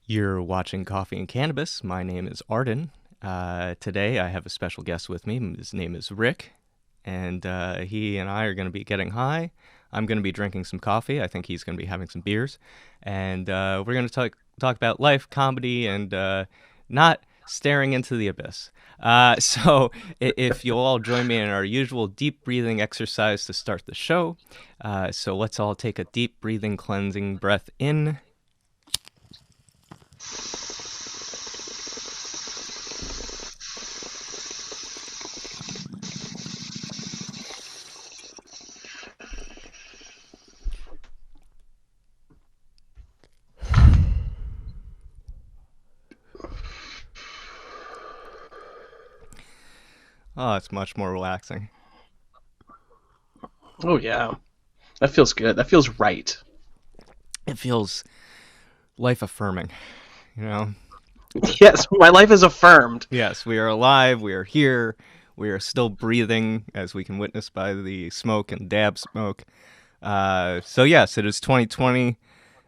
You're watching Coffee and Cannabis. My name is Arden. Today I have a special guest with me. His name is Rick, and he and I are going to be getting high. I'm going to be drinking some coffee. I think he's going to be having some beers, and we're going to talk about life, comedy, and not staring into the abyss. If you'll all join me in our usual deep breathing exercise to start the show. So let's all take a deep breathing, cleansing breath in. Oh, it's much more relaxing. Oh yeah, that feels good. That feels right. It feels life affirming, you know? Yes, my life is affirmed. Yes, we are alive, we are here, we are still breathing, as we can witness by the smoke and dab smoke. So yes, it is 2020.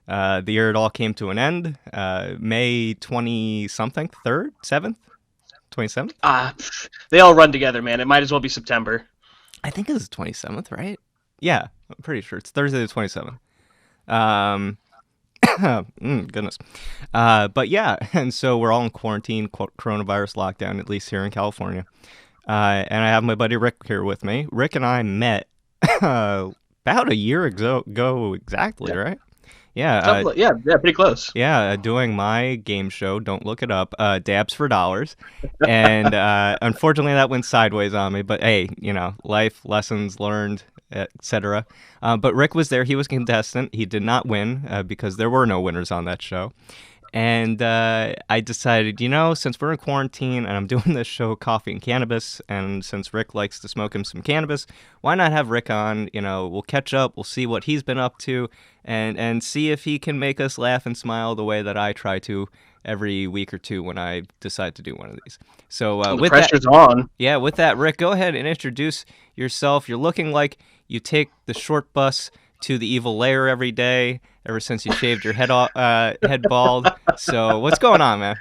The year it all came to an end. May 20-something, 3rd, 7th, 27th? They all run together, man. It might as well be September. I think it was 27th, right? Yeah, I'm pretty sure. It's Thursday the 27th. Um, goodness. But yeah, and so we're all in quarantine, coronavirus lockdown, at least here in California. And I have my buddy Rick here with me. Rick and I met about a year ago exactly, right? Yeah. Yeah, pretty close. Yeah, doing my game show, don't look it up, Dabs for Dollars. And unfortunately that went sideways on me, but hey, life lessons learned, etc. But Rick was there, he was a contestant, he did not win because there were no winners on that show. And I decided, since we're in quarantine and I'm doing this show, Coffee and Cannabis, and since Rick likes to smoke him some cannabis, why not have Rick on? We'll catch up, we'll see what he's been up to, and see if he can make us laugh and smile the way that I try to every week or two when I decide to do one of these. So the pressure's on. Yeah, with that, Rick, go ahead and introduce yourself. You're looking like you take the short bus to the evil lair every day ever since you shaved your head bald. So what's going on, man?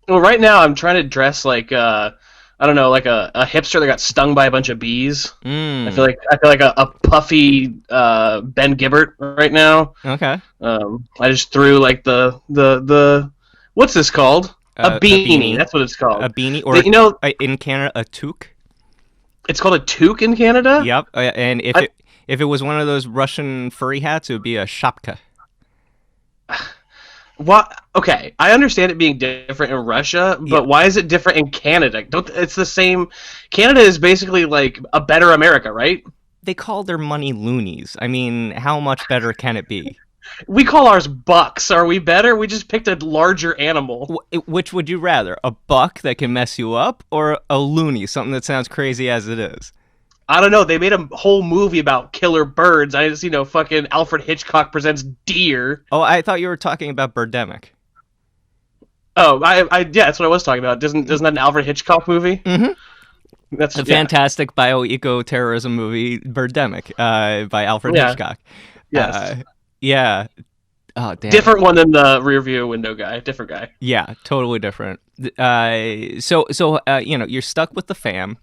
Well, right now I'm trying to dress like I don't know, like a hipster that got stung by a bunch of bees. I feel like a puffy Ben Gibbert right now. Okay. I just threw like the what's this called? A beanie. That's what it's called. A beanie, or in Canada, a toque. It's called a toque in Canada. Yep. And if it was one of those Russian furry hats, it would be a shapka. What? Okay, I understand it being different in Russia, but why is it different in Canada? It's the same. Canada is basically like a better America, right? They call their money loonies. I mean, how much better can it be? We call ours bucks. Are we better? We just picked a larger animal. Which would you rather? A buck that can mess you up, or a loony, something that sounds crazy as it is? I don't know. They made a whole movie about killer birds. I just, fucking Alfred Hitchcock presents deer. Oh, I thought you were talking about Birdemic. Oh, yeah, that's what I was talking about. Isn't that an Alfred Hitchcock movie? Mm-hmm. That's a fantastic bio-eco-terrorism movie, Birdemic, by Alfred Hitchcock. Yes. Yeah. Oh, damn. Different one than the rear view window guy. Different guy. Yeah, totally different. So you're stuck with the fam.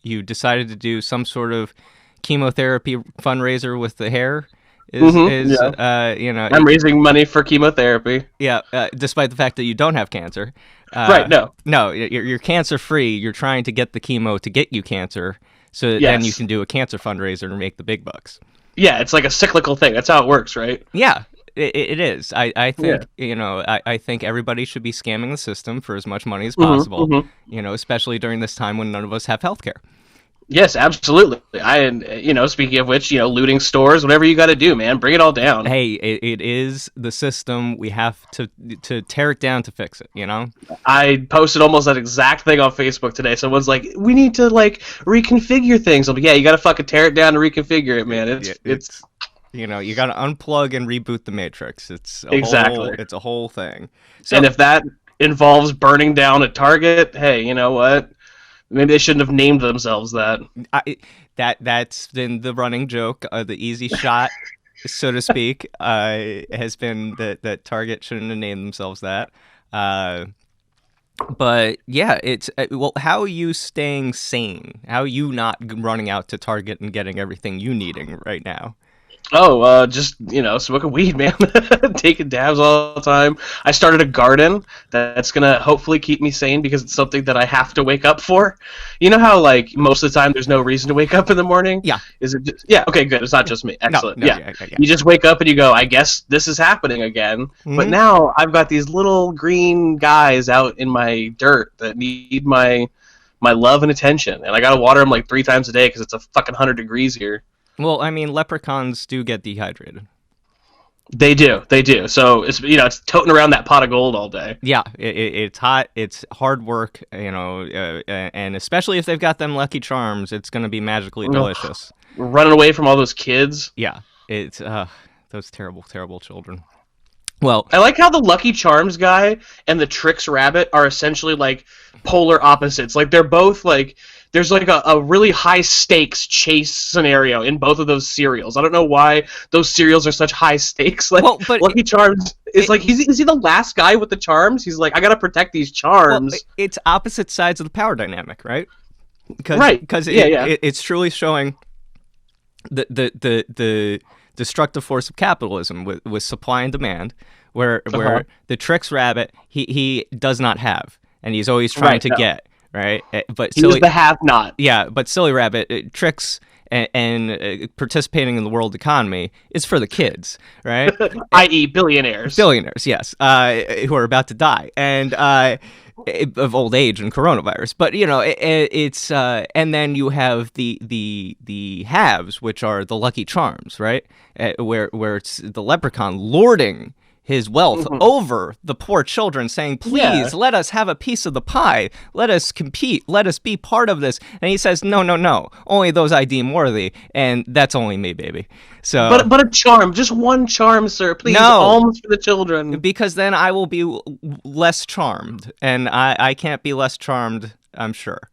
You decided to do some sort of chemotherapy fundraiser with the hair. I'm raising money for chemotherapy. Yeah, despite the fact that you don't have cancer. Right, no. No, you're cancer-free. You're trying to get the chemo to get you cancer, so that then you can do a cancer fundraiser and make the big bucks. Yeah, it's like a cyclical thing. That's how it works, right? Yeah, it is. I think, I think everybody should be scamming the system for as much money as possible, especially during this time when none of us have healthcare. Yes, absolutely. Speaking of which, looting stores, whatever you got to do, man, bring it all down. Hey, it is the system. We have to tear it down to fix it, I posted almost that exact thing on Facebook today. Someone's like, we need to, reconfigure things. I'm like, yeah, you got to fucking tear it down and reconfigure it, man. It's you got to unplug and reboot the Matrix. It's a whole thing. So, and if that involves burning down a Target, hey, you know what? Maybe they shouldn't have named themselves that. That's been the running joke. The easy shot so to speak, has been that Target shouldn't have named themselves that. Uh, but yeah, it's well, how are you staying sane? How are you not running out to Target and getting everything you needing right now? Oh, just smoking weed, man. Taking dabs all the time. I started a garden that's gonna hopefully keep me sane because it's something that I have to wake up for. You know how like most of the time there's no reason to wake up in the morning? Yeah. Is it just yeah, okay, good. It's not just me. No, Excellent. no, Yeah. yeah. You just wake up and you go, I guess this is happening again. But Hmm. now I've got these little green guys out in my dirt that need my love and attention. And I gotta water them like 3 times a day because it's a fucking 100 degrees here. Well, I mean, leprechauns do get dehydrated. They do, they do. So it's toting around that pot of gold all day. Yeah, it's hot. It's hard work, and especially if they've got them Lucky Charms, it's going to be magically Ugh. delicious. Running away from all those kids. Yeah, it's those terrible, terrible children. Well, I like how the Lucky Charms guy and the Trix Rabbit are essentially like polar opposites. Like they're both like there's like a really high stakes chase scenario in both of those cereals. I don't know why those cereals are such high stakes. Like well, but Lucky Charms is like is he the last guy with the charms? He's like I gotta protect these well, charms. it's opposite sides of the power dynamic, right? Right. Because Yeah, yeah. it's truly showing the destructive force of capitalism with supply and demand, where the Trix Rabbit he does not have, and he's always trying Right. to No. get right. But He was the have-not. yeah, but Silly Rabbit Trix and participating in the world economy is for the kids, right? I.e., billionaires. Billionaires, yes, who are about to die and of old age and coronavirus. But it's and then you have the haves, which are the Lucky Charms, right? Where it's the leprechaun lording his wealth over the poor children, saying, please Yeah. let us have a piece of the pie. Let us compete. Let us be part of this. And he says, no, no, no. Only those I deem worthy. And that's only me, baby. So, But a charm, just one charm, sir. Please, No. alms for the children. because then I will be less charmed. And I can't be less charmed, I'm sure.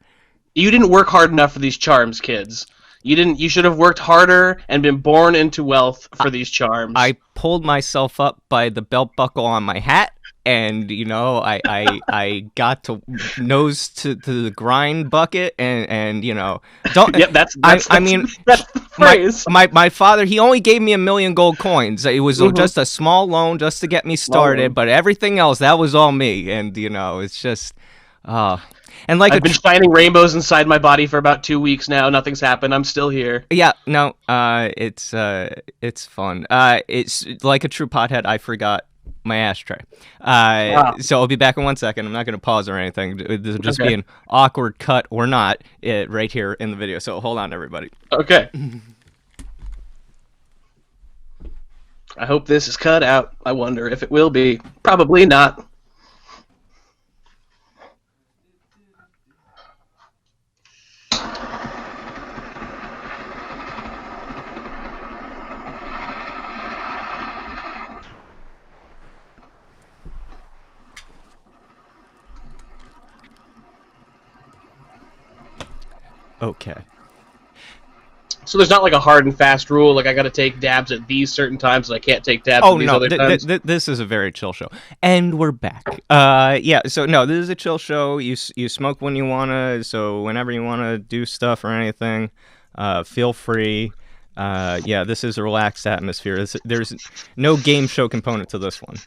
You didn't work hard enough for these charms, kids. You didn't. You should have worked harder and been born into wealth for these charms. I pulled myself up by the belt buckle on my hat, and I got to nose to the grind bucket, and don't. Yep, that's I mean, that's the phrase. my father, he only gave me 1,000,000 gold coins. It was just a small loan just to get me started, loan. but everything else, that was all me, and it's just. And like I've been shining rainbows inside my body for about 2 weeks now. Nothing's happened. I'm still here. yeah, no, it's fun. It's like a true pothead. I forgot my ashtray. So I'll be back in 1 second. I'm not going to pause or anything. This will just be Okay. an awkward cut or not right here in the video. So hold on, everybody. Okay. I hope this is cut out. I wonder if it will be. Probably not. Okay. So there's not like a hard and fast rule, like I got to take dabs at these certain times, and I can't take dabs Oh at these no, other times. this is a very chill show, and we're back. Yeah. So no, this is a chill show. You smoke when you wanna. So whenever you wanna do stuff or anything, feel free. Yeah, this is a relaxed atmosphere. There's no game show component to this one.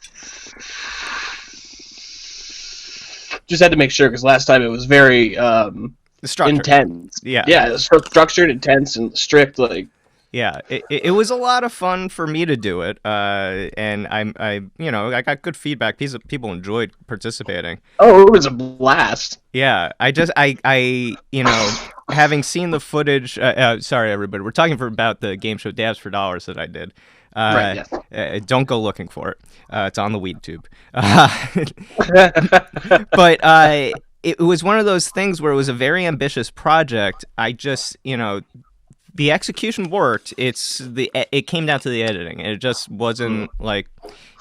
Just had to make sure because last time it was very Structured. intense. Yeah. Yeah, it was structured, intense, and strict. Like Yeah, it was a lot of fun for me to do it, and I got good feedback. People enjoyed participating. oh, it was a blast. Yeah, I having seen the footage. Sorry, everybody, we're talking about the game show Dabs for Dollars that I did. Right, Don't go looking for it. It's on the weed tube. But it was one of those things where it was a very ambitious project. I just, the execution worked. It came down to the editing. It just wasn't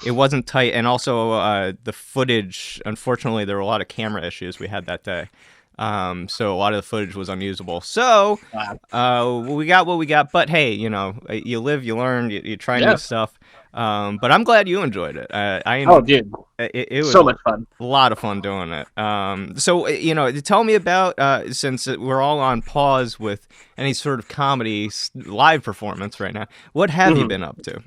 it wasn't tight. And also the footage. Unfortunately, there were a lot of camera issues we had that day. So a lot of the footage was unusable. So we got what we got. But hey, you live, you learn, you try new Yeah. stuff. But I'm glad you enjoyed it. Oh, dude, It was so much fun. a lot of fun doing it. So tell me about since we're all on pause with any sort of comedy live performance right now. What have you Mhm. been up to?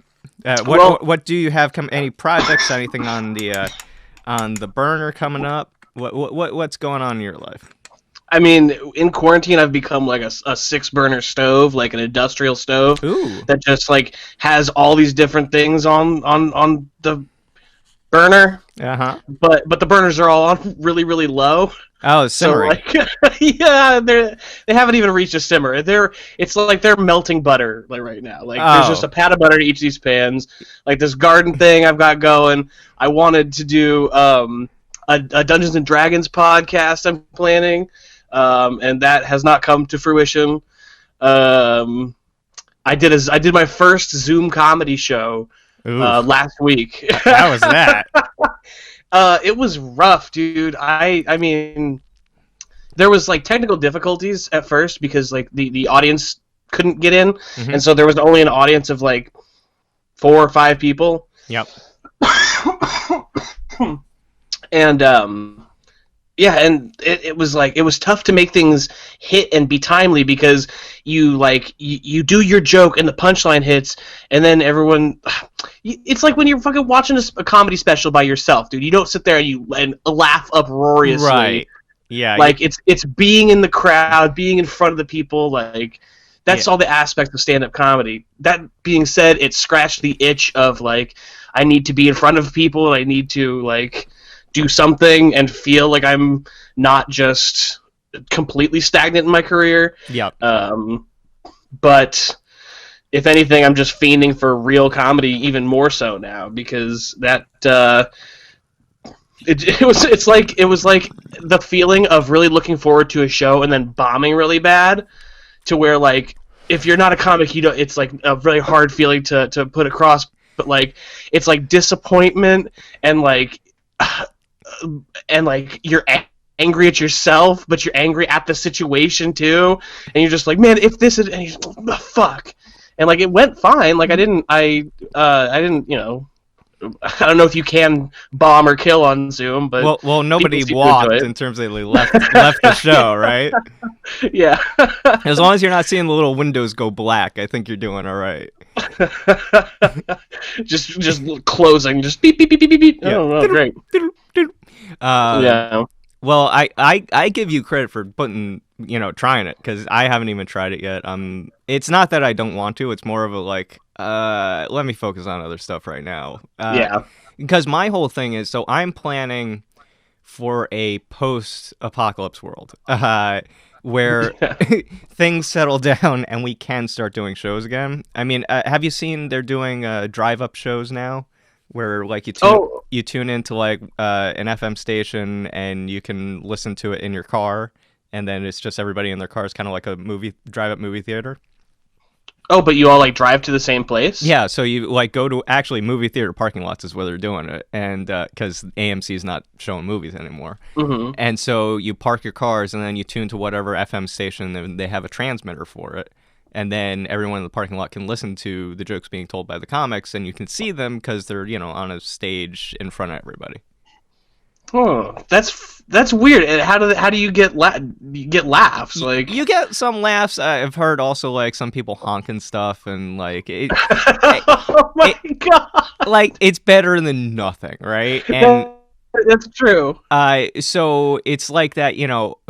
Well, What do you have? Any projects? Anything on the burner coming up? What's going on in your life? I mean, in quarantine, I've become like a six burner stove, like an industrial stove Ooh, that just like has all these different things on the burner, uh-huh. but the burners are all on really low. Oh, So simmering. like, yeah, they haven't even reached a simmer. It's like they're melting butter like right now. Like there's just Oh, a pat of butter to each of these pans. Like this garden thing I've got going. I wanted to do a Dungeons and Dragons podcast I'm planning, and that has not come to fruition. Um, I did my first Zoom comedy show oof. last week. How was that? It was rough, dude. I mean, there was like technical difficulties at first because like the audience couldn't get in, Hmm. and so there was only an audience of like 4 or 5 people, Yep. and yeah, and it was like it was tough to make things hit and be timely because you do your joke and the punchline hits, and then everyone. It's like when you're fucking watching a comedy special by yourself, dude. You don't sit there and laugh uproariously. Right. Yeah. Like it's being in the crowd, being in front of the people. Like Yeah. that's all the aspects of stand-up comedy. That being said, it scratched the itch of like I need to be in front of people. I need to like do something and feel like I'm not just completely stagnant in my career. Yep. But if anything, I'm just fiending for real comedy even more so now because that it was like the feeling of really looking forward to a show and then bombing really bad to where like if you're not a comic you know it's like a really hard feeling to put across, but like it's like disappointment and like you're angry at yourself but you're angry at the situation too, and you're just like, man, if this is, and you're just, oh, fuck. And like it went fine. Like I didn't I don't know if you can bomb or kill on Zoom, but Well, people nobody seem to enjoy walked it. in terms of they left the show, right? Yeah. As long as you're not seeing the little windows go black, I think you're doing all right. just closing, just beep beep beep beep beep beep. Yeah. Oh, well, great. Um, Yeah. well, I give you credit for trying it because I haven't even tried it yet. It's not that I don't want to. It's more of a like, let me focus on other stuff right now. Yeah. Because my whole thing is, so I'm planning for a post-apocalypse world, where things settle down and we can start doing shows again. I mean, have you seen they're doing drive-up shows now, where like Oh, you tune into like an FM station and you can listen to it in your car, and then it's just everybody in their cars, kind of like a drive-up movie theater. but you all like drive to the same place? Yeah, so you like go to actually movie theater parking lots is where they're doing it, and because AMC is not showing movies anymore, Mm-hmm. and so you park your cars and then you tune to whatever FM station and they have a transmitter for it, and then everyone in the parking lot can listen to the jokes being told by the comics, and you can see them because they're on a stage in front of everybody. Oh, that's weird. And how do you get you get laughs? Like, You get some laughs. I've heard also like some people honking stuff, and like oh my god, like it's better than nothing, right? And that's true. so it's like that,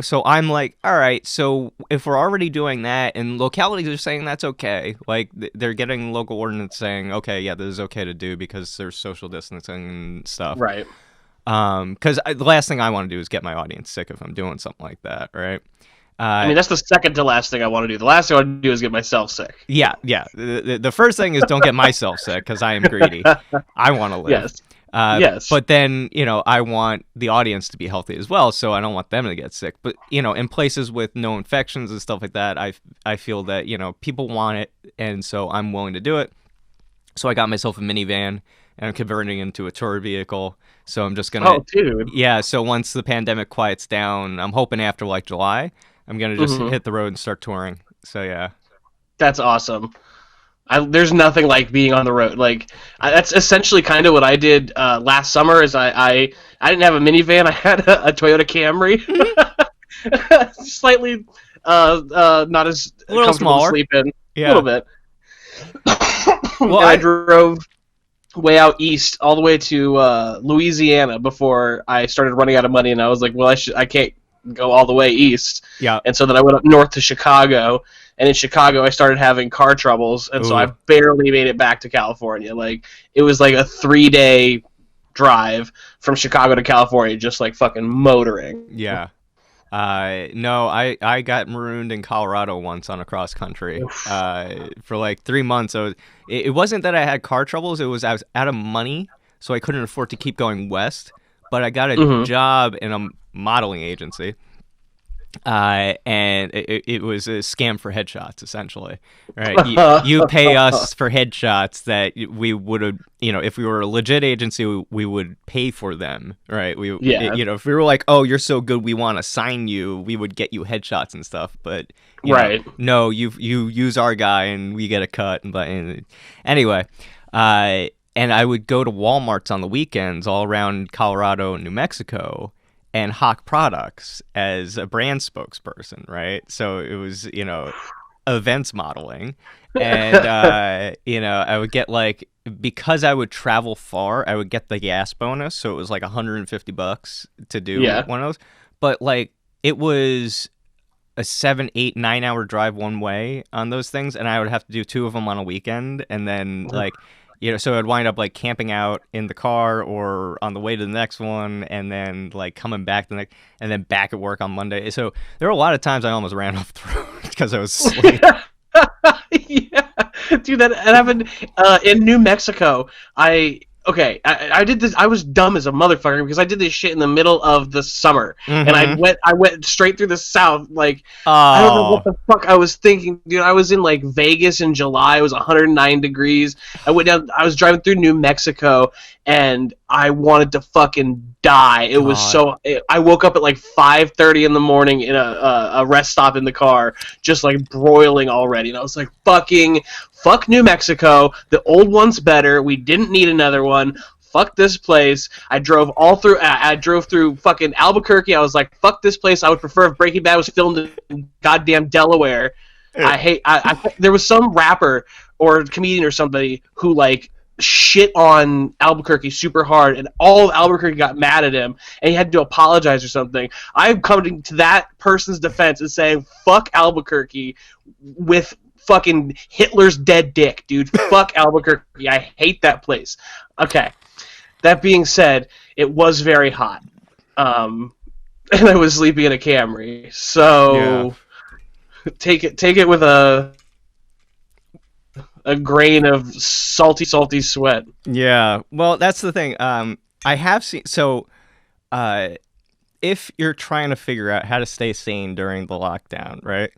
so I'm like, all right, so if we're already doing that and localities are saying that's okay, like they're getting local ordinance saying, okay, yeah, this is okay to do because there's social distancing and stuff. Right. Because the last thing I want to do is get my audience sick if I'm doing something like that, right? I mean, that's the second to last thing I want to do. The last thing I want to do is get myself sick. Yeah. The first thing is don't get myself sick because I am greedy. I want to live. Yes. Yes. But then, I want the audience to be healthy as well, so I don't want them to get sick. But, in places with no infections and stuff like that, I feel that, people want it, and so I'm willing to do it. So I got myself a minivan, and I'm converting into a tour vehicle. So I'm just gonna, Oh, dude. yeah. So once the pandemic quiets down, I'm hoping after like July, I'm gonna just Hmm. hit the road and start touring. So yeah. That's awesome. There's nothing like being on the road. That's essentially kind of what I did last summer. Is I didn't have a minivan. I had a Toyota Camry, Mhm. slightly not as A little comfortable to smaller. sleep in, a little Yeah. bit. Well, And I drove way out east, all the way to Louisiana before I started running out of money, and I was like, well, I can't go all the way east, yeah. and so then I went up north to Chicago, and in Chicago I started having car troubles, and so I Ooh. barely made it back to California. Like it was like a 3 day drive from Chicago to California, just like fucking motoring. Yeah. No, I got marooned in Colorado once on a cross country. Oof. For like 3 months. It wasn't that I had car troubles. It was I was out of money, so I couldn't afford to keep going west. But I got a Hmm. job in a modeling agency, and it was a scam for headshots, essentially. Right? You pay us for headshots that we would have, if we were a legit agency, we would pay for them. Right? Yeah. If we were like, oh, you're so good, we want to sign you, we would get you headshots and stuff. But Right. no, you use our guy and we get a cut. But anyway, and I would go to Walmarts on the weekends all around Colorado and New Mexico and hawk products as a brand spokesperson, right? So it was, events modeling. And, I would get like, because I would travel far, I would get the gas bonus. So it was like $150 to do Yeah. one of those. But like, it was a 7, 8, 9 hour drive one way on those things, and I would have to do two of them on a weekend, and then like, so I'd wind up like camping out in the car or on the way to the next one, and then like coming back the next, and then back at work on Monday. So there were a lot of times I almost ran off the road because I was asleep. Yeah, dude, that happened in New Mexico. I did this. I was dumb as a motherfucker because I did this shit in the middle of the summer, and Mm-hmm. I went straight through the south. Like I don't know what Oh the fuck I was thinking, dude. I was in like Vegas in July. It was 109 degrees. I went down. I was driving through New Mexico, and I wanted to fucking die. It was God. so. I woke up at like 5:30 in the morning in a rest stop in the car, just like broiling already, and I was like, fuck New Mexico. The old one's better. We didn't need another one. Fuck this place. I drove all through. I drove through fucking Albuquerque. I was like, fuck this place. I would prefer if Breaking Bad was filmed in goddamn Delaware. I hate. There was some rapper or comedian or somebody who like shit on Albuquerque super hard, and all of Albuquerque got mad at him, and he had to apologize or something. I'm coming to that person's defense and saying, fuck Albuquerque with fucking Hitler's dead dick, dude. Fuck Albuquerque. I hate that place. Okay. That being said, it was very hot. And I was sleeping in a Camry. Yeah. So take it with a grain of salty sweat. Yeah. Well, that's the thing. I have seen so. Uh, if you're trying to figure out how to stay sane during the lockdown, right?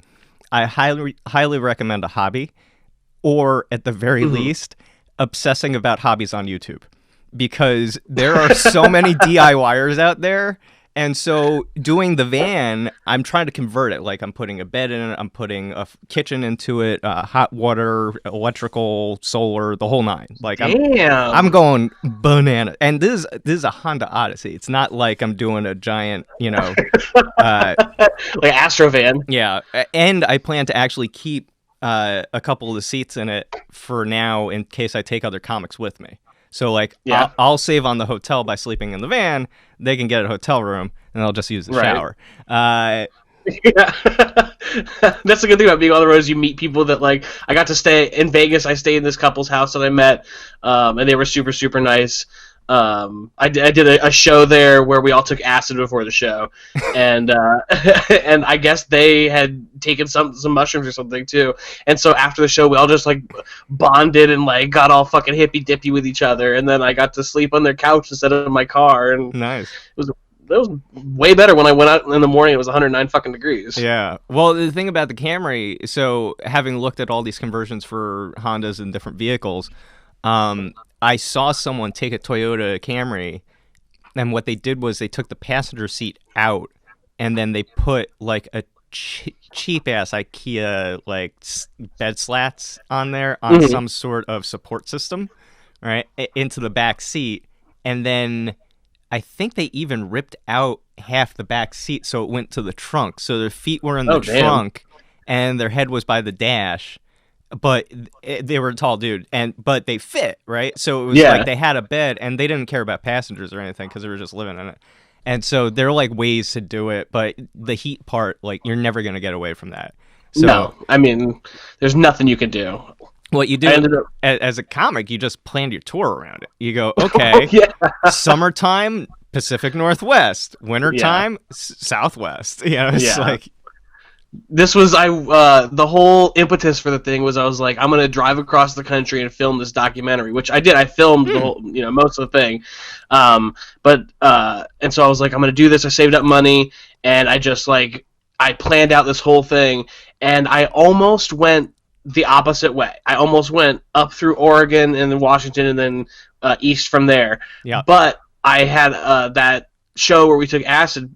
I highly recommend a hobby, or at the very Mm-hmm. least, obsessing about hobbies on YouTube, because there are so many DIYers out there. And so doing the van, I'm trying to convert it. Like I'm putting a bed in it, I'm putting a kitchen into it, hot water, electrical, solar, the whole nine. Like I'm Damn. going banana. And this is a Honda Odyssey. It's not like I'm doing a giant, uh, Like Astrovan. yeah. And I plan to actually keep a couple of the seats in it for now in case I take other comics with me. So like Yeah. I'll save on the hotel by sleeping in the van. They can get a hotel room, and I'll just use the Right. shower. Yeah. That's the good thing about being on the road is you meet people that like I got to stay in Vegas. I stayed in this couple's house that I met, and they were super nice. I did a show there where we all took acid before the show, and and I guess they had taken some mushrooms or something too. And so after the show, we all just like bonded and like got all fucking hippy dippy with each other. And then I got to sleep on their couch instead of my car, and Nice. that was way better when I went out in the morning. It was 109 fucking degrees. Yeah. Well, the thing about the Camry, so having looked at all these conversions for Hondas and different vehicles, I saw someone take a Toyota Camry, and what they did was they took the passenger seat out, and then they put like a cheap ass IKEA like bed slats on there on Hmm. some sort of support system, right, into the back seat, and then I think they even ripped out half the back seat so it went to the trunk. So their feet were in the Oh damn. trunk and their head was by the dash. But they were a tall dude, but they fit, right? So it was like Yeah. they had a bed, and they didn't care about passengers or anything because they were just living in it. And so there are like ways to do it, but the heat part, like you're never gonna get away from that. So No, I mean, there's nothing you can do. what you I do ended up. as a comic, you just planned your tour around it. You go, Oh okay, yeah. summertime Pacific Northwest, Yeah. wintertime Southwest. You know, it's Yeah. like, This was the whole impetus for the thing was I was like, I'm gonna drive across the country and film this documentary, which I did. I filmed the hmm, whole, most of the thing. But and so I was like, I'm gonna do this. I saved up money, and I just like I planned out this whole thing, and I almost went the opposite way. I almost went up through Oregon and then Washington and then east from there. yeah, But I had that show where we took acid,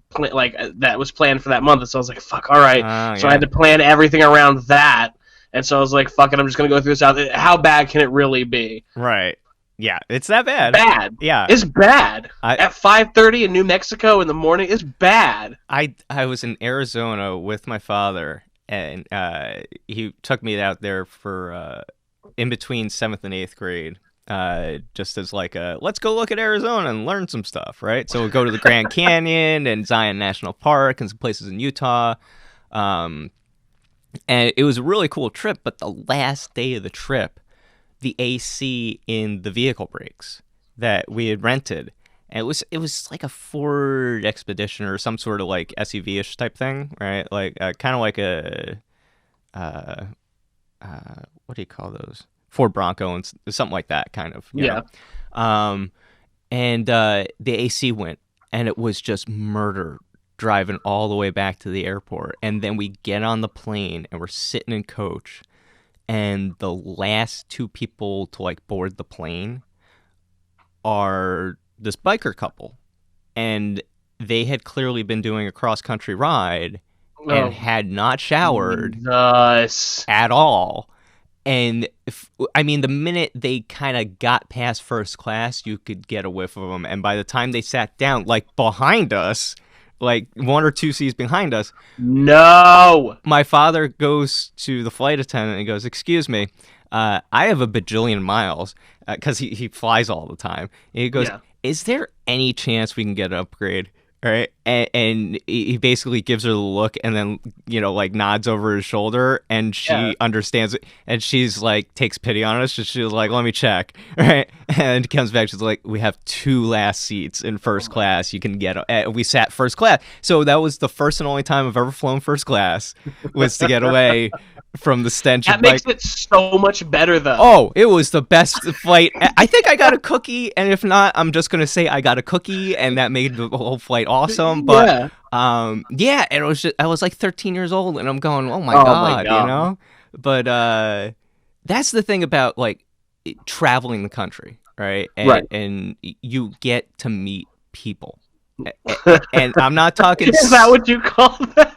that was planned for that month, and so I was like, "Fuck, all right." So I yeah, had to plan everything around that, and so I was like, "Fuck it, I'm just gonna go through this out. How bad can it really be? right, yeah, it's that bad. Bad. Yeah, It's bad. I At 5:30 in New Mexico in the morning, it's bad." I was in Arizona with my father, and he took me out there for in between seventh and eighth grade. Just as like a let's go look at Arizona and learn some stuff, right? So we go to the Grand Canyon and Zion National Park and some places in Utah, um, and it was a really cool trip. But the last day of the trip, the AC in the vehicle breaks that we had rented. And it was like a Ford Expedition or some sort of like SUV-ish type thing, right? Like kind of like a uh, what do you call those? Ford Bronco and something like that, kind of, you Yeah. know. And the AC went, and it was just murder driving all the way back to the airport. And then we get on the plane, and we're sitting in coach, and the last two people to like board the plane are this biker couple, and they had clearly been doing a cross country ride and Oh, had not showered Jesus. at all. And I mean, the minute they kind of got past first class, you could get a whiff of them. And by the time they sat down, like behind us, like one or two seats behind us, No. my father goes to the flight attendant and goes, "Excuse me, I have a bajillion miles because he flies all the time." And he goes, Yeah. "Is there any chance we can get an upgrade?" All right, and he basically gives her the look, and then like nods over his shoulder, and Yeah. she understands it, and she's like takes pity on us. She's like, "Let me check," right? And comes back. She's like, "We have two last seats in first class. You can get." We sat first class, so that was the first and only time I've ever flown first class was to get away from the stench That of makes like, it so much better, though. oh, it was the best flight. I think I got a cookie, and if not, I'm just gonna say I got a cookie, and that made the whole flight awesome. But Yeah. yeah, and it was just I was like 13 years old, and I'm going, oh my Oh my god, god. But that's the thing about like traveling the country, right? Right. And you get to meet people, and I'm not talking. Is that what you call that?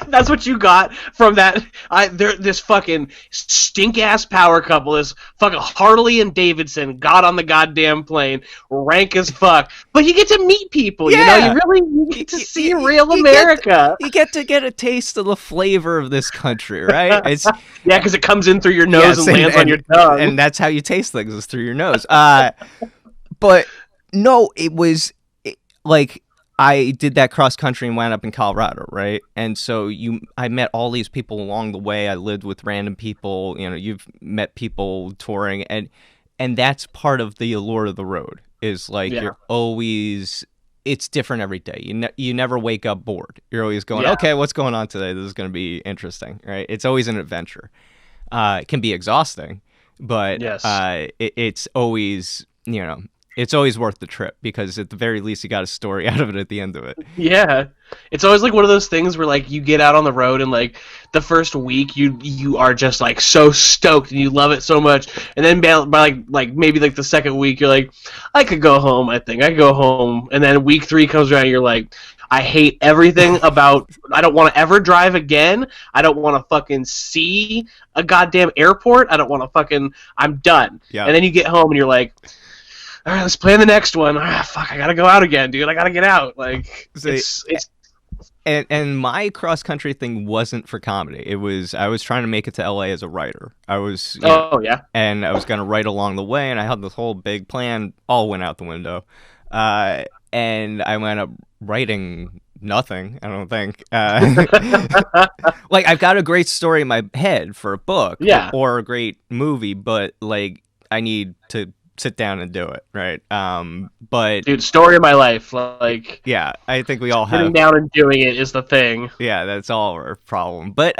That's what you got from that. This fucking stink ass power couple, this fucking Harley and Davidson, got on the goddamn plane, rank as fuck. But you get to meet people, you know. Yeah, You get to see real you America. get to get a taste of the flavor of this country, right? It's Yeah, because it comes in through your nose yes, and lands on your tongue. and that's how you taste things is through your nose. But no, like I did that cross country and wound up in Colorado, right? And so I met all these people along the way. I lived with random people. You've met people touring, and that's part of the allure of the road. Is like Yeah. you're always it's different every day. You never wake up bored. You're always going, Yeah. okay, what's going on today? This is going to be interesting, right? It's always an adventure. It can be exhausting, but Yes. it's always it's always worth the trip because at the very least you got a story out of it at the end of it. Yeah, it's always like one of those things where like you get out on the road and like the first week you are just like so stoked and you love it so much, and then by like maybe like the second week you're like, I could go home. I think I could go home, and then week 3 comes around and you're like, I hate everything about. I don't want to ever drive again. I don't want to fucking see a goddamn airport. I don't want to fucking. I'm done. Yeah. And then you get home and you're like, all right, let's plan the next one. Fuck, I gotta go out again, dude. I gotta get out. Like, it's and my cross country thing wasn't for comedy. It was I was trying to make it to LA as a writer. I was yeah, and I was gonna write along the way, and I had this whole big plan. All went out the window, and I went up writing nothing. I don't think. Like I've got a great story in my head for a book, yeah, or a great movie, but like I need to sit down and do it, right? But dude, story of my life. Like, yeah, I think we all have. sitting down and doing it is the thing. Yeah, that's all our problem. But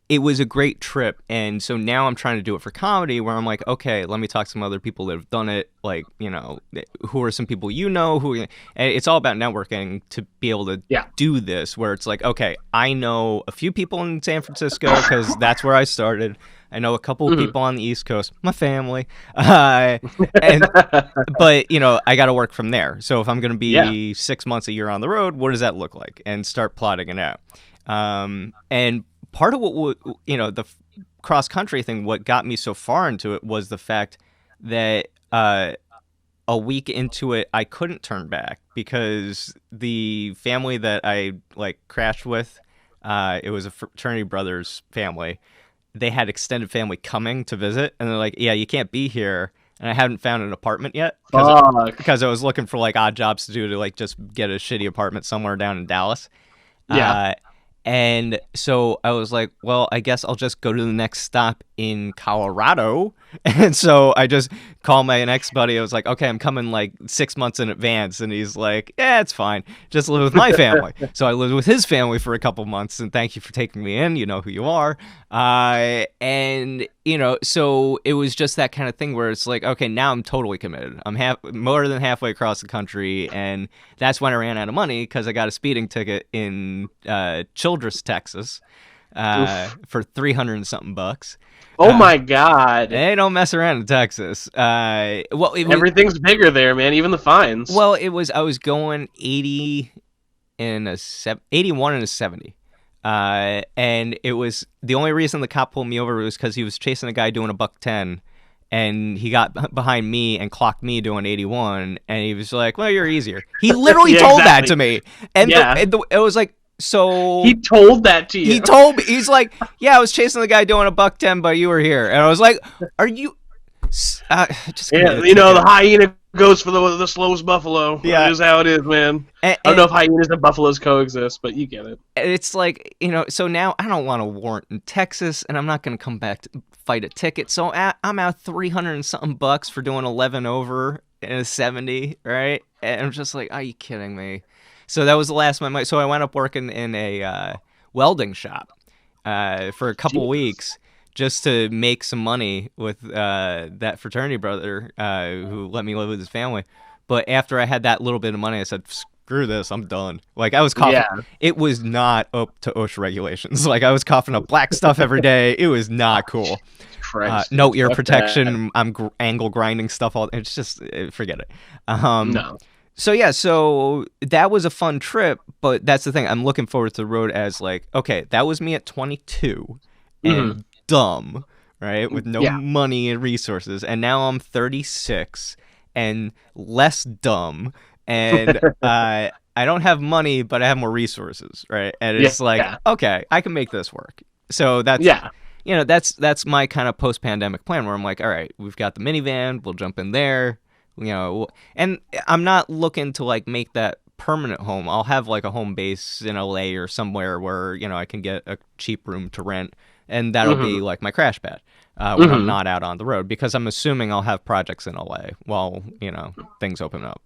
it was a great trip, and so now I'm trying to do it for comedy, where I'm like, okay, let me talk to some other people that have done it. Like, you know, who are some people you know who? And it's all about networking to be able to do this. Where it's like, okay, I know a few people in San Francisco because that's where I started. I know a couple of people on the East Coast, my family, but you know, I got to work from there. So if I'm going to be 6 months a year on the road, what does that look like? And start plotting it out. And part of what you know, the cross country thing, what got me so far into it was the fact that a week into it, I couldn't turn back because the family that I like crashed with, it was a fraternity brother's family. They had extended family coming to visit, and they're like, yeah, you can't be here. And I hadn't found an apartment yet because I was looking for like odd jobs to do to like just get a shitty apartment somewhere down in Dallas. Yeah. And so I was like, well, I guess I'll just go to the next stop in Colorado. And so I just called my next buddy. I was like, okay, I'm coming like 6 months in advance. And he's like, yeah, it's fine. Just live with my family. So I lived with his family for a couple months. And thank you for taking me in. You know who you are. And, you know, so it was just that kind of thing where it's like, okay, now I'm totally committed. I'm more than halfway across the country. And that's when I ran out of money because I got a speeding ticket in Childress, Texas, for $300 and something bucks. Oh my God! They don't mess around in Texas. Well, everything's bigger there, man. Even the fines. Well, I was going 80 and a 81 and a 70. And it was the only reason the cop pulled me over was because he was chasing a guy doing a $110, and he got behind me and clocked me doing 81, and he was like, "Well, you're easier." He literally told that to me, and it was like, so he told that to you. He told me, he's like, "Yeah, I was chasing the guy doing a $110, but you were here," and I was like, "Are you?" Just you know, the hyena goes for the slowest buffalo. Yeah, that is how it is, man. I don't know if hyenas and buffaloes coexist, but you get it. It's like, you know, so now I don't want a warrant in Texas, and I'm not going to come back to fight a ticket. So I'm out $300 and something bucks for doing 11 over in a 70, right? And I'm just like, are you kidding me? So that was the last of my money. So I wound up working in a welding shop for a couple weeks, just to make some money with that fraternity brother who let me live with his family. But after I had that little bit of money, I said, screw this, I'm done. Like, I was coughing. Yeah. It was not up to OSHA regulations. Like, I was coughing up black stuff every day. It was not cool. No ear protection. I'm angle grinding stuff. It's just, forget it. No. So, yeah, so that was a fun trip. But that's the thing. I'm looking forward to the road as, like, okay, that was me at 22. And dumb, right? With no money and resources. And now I'm 36 and less dumb. And I don't have money, but I have more resources, right? And it's okay, I can make this work. So that's, you know, that's my kind of post-pandemic plan where I'm like, all right, we've got the minivan, we'll jump in there, you know, and I'm not looking to like make that permanent home. I'll have like a home base in LA or somewhere where, you know, I can get a cheap room to rent. And that'll be like my crash pad when I'm not out on the road, because I'm assuming I'll have projects in LA while, you know, things open up.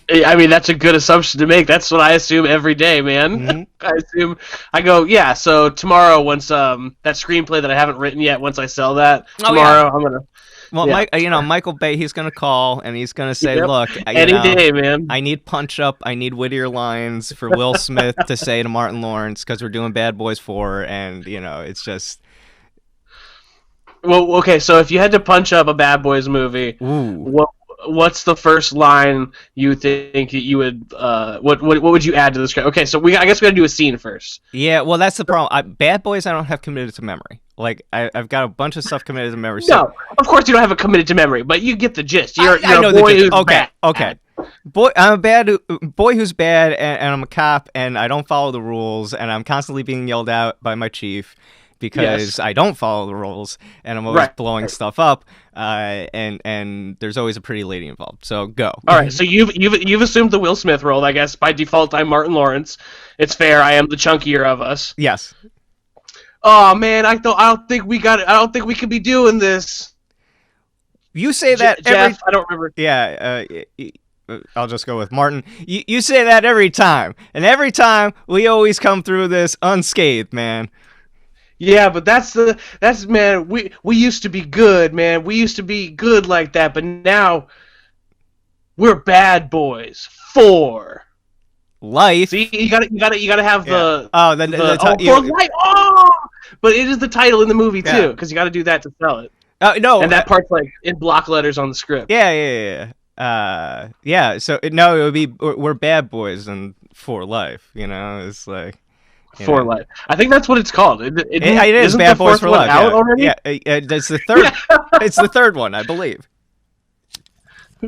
I mean, that's a good assumption to make. That's what I assume every day, man. I go, yeah, so tomorrow, once that screenplay that I haven't written yet, once I sell that, tomorrow I'm going to Well, Yeah. Michael Bay, he's gonna call and he's gonna say, Yep. "Look, Any day, man. I need punch up. I need wittier lines for Will Smith to say to Martin Lawrence because we're doing Bad Boys 4, and it's just Well, okay, so if you had to punch up a Bad Boys movie, ooh." what what's the first line you think that you would what would you add to the script? Okay, so I guess we got to do a scene first. Yeah, well, that's the problem. Bad Boys, I don't have committed to memory. Like I've got a bunch of stuff committed to memory. So No, of course you don't have it committed to memory, but you get the gist. You're I know a the boy gist. who's Okay, bad. okay. Boy, I'm a bad boy who's bad, and I'm a cop, and I don't follow the rules, and I'm constantly being yelled at by my chief because Yes. I don't follow the rules, and I'm always Right. blowing stuff up, and there's always a pretty lady involved. So go. All right, so you've assumed the Will Smith role. I guess by default I'm Martin Lawrence. It's fair. I am the chunkier of us. Yes. Oh man, I don't think we got it. I don't think we could be doing this. You say that every. Jeff, I don't remember. Yeah. I'll just go with Martin. You say that every time, and every time we always come through this unscathed, man. Yeah, but that's man. We used to be good, man. We used to be good like that, but now we're bad boys. 4. Life. See, you gotta have the Oh, then for life. Oh, but it is the title in the movie Yeah. too, because you got to do that to sell it. No, And that part's like in block letters on the script. yeah. Yeah. So no, it would be we're bad boys and for life. It's like For life. I think that's what it's called. It is isn't Bad the Boys fourth for one Life. out Yeah, already? yeah. That's the third. It's the third one, I believe.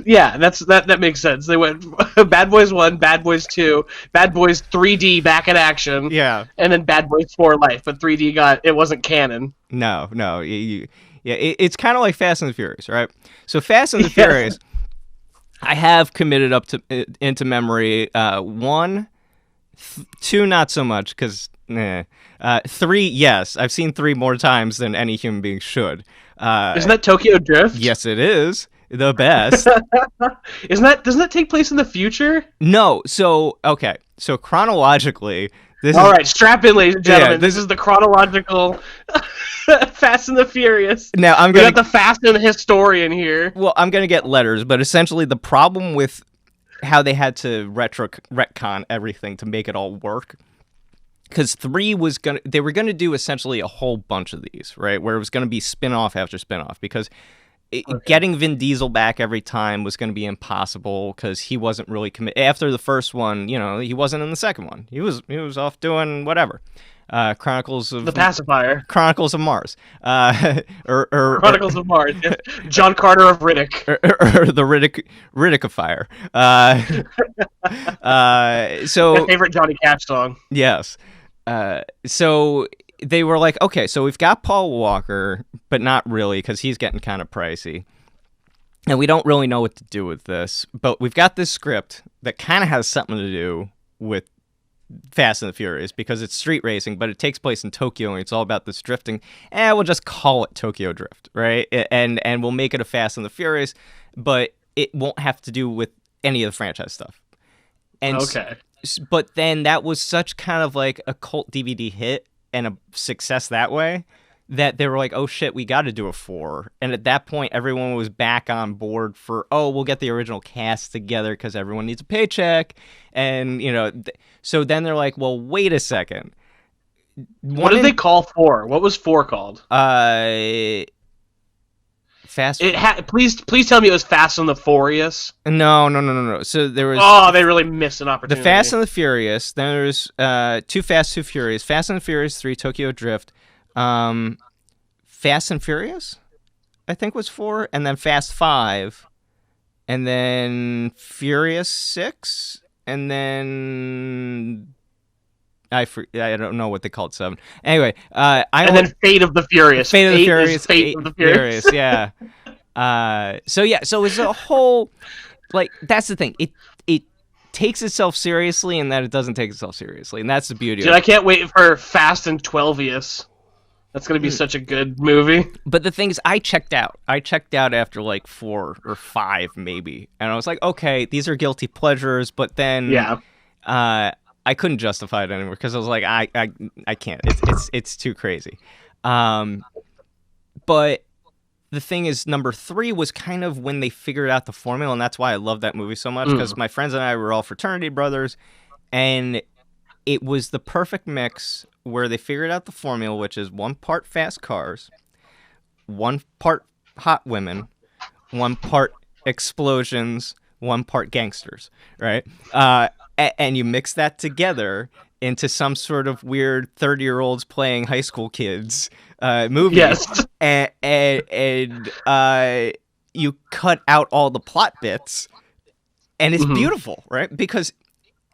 Yeah, that makes sense. They went Bad Boys 1, Bad Boys 2, Bad Boys 3D back in action, Yeah. and then Bad Boys 4 Life. But 3D it wasn't canon. No. Yeah. It's kind of like Fast and the Furious, right? So Fast and the Furious, I have committed up to into memory. 1, 2, not so much because. 3, yes, I've seen 3 more times than any human being should. Isn't that Tokyo Drift? Yes, it is the best. Doesn't that take place in the future? No, so okay, so chronologically, All right, strap in, ladies and gentlemen. Yeah, this is the chronological Fast and the Furious. Now I'm We gonna got the Fast and the historian here. well, I'm gonna get letters, but essentially the problem with how they had to retcon everything to make it all work. Because 3 they were gonna do essentially a whole bunch of these, right? Where it was gonna be spin-off after spin-off. Because getting Vin Diesel back every time was gonna be impossible because he wasn't really committed. After the first one, he wasn't in the second one. He was off doing whatever. Chronicles of The pacifier. Chronicles of Mars. Chronicles of Mars. John Carter of Riddick. Or the Riddickifier. My So favorite Johnny Cash song. yes. So they were like, okay, so we've got Paul Walker, but not really because he's getting kind of pricey. And we don't really know what to do with this. But we've got this script that kind of has something to do with Fast and the Furious because it's street racing, but it takes place in Tokyo and it's all about this drifting. And we'll just call it Tokyo Drift, right? And we'll make it a Fast and the Furious, but it won't have to do with any of the franchise stuff. And Okay. but then that was such kind of like a cult DVD hit and a success that way that they were like, oh shit, we got to do a 4. And at that point, everyone was back on board for, we'll get the original cast together because everyone needs a paycheck. And, so then they're like, well, wait a second. What did they call 4? What was 4 called? Fast. Please tell me it was Fast and the Furious. No. So there was. Oh, they really missed an The opportunity. Fast and the Furious. Then there's Too Fast, Too Furious. Fast and the Furious 3, Tokyo Drift. Fast and Furious, I think was 4, and then Fast 5, and then Furious 6, and then I don't know what they called 7. Anyway, then Fate of the Furious. Fate of the Furious. Fate of the Furious. Yeah. So it's a whole that's the thing. It takes itself seriously, and that it doesn't take itself seriously, and that's the beauty. Dude, I can't wait for Fast and 12ius. That's gonna be such a good movie. But the thing is, I checked out. I checked out after 4 or 5 maybe, and I was like, okay, these are guilty pleasures. But then, Yeah. I couldn't justify it anymore because I was like, I can't. It's too crazy. But the thing is, number 3 was kind of when they figured out the formula, and that's why I love that movie so much, because my friends and I were all fraternity brothers, and it was the perfect mix where they figured out the formula, which is 1 part fast cars, 1 part hot women, 1 part explosions, 1 part gangsters, right? And you mix that together into some sort of weird 30-year-olds playing high school kids movie. Yes. And you cut out all the plot bits, and it's beautiful, right? Because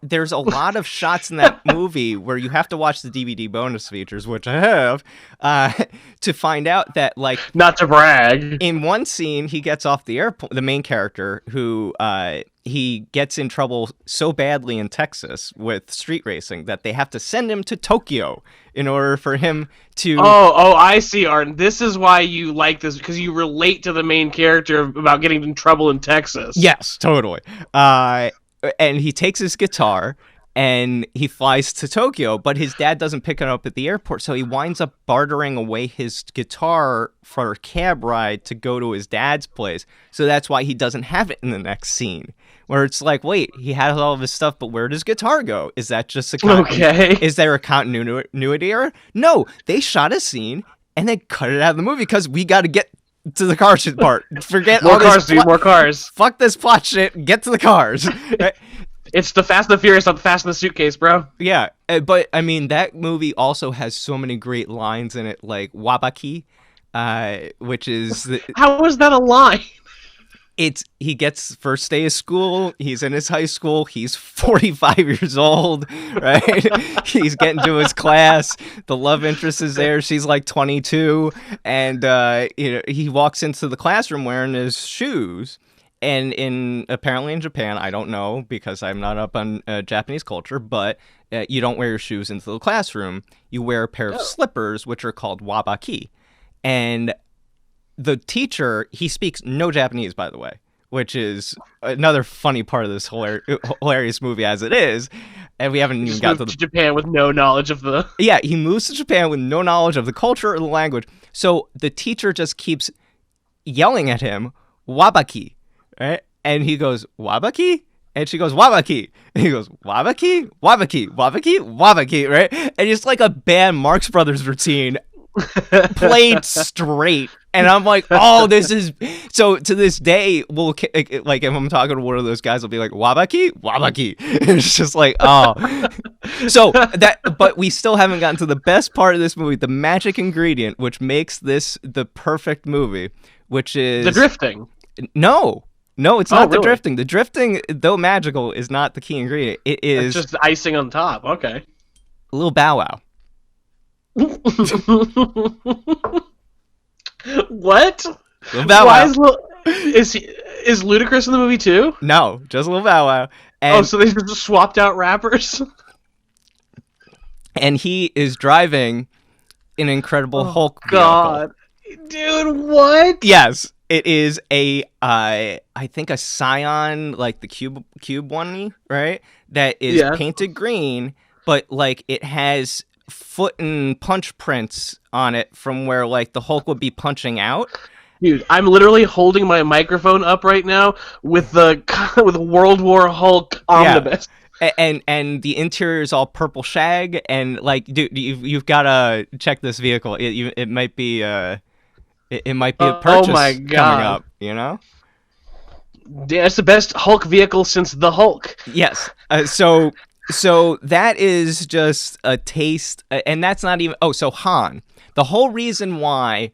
there's a lot of shots in that movie where you have to watch the DVD bonus features, which I have, to find out that, like, not to brag, in one scene he gets off the airplane, the main character, who he gets in trouble so badly in Texas with street racing that they have to send him to Tokyo in order for him to... Oh, I see, Arden. This is why you like this, because you relate to the main character about getting in trouble in Texas. Yes, totally. And he takes his guitar and he flies to Tokyo, but his dad doesn't pick it up at the airport, so he winds up bartering away his guitar for a cab ride to go to his dad's place. So that's why he doesn't have it in the next scene, where it's like, wait, he has all of his stuff, but where does guitar go? Is that just a okay? Is there a continuity error? No, they shot a scene and then cut it out of the movie because we got to get to the car shit part. Forget more all cars, this dude. More cars. Fuck this plot shit. Get to the cars. Right? It's the Fast and the Furious, not the Fast and the Suitcase, bro. Yeah, but I mean that movie also has so many great lines in it, like "wabaki," which is how is that a line? He gets first day of school. He's in his high school. He's 45 years old, right? He's getting to his class. The love interest is there. She's like 22, and he walks into the classroom wearing his shoes. And apparently in Japan, I don't know because I'm not up on Japanese culture, but you don't wear your shoes into the classroom. You wear a pair of slippers, which are called wabaki, and the teacher, he speaks no Japanese, by the way, which is another funny part of this hilarious movie as it is. And we haven't even got to Japan with no knowledge of the... Yeah, he moves to Japan with no knowledge of the culture or the language. So the teacher just keeps yelling at him, "Wabaki," right? And he goes, "Wabaki?" And she goes, "Wabaki." And he goes, "Wabaki? Wabaki, wabaki, wabaki," right? And it's like a bad Marx Brothers routine played straight. And I'm like, oh, this is... So to this day, we'll, like, if I'm talking to one of those guys, I'll be like, "Wabaki? Wabaki." It's just like, oh. So that, but we still haven't gotten to the best part of this movie, the magic ingredient, which makes this the perfect movie, which is... the drifting. No, it's not the really? drifting. The drifting, though magical, is not the key ingredient. It is... It's just icing on top. Okay. Lil Bow Wow. What? Lil Bow Why Wow. is Ludacris in the movie too? No, just Lil Bow Wow. And, so they just swapped out rappers? And he is driving an Incredible Hulk vehicle. God. Dude, what? Yes, it is a, I think a Scion, like the cube one, right? That is painted green, but like it has foot and punch prints on it from where like the Hulk would be punching out. Dude, I'm literally holding my microphone up right now with with World War Hulk omnibus. Yeah. And the interior is all purple shag, and like, dude, you've got to check this vehicle. It might be it might be a purchase coming up. You know. Yeah, it's the best Hulk vehicle since the Hulk. Yes. So that is just a taste, and that's not even... Oh, so Han. The whole reason why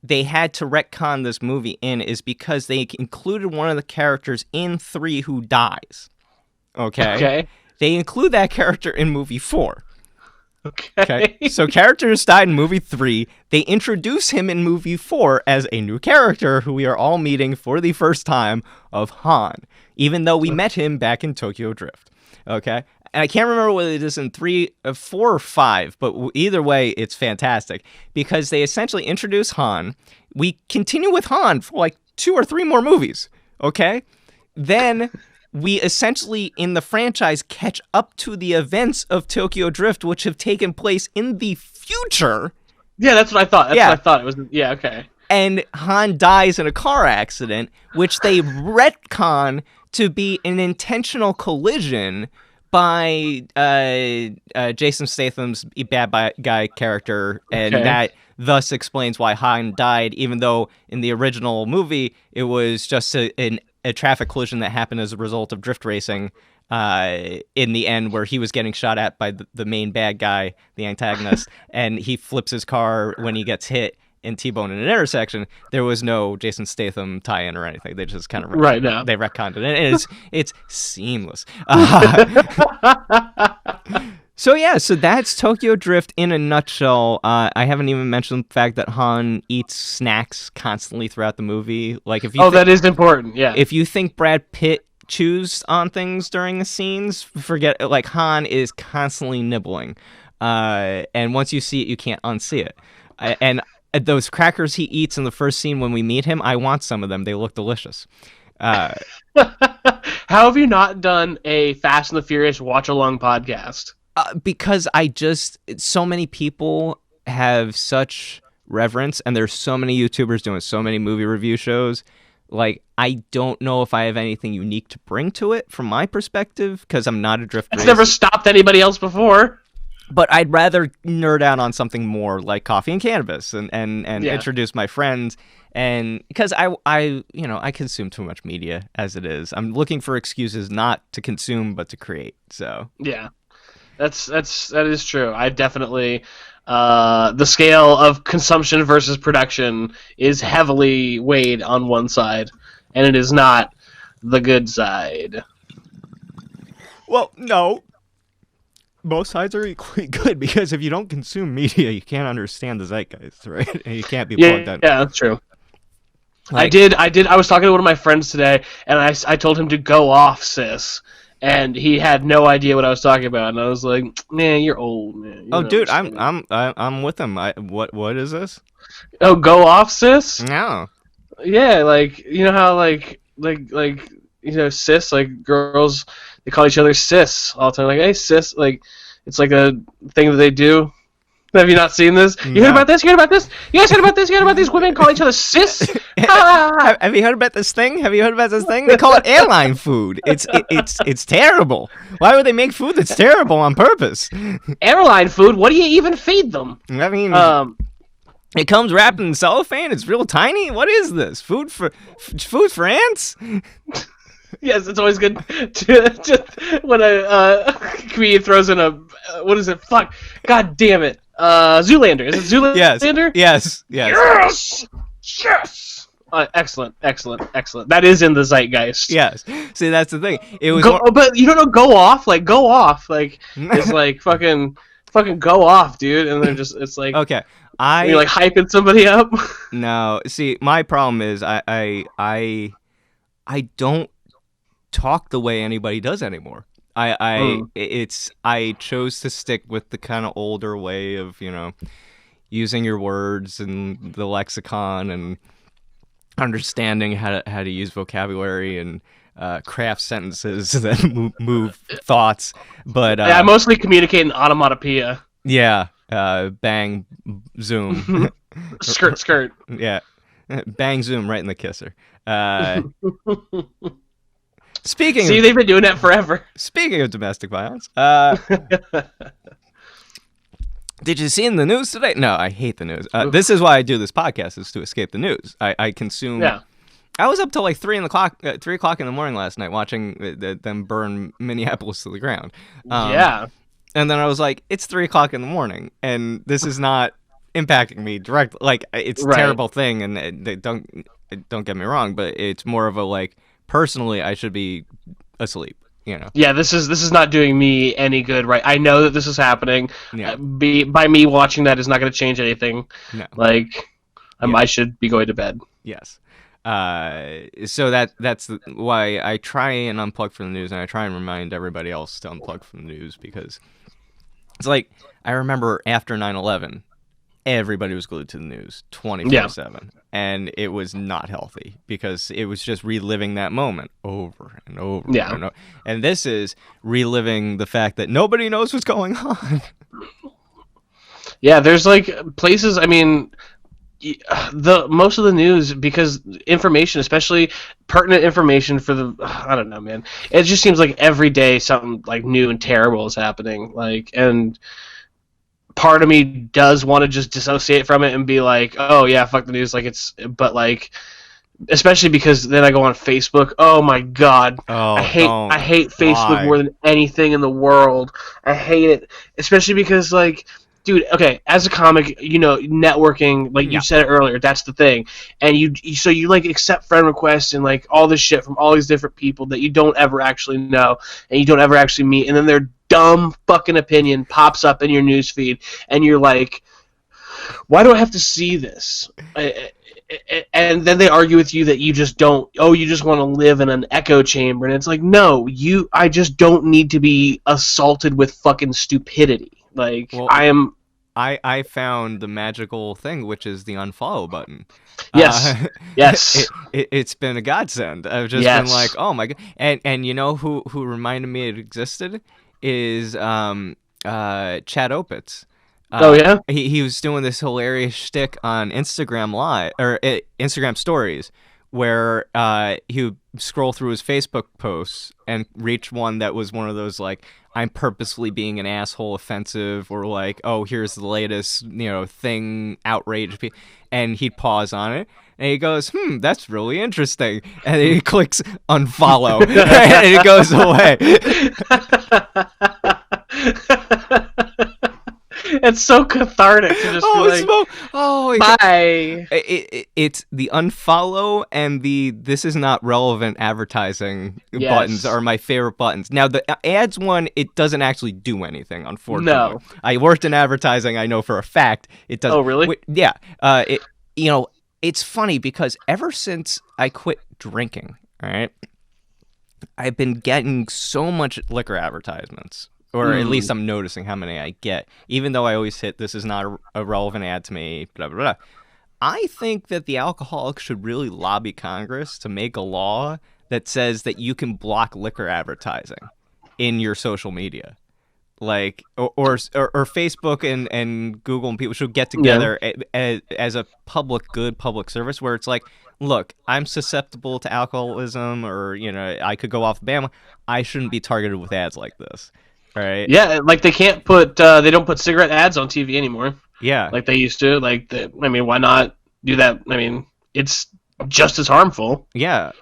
they had to retcon this movie in is because they included one of the characters in 3 who dies. Okay? They include that character in movie 4. Okay. So characters died in movie 3. They introduce him in movie 4 as a new character who we are all meeting for the first time of Han, even though we met him back in Tokyo Drift. Okay? And I can't remember whether it is in 4 or 5, but either way, it's fantastic because they essentially introduce Han. We continue with Han for like 2 or 3 more movies, okay? Then we essentially, in the franchise, catch up to the events of Tokyo Drift, which have taken place in the future. Yeah, that's what I thought. That's what I thought it was. Yeah, okay. and Han dies in a car accident, which they retcon to be an intentional collision by Jason Statham's bad guy character, and Okay. that thus explains why Han died, even though in the original movie it was just a traffic collision that happened as a result of drift racing in the end, where he was getting shot at by the main bad guy, the antagonist, and he flips his car when he gets hit in T-Bone in an intersection. There was no Jason Statham tie-in or anything. They just kind of Right now. they retconned it, and it's seamless. So yeah, so that's Tokyo Drift in a nutshell. I haven't even mentioned the fact that Han eats snacks constantly throughout the movie. Like if you that is important. Yeah. if you think Brad Pitt chews on things during the scenes, forget it. Like Han is constantly nibbling, and once you see it, you can't unsee it. And those crackers he eats in the first scene when we meet him, I want some of them. They look delicious. How have you not done a Fast and the Furious watch-along podcast? Because so many people have such reverence, and there's so many YouTubers doing so many movie review shows. Like, I don't know if I have anything unique to bring to it from my perspective, because I'm not a drift It's racer. never stopped anybody else before. But I'd rather nerd out on something more like coffee and cannabis and Yeah. introduce my friends. And because I consume too much media as it is. I'm looking for excuses not to consume, but to create. So Yeah. That is true. I definitely the scale of consumption versus production is heavily weighed on one side, and it is not the good side. well, no. Both sides are equally good, because if you don't consume media, you can't understand the zeitgeist, right? And you can't be plugged in. Yeah, that's true. Like, I was talking to one of my friends today, and I told him to go off, sis, and he had no idea what I was talking about, and I was like, man, you're old, man. You oh, don't dude, understand." I'm with him. What is this? Oh, go off, sis. No. Yeah, like you know how like sis, like girls, they call each other sis all the time. Like, hey sis, like it's like a thing that they do. Have you not seen this? You heard about this? You heard about this? You guys heard about this? You heard about these women call each other sis? Have you heard about this thing? Have you heard about this thing? They call it airline food. It's terrible. Why would they make food that's terrible on purpose? Airline food? What do you even feed them? I mean, Um, it comes wrapped in cellophane. It's real tiny. What is this? Food for ants? yes, it's always good to when a comedian throws in a what is it? Fuck, god damn it, Zoolander. Is it Zoolander? Yes. Yes. Excellent. That is in the zeitgeist. Yes. See, that's the thing. It was. But you don't know. Go off. It's like fucking go off, dude. And they're just. It's like Okay. you're like hyping somebody up. No. See, my problem is I don't talk the way anybody does anymore. I chose to stick with the kind of older way of, using your words and the lexicon and understanding how to use vocabulary and craft sentences that move thoughts. But I mostly communicate in onomatopoeia. yeah, bang, zoom, Skirt. yeah, bang, zoom, right in the kisser. Speaking See, they've been doing that forever. Speaking of domestic violence, did you see in the news today? No, I hate the news. This is why I do this podcast, is to escape the news. I consume. Yeah. I was up till like 3 o'clock in the morning last night watching them burn Minneapolis to the ground. Yeah. And then I was like, it's 3 o'clock in the morning, and this is not impacting me directly. Like, it's a terrible thing, and don't get me wrong, but it's more of a like, personally, I should be asleep. Yeah, this is not doing me any good, right? I know that this is happening. Yeah. By me watching that is not going to change anything. No. Like, I should be going to bed. Yes. So that's why I try and unplug from the news, and I try and remind everybody else to unplug from the news, because it's like, I remember after 9/11, everybody was glued to the news 24/7, and it was not healthy, because it was just reliving that moment over and over and over. And this is reliving the fact that nobody knows what's going on. Yeah, there's like places, I mean, the most of the news, because information, especially pertinent information for the, I don't know, man. It just seems like every day something like new and terrible is happening. Like, and part of me does want to just dissociate from it and be like, oh yeah, fuck the news. Like it's, but like, especially because then I go on Facebook. Oh my god, Oh, I don't. hate Facebook Why? more than anything in the world. I hate it, especially because like, dude, okay, as a comic, networking, like you Yeah. said it earlier, that's the thing, and so you like accept friend requests and like all this shit from all these different people that you don't ever actually know and you don't ever actually meet, and then their dumb fucking opinion pops up in your newsfeed, and you're like, why do I have to see this? And then they argue with you that you just don't. Oh, you just want to live in an echo chamber, and it's like, no, I just don't need to be assaulted with fucking stupidity. Like Well, I am. I found the magical thing, which is the unfollow button. Yes, yes, It's been a godsend. I've just been like, yes. oh my god, and you know who reminded me it existed is Chad Opitz. Oh yeah. He was doing this hilarious shtick on Instagram Live or Instagram Stories, where he would scroll through his Facebook posts and reach one that was one of those like, I'm purposefully being an asshole, offensive, or like, oh, here's the latest thing, outrage, and he'd pause on it. And he goes, that's really interesting. And then he clicks unfollow, and it goes away. It's so cathartic to just be Oh, like, oh, bye. it's the unfollow and the this is not relevant advertising buttons Yes. are my favorite buttons. Now the ads one, it doesn't actually do anything, unfortunately. No. I worked in advertising, I know for a fact it doesn't. Oh really? Yeah, it's funny because ever since I quit drinking, all right, I've been getting so much liquor advertisements, or at least Mm. I'm noticing how many I get, even though I always hit this is not a relevant ad to me, blah, blah, blah. I think that the alcoholics should really lobby Congress to make a law that says that you can block liquor advertising in your social media. Like, or Facebook and Google and people should get Yeah. together as a public good, public service where it's like, look, I'm susceptible to alcoholism, or I could go off the ban. I shouldn't be targeted with ads like this. All right. Yeah, like they don't put cigarette ads on TV anymore Yeah. like they used to. I mean, why not do that? I mean, it's just as harmful. Yeah,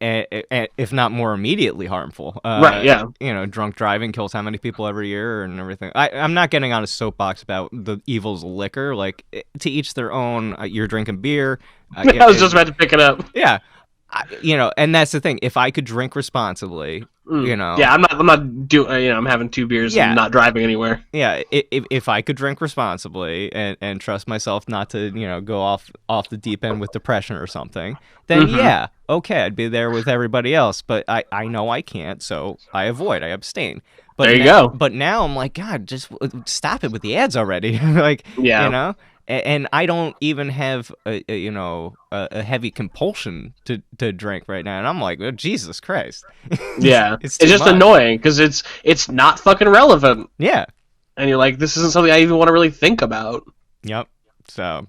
if not more immediately harmful. Right, yeah. Drunk driving kills how many people every year and everything. I'm not getting on a soapbox about the evils of liquor. Like, to each their own. You're drinking beer. I was just about to pick it up. Yeah, and that's the thing. If I could drink responsibly, Yeah, I'm not doing. I'm having 2 beers Yeah. and not driving anywhere. yeah, if I could drink responsibly and trust myself not to, go off the deep end with depression or something, then Mhm. yeah, okay, I'd be there with everybody else. But I know I can't, so I avoid, I abstain. But There you go. But now I'm like, God, just stop it with the ads already. Like, Yeah. And I don't even have a heavy compulsion to drink right now, and I'm like, oh, Jesus Christ. Yeah. It's It's too just much. annoying because it's not fucking relevant, Yeah. and you're like, this isn't something I even want to really think about. Yep. So,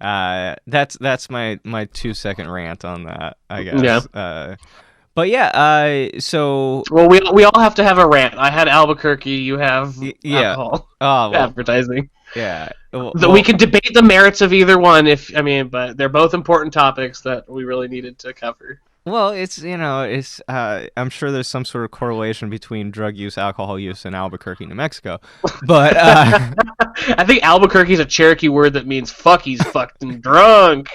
that's my 2 second rant on that, I guess. Yeah. But yeah. So Well, we all have to have a rant. I had Albuquerque. You have yeah. alcohol Oh well. advertising. Yeah. We can debate the merits of either one, but they're both important topics that we really needed to cover. Well, it's I'm sure there's some sort of correlation between drug use, alcohol use in Albuquerque, New Mexico. But I think Albuquerque is a Cherokee word that means "fuck." He's fucking drunk.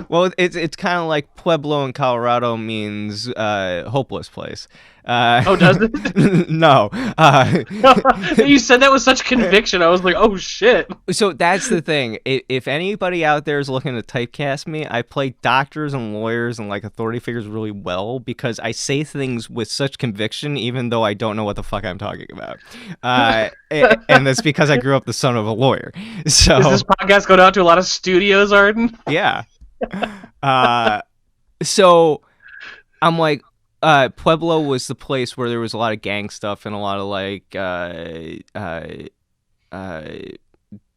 well, it's kind of like Pueblo in Colorado means hopeless place. Oh, does it? No. You said that with such conviction. I was like, oh shit. So that's the thing. If anybody out there is looking to typecast me, I play doctors and lawyers and like authority figures really well because I say things with such conviction, even though I don't know what the fuck I'm talking about. And that's because I grew up the son of a lawyer. So Does this podcast go down to a lot of studios, Arden? yeah. So I'm like, Pueblo was the place where there was a lot of gang stuff and a lot of like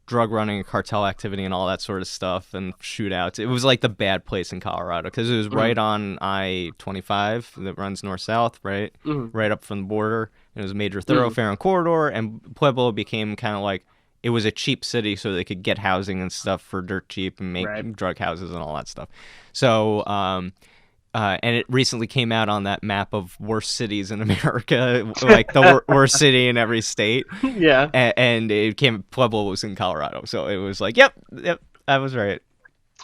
drug running and cartel activity and all that sort of stuff and shootouts. It was like the bad place in Colorado because it was right on I-25 that runs north-south, right? Right up from the border. And it was a major thoroughfare and corridor, and Pueblo became kind of like, it was a cheap city so they could get housing and stuff for dirt cheap and make drug houses and all that stuff. So, and it recently came out on that map of worst cities in America, like the worst city in every state. Yeah. And it came, Pueblo was in Colorado. So it was like, yep, I was right.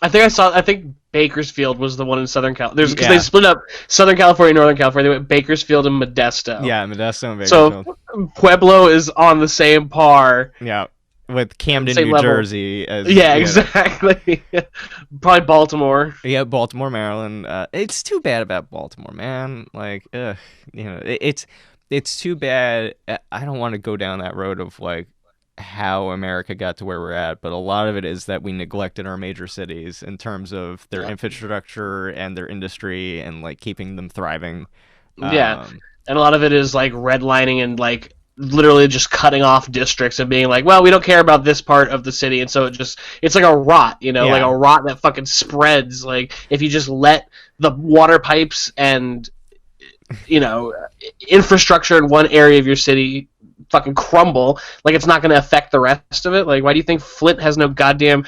I think Bakersfield was the one in Southern California. Because they split up Southern California and Northern California. They went Bakersfield and Modesto. Yeah, Modesto and Bakersfield. So Pueblo is on the same par. Yeah, with Camden, New Jersey. As, exactly. Probably Baltimore. Yeah, Baltimore, Maryland. It's too bad about Baltimore, man. Like, it's too bad. I don't want to go down that road of like how America got to where we're at, but a lot of it is that we neglected our major cities in terms of their infrastructure and their industry and like keeping them thriving. Yeah, and a lot of it is like redlining and like literally just cutting off districts and being like, well, we don't care about this part of the city, and so it's like a rot, like a rot that fucking spreads. Like if you just let the water pipes and infrastructure in one area of your city fucking crumble, like it's not going to affect the rest of it. Like, why do you think Flint has no goddamn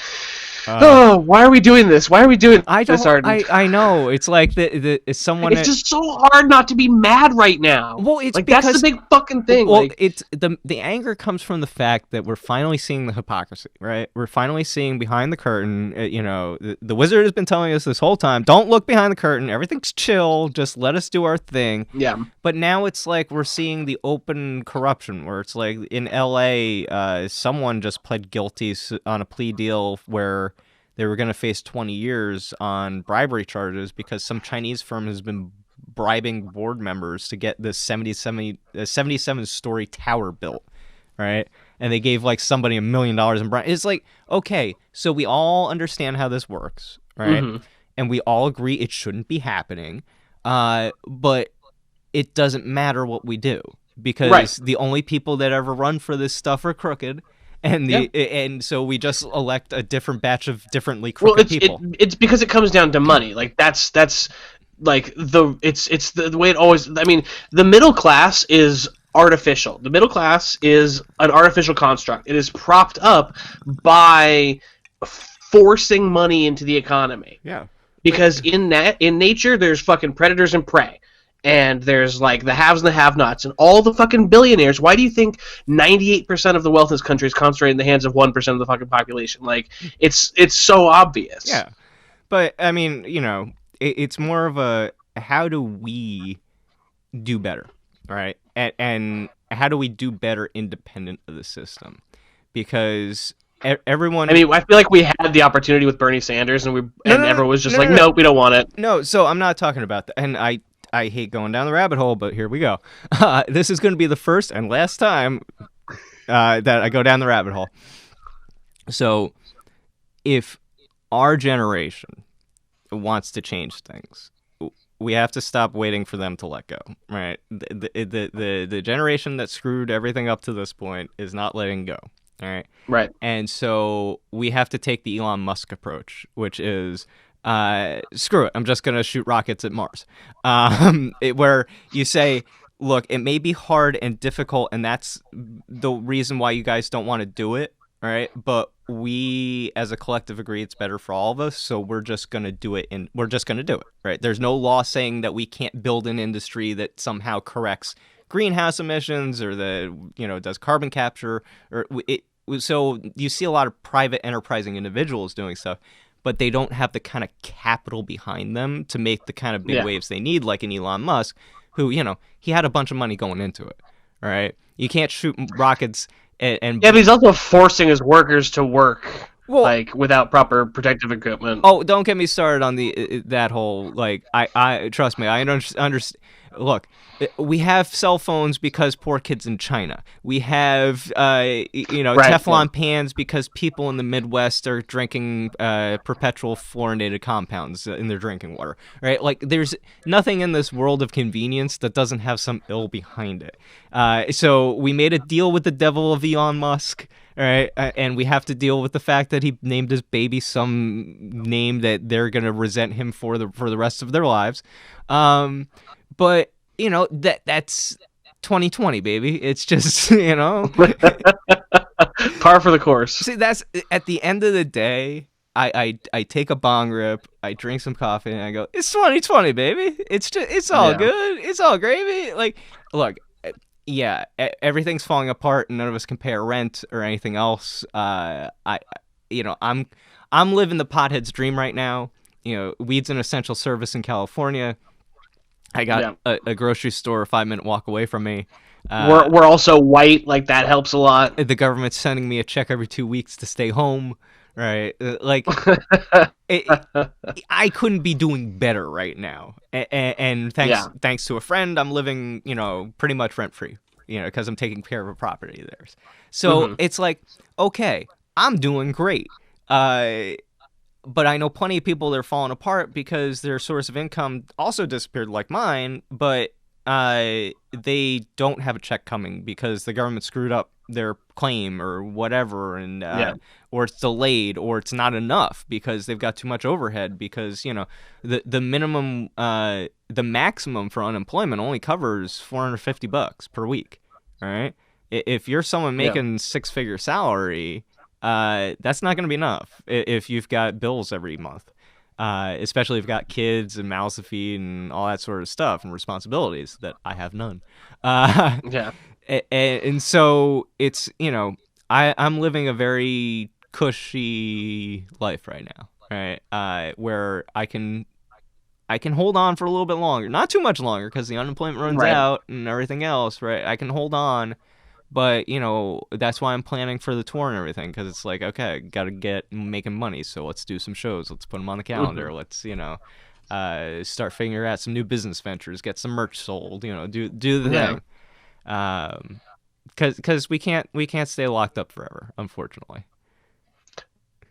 why are we doing this? Why are we doing this, Arden? I know. It's like it's someone. It's just so hard not to be mad right now. Well, it's like because, that's the big fucking thing. Well, like, it's the anger comes from the fact that we're finally seeing the hypocrisy, right? We're finally seeing behind the curtain. The wizard has been telling us this whole time, don't look behind the curtain. Everything's chill. Just let us do our thing. Yeah. But now it's like we're seeing the open corruption, where it's like in L.A., someone just pled guilty on a plea deal where they were going to face 20 years on bribery charges because some Chinese firm has been bribing board members to get this 77-story tower built, right? And they gave like somebody $1 million in bribe. It's like, okay, so we all understand how this works, right? And we all agree it shouldn't be happening, but it doesn't matter what we do because the only people that ever run for this stuff are crooked. And so we just elect a different batch of differently crooked people. It's because it comes down to money. Like that's like it's the way it always. I mean, the middle class is artificial. The middle class is an artificial construct. It is propped up by forcing money into the economy. Yeah. Because in nature, there's fucking predators and prey. And there's like the haves and the have-nots and all the fucking billionaires. Why do you think 98% of the wealth in this country is concentrated in the hands of 1% of the fucking population? Like, it's so obvious. Yeah. But, I mean, it's more of a, how do we do better, right? And how do we do better independent of the system? Because everyone... I mean, I feel like we had the opportunity with Bernie Sanders, and everyone was just nope, we don't want it. No, so I'm not talking about that. And I hate going down the rabbit hole, but here we go. This is going to be the first and last time that I go down the rabbit hole. So, if our generation wants to change things, we have to stop waiting for them to let go, right? The generation that screwed everything up to this point is not letting go, all right? Right. And so we have to take the Elon Musk approach, which is... screw it, I'm just going to shoot rockets at Mars. Where you say, look, it may be hard and difficult, and that's the reason why you guys don't want to do it, right? But we, as a collective, agree it's better for all of us, so we're just going to do it, and we're just going to do it, right? There's no law saying that we can't build an industry that somehow corrects greenhouse emissions or does carbon capture. So you see a lot of private enterprising individuals doing stuff, but they don't have the kind of capital behind them to make the kind of big waves they need, like an Elon Musk, who, he had a bunch of money going into it, all right? You can't shoot rockets and... Yeah, but he's also forcing his workers to work, without proper protective equipment. Oh, don't get me started on that whole, I trust me, I understand. Look, we have cell phones because poor kids in China. We have, Teflon pans because people in the Midwest are drinking perpetual fluorinated compounds in their drinking water, right? Like, there's nothing in this world of convenience that doesn't have some ill behind it. So we made a deal with the devil of Elon Musk, right? And we have to deal with the fact that he named his baby some name that they're gonna resent him for the rest of their lives. But that's 2020, baby. It's just Par for the course. See, that's at the end of the day. I take a bong rip, I drink some coffee, and I go, it's 2020, baby. It's all Yeah. good. It's all gravy. Like, look, yeah, everything's falling apart, and none of us can pay our rent or anything else. I'm living the pothead's dream right now. Weed's an essential service in California. I got Yeah. a grocery store a 5-minute walk away from me. We're also white, like that helps a lot. The government's sending me a check every 2 weeks to stay home. Right, like I couldn't be doing better right now, and thanks to a friend, I'm living pretty much rent free, because I'm taking care of a property of theirs. So Mhm. it's like, okay, I'm doing great, but I know plenty of people that are falling apart because their source of income also disappeared like mine, but they don't have a check coming because the government screwed up their claim or whatever, and Yeah. or it's delayed, or it's not enough because they've got too much overhead, because the minimum the maximum for unemployment only covers $450 per week. All right, if you're someone Yeah. making 6-figure salary, that's not going to be enough if you've got bills every month, especially if you've got kids and mouths to feed and all that sort of stuff and responsibilities that I have none. Yeah. And so it's I'm living a very cushy life right now, right? Where I can hold on for a little bit longer, not too much longer, because the unemployment runs Right. out and everything else, right? I can hold on, but that's why I'm planning for the tour and everything, because it's like, okay, gotta get making money, so let's do some shows, let's put them on the calendar, Mhm. let's start figuring out some new business ventures, get some merch sold, do the Yeah. thing. Because we can't stay locked up forever, unfortunately.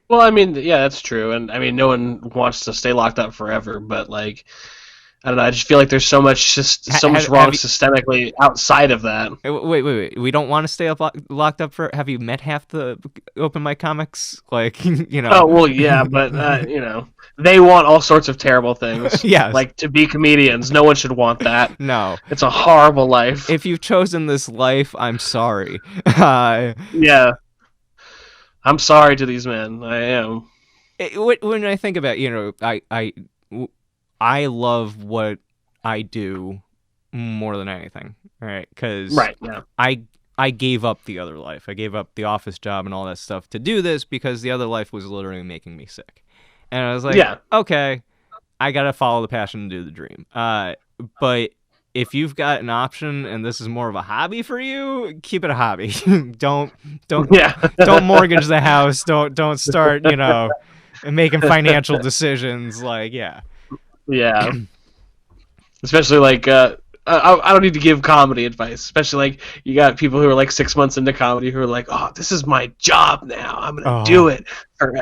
Well, I mean, yeah, that's true, and I mean, no one wants to stay locked up forever, but like, I don't know. I just feel like there's so much wrong Have you? systemically outside of that. Wait. We don't want to stay locked up for. Have you met half the open mic comics? Like, Oh well, yeah, but they want all sorts of terrible things, Yes. like to be comedians. No one should want that. No. It's a horrible life. If you've chosen this life, I'm sorry. Yeah, I'm sorry to these men. I am. When I think about, I love what I do more than anything, right? Because Right. Yeah. I gave up the other life. I gave up the office job and all that stuff to do this because the other life was literally making me sick. And I was like, Yeah. okay, I gotta follow the passion and do the dream. But if you've got an option and this is more of a hobby for you, keep it a hobby. don't don't Yeah. don't mortgage the house. Don't start making financial decisions. Like, yeah. Yeah. Especially like I don't need to give comedy advice. Especially like you got people who are like 6 months into comedy who are like, oh, this is my job now. I'm gonna do Oh, it. Or,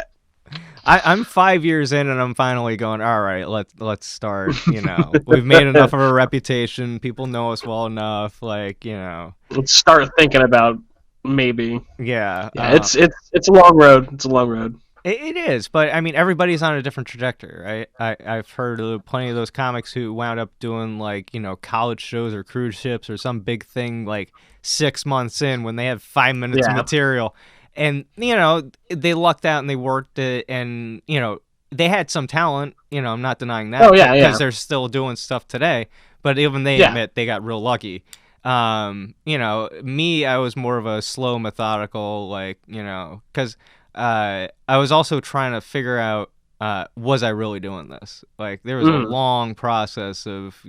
I'm 5 years in and I'm finally going, all right, let's start. We've made enough of a reputation. People know us well enough. Like, let's start thinking about maybe. yeah. Yeah, it's a long road. It's a long road. It is, but I mean, everybody's on a different trajectory, right? I've heard of plenty of those comics who wound up doing like college shows or cruise ships or some big thing like 6 months in when they had 5 minutes of Yeah. material, and they lucked out and they worked it, and they had some talent. I'm not denying that Oh yeah, because yeah, they're still doing stuff today. But even they yeah. admit they got real lucky. Me, I was more of a slow, methodical, like, because I was also trying to figure out, was I really doing this? Like, there was a Mm. long process of,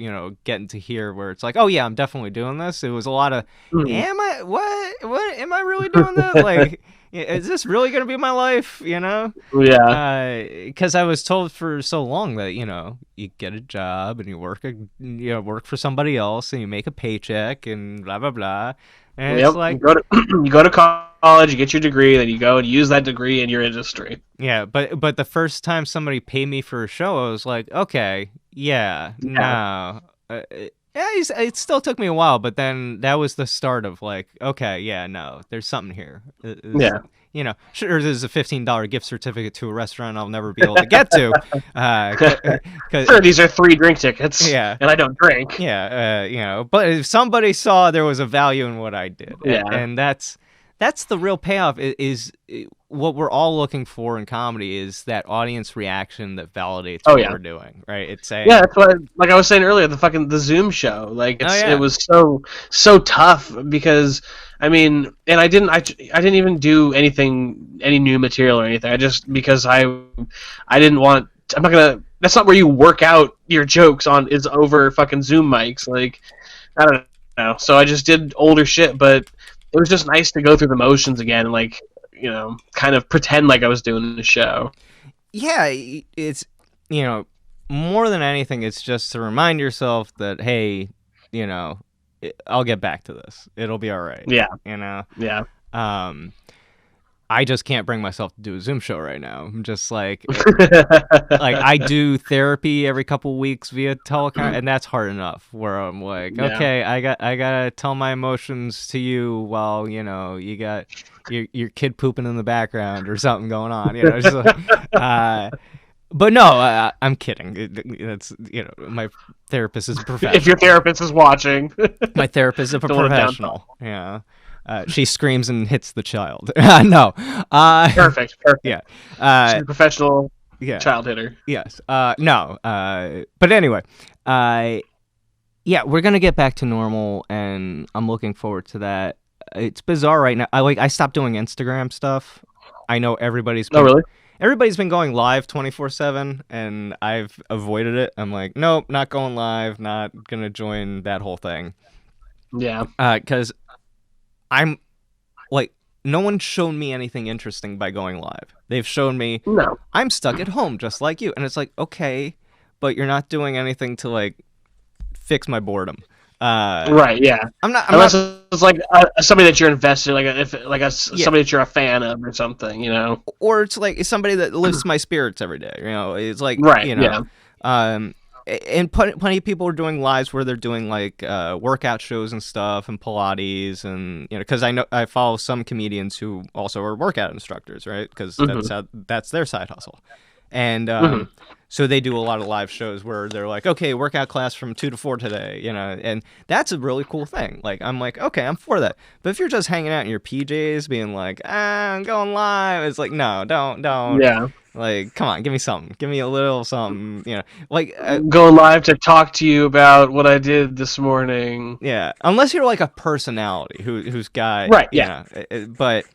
getting to here where it's like, oh yeah, I'm definitely doing this. It was a lot of, Mm. am I, what, am I really doing this? Like, is this really going to be my life? Yeah. Because I was told for so long that you get a job and you work for somebody else and you make a paycheck and blah blah blah, and it's Yep. like, You go to college, you get your degree, then you go and use that degree in your industry. yeah, but the first time somebody paid me for a show, I was like, okay, yeah, Yeah. no, Yeah, it still took me a while, but then that was the start of like, okay, yeah, no, there's something here. Yeah. Sure, there's a $15 gift certificate to a restaurant I'll never be able to get to, uh, cause, Sure, these are 3 drink tickets, yeah, and I don't drink. yeah, but if somebody saw there was a value in what I did, Yeah. and that's the real payoff. What we're all looking for in comedy is that audience reaction that validates Oh what yeah. we're doing, right? It's Yeah, saying, that's what like I was saying earlier, the Zoom show. Like oh it yeah, was so tough because I mean, and I didn't even do any new material or anything. I just because I didn't want I'm not gonna that's not where you work out your jokes on is over fucking Zoom mics. Like I don't know. So I just did older shit, but it was just nice to go through the motions again and like, kind of pretend like I was doing the show. yeah, it's you know more than anything, it's just to remind yourself that hey, you know, I'll get back to this. It'll be all right. Yeah. You know, Yeah. um, I just can't bring myself to do a Zoom show right now. I'm just like I do therapy every couple weeks via telecon, and that's hard enough. Where I'm like, Yeah. okay, I gotta tell my emotions to you while you got your kid pooping in the background or something going on. Just like, but no, I'm kidding. It's my therapist is a If your professional. therapist is watching, My therapist is a don't let it down. professional. Yeah. She screams and hits the child. No. Perfect. Yeah. Perfect. She's Uh, a professional yeah. child hitter. Yes. No. But anyway, uh, yeah, we're gonna get back to normal, and I'm looking forward to that. It's bizarre right now. I stopped doing Instagram stuff. I know Oh, really? everybody's been going live 24/7, and I've avoided it. I'm like, nope, not going live. Not gonna join that whole thing. Yeah. Because I'm like, no one's shown me anything interesting by going live. They've shown me No. I'm stuck at home just like you. And it's like, okay, but you're not doing anything to like fix my boredom. Uh Right. Yeah. I'm Unless not it's like somebody that you're invested, if like yeah, somebody that you're a fan of or something. or it's somebody that lifts my spirits every day. It's like, Right. Yeah. um and plenty of people are doing lives where they're doing like workout shows and stuff and Pilates and because I know I follow some comedians who also are workout instructors, right? Because Hmm. that's their side hustle. And Hmm. so they do a lot of live shows where they're like, okay, workout class from 2 to 4 today, and that's a really cool thing. Like, I'm like, okay, I'm for that. But if you're just hanging out in your PJs being like, I'm going live, it's like, no, don't. Yeah. Like, come on, give me something. Give me a little something, like, Going live to talk to you about what I did this morning. yeah, unless you're like a personality who's got, Right. Yeah. but,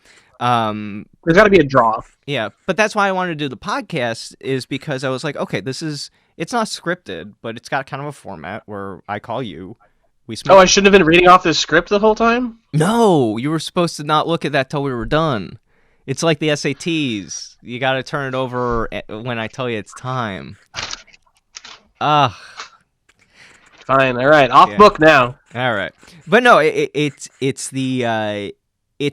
um, There's got to be a draw. yeah, but that's why I wanted to do the podcast is because I was like, okay, it's not scripted, but it's got kind of a format where I call you, we Oh, smoke. I shouldn't have been reading off this script the whole time. No, you were supposed to not look at that till we were done. It's like the SATs. You got to turn it over when I tell you it's time. Ugh. Fine. All right. Off Yeah. book now. All right. But no, it's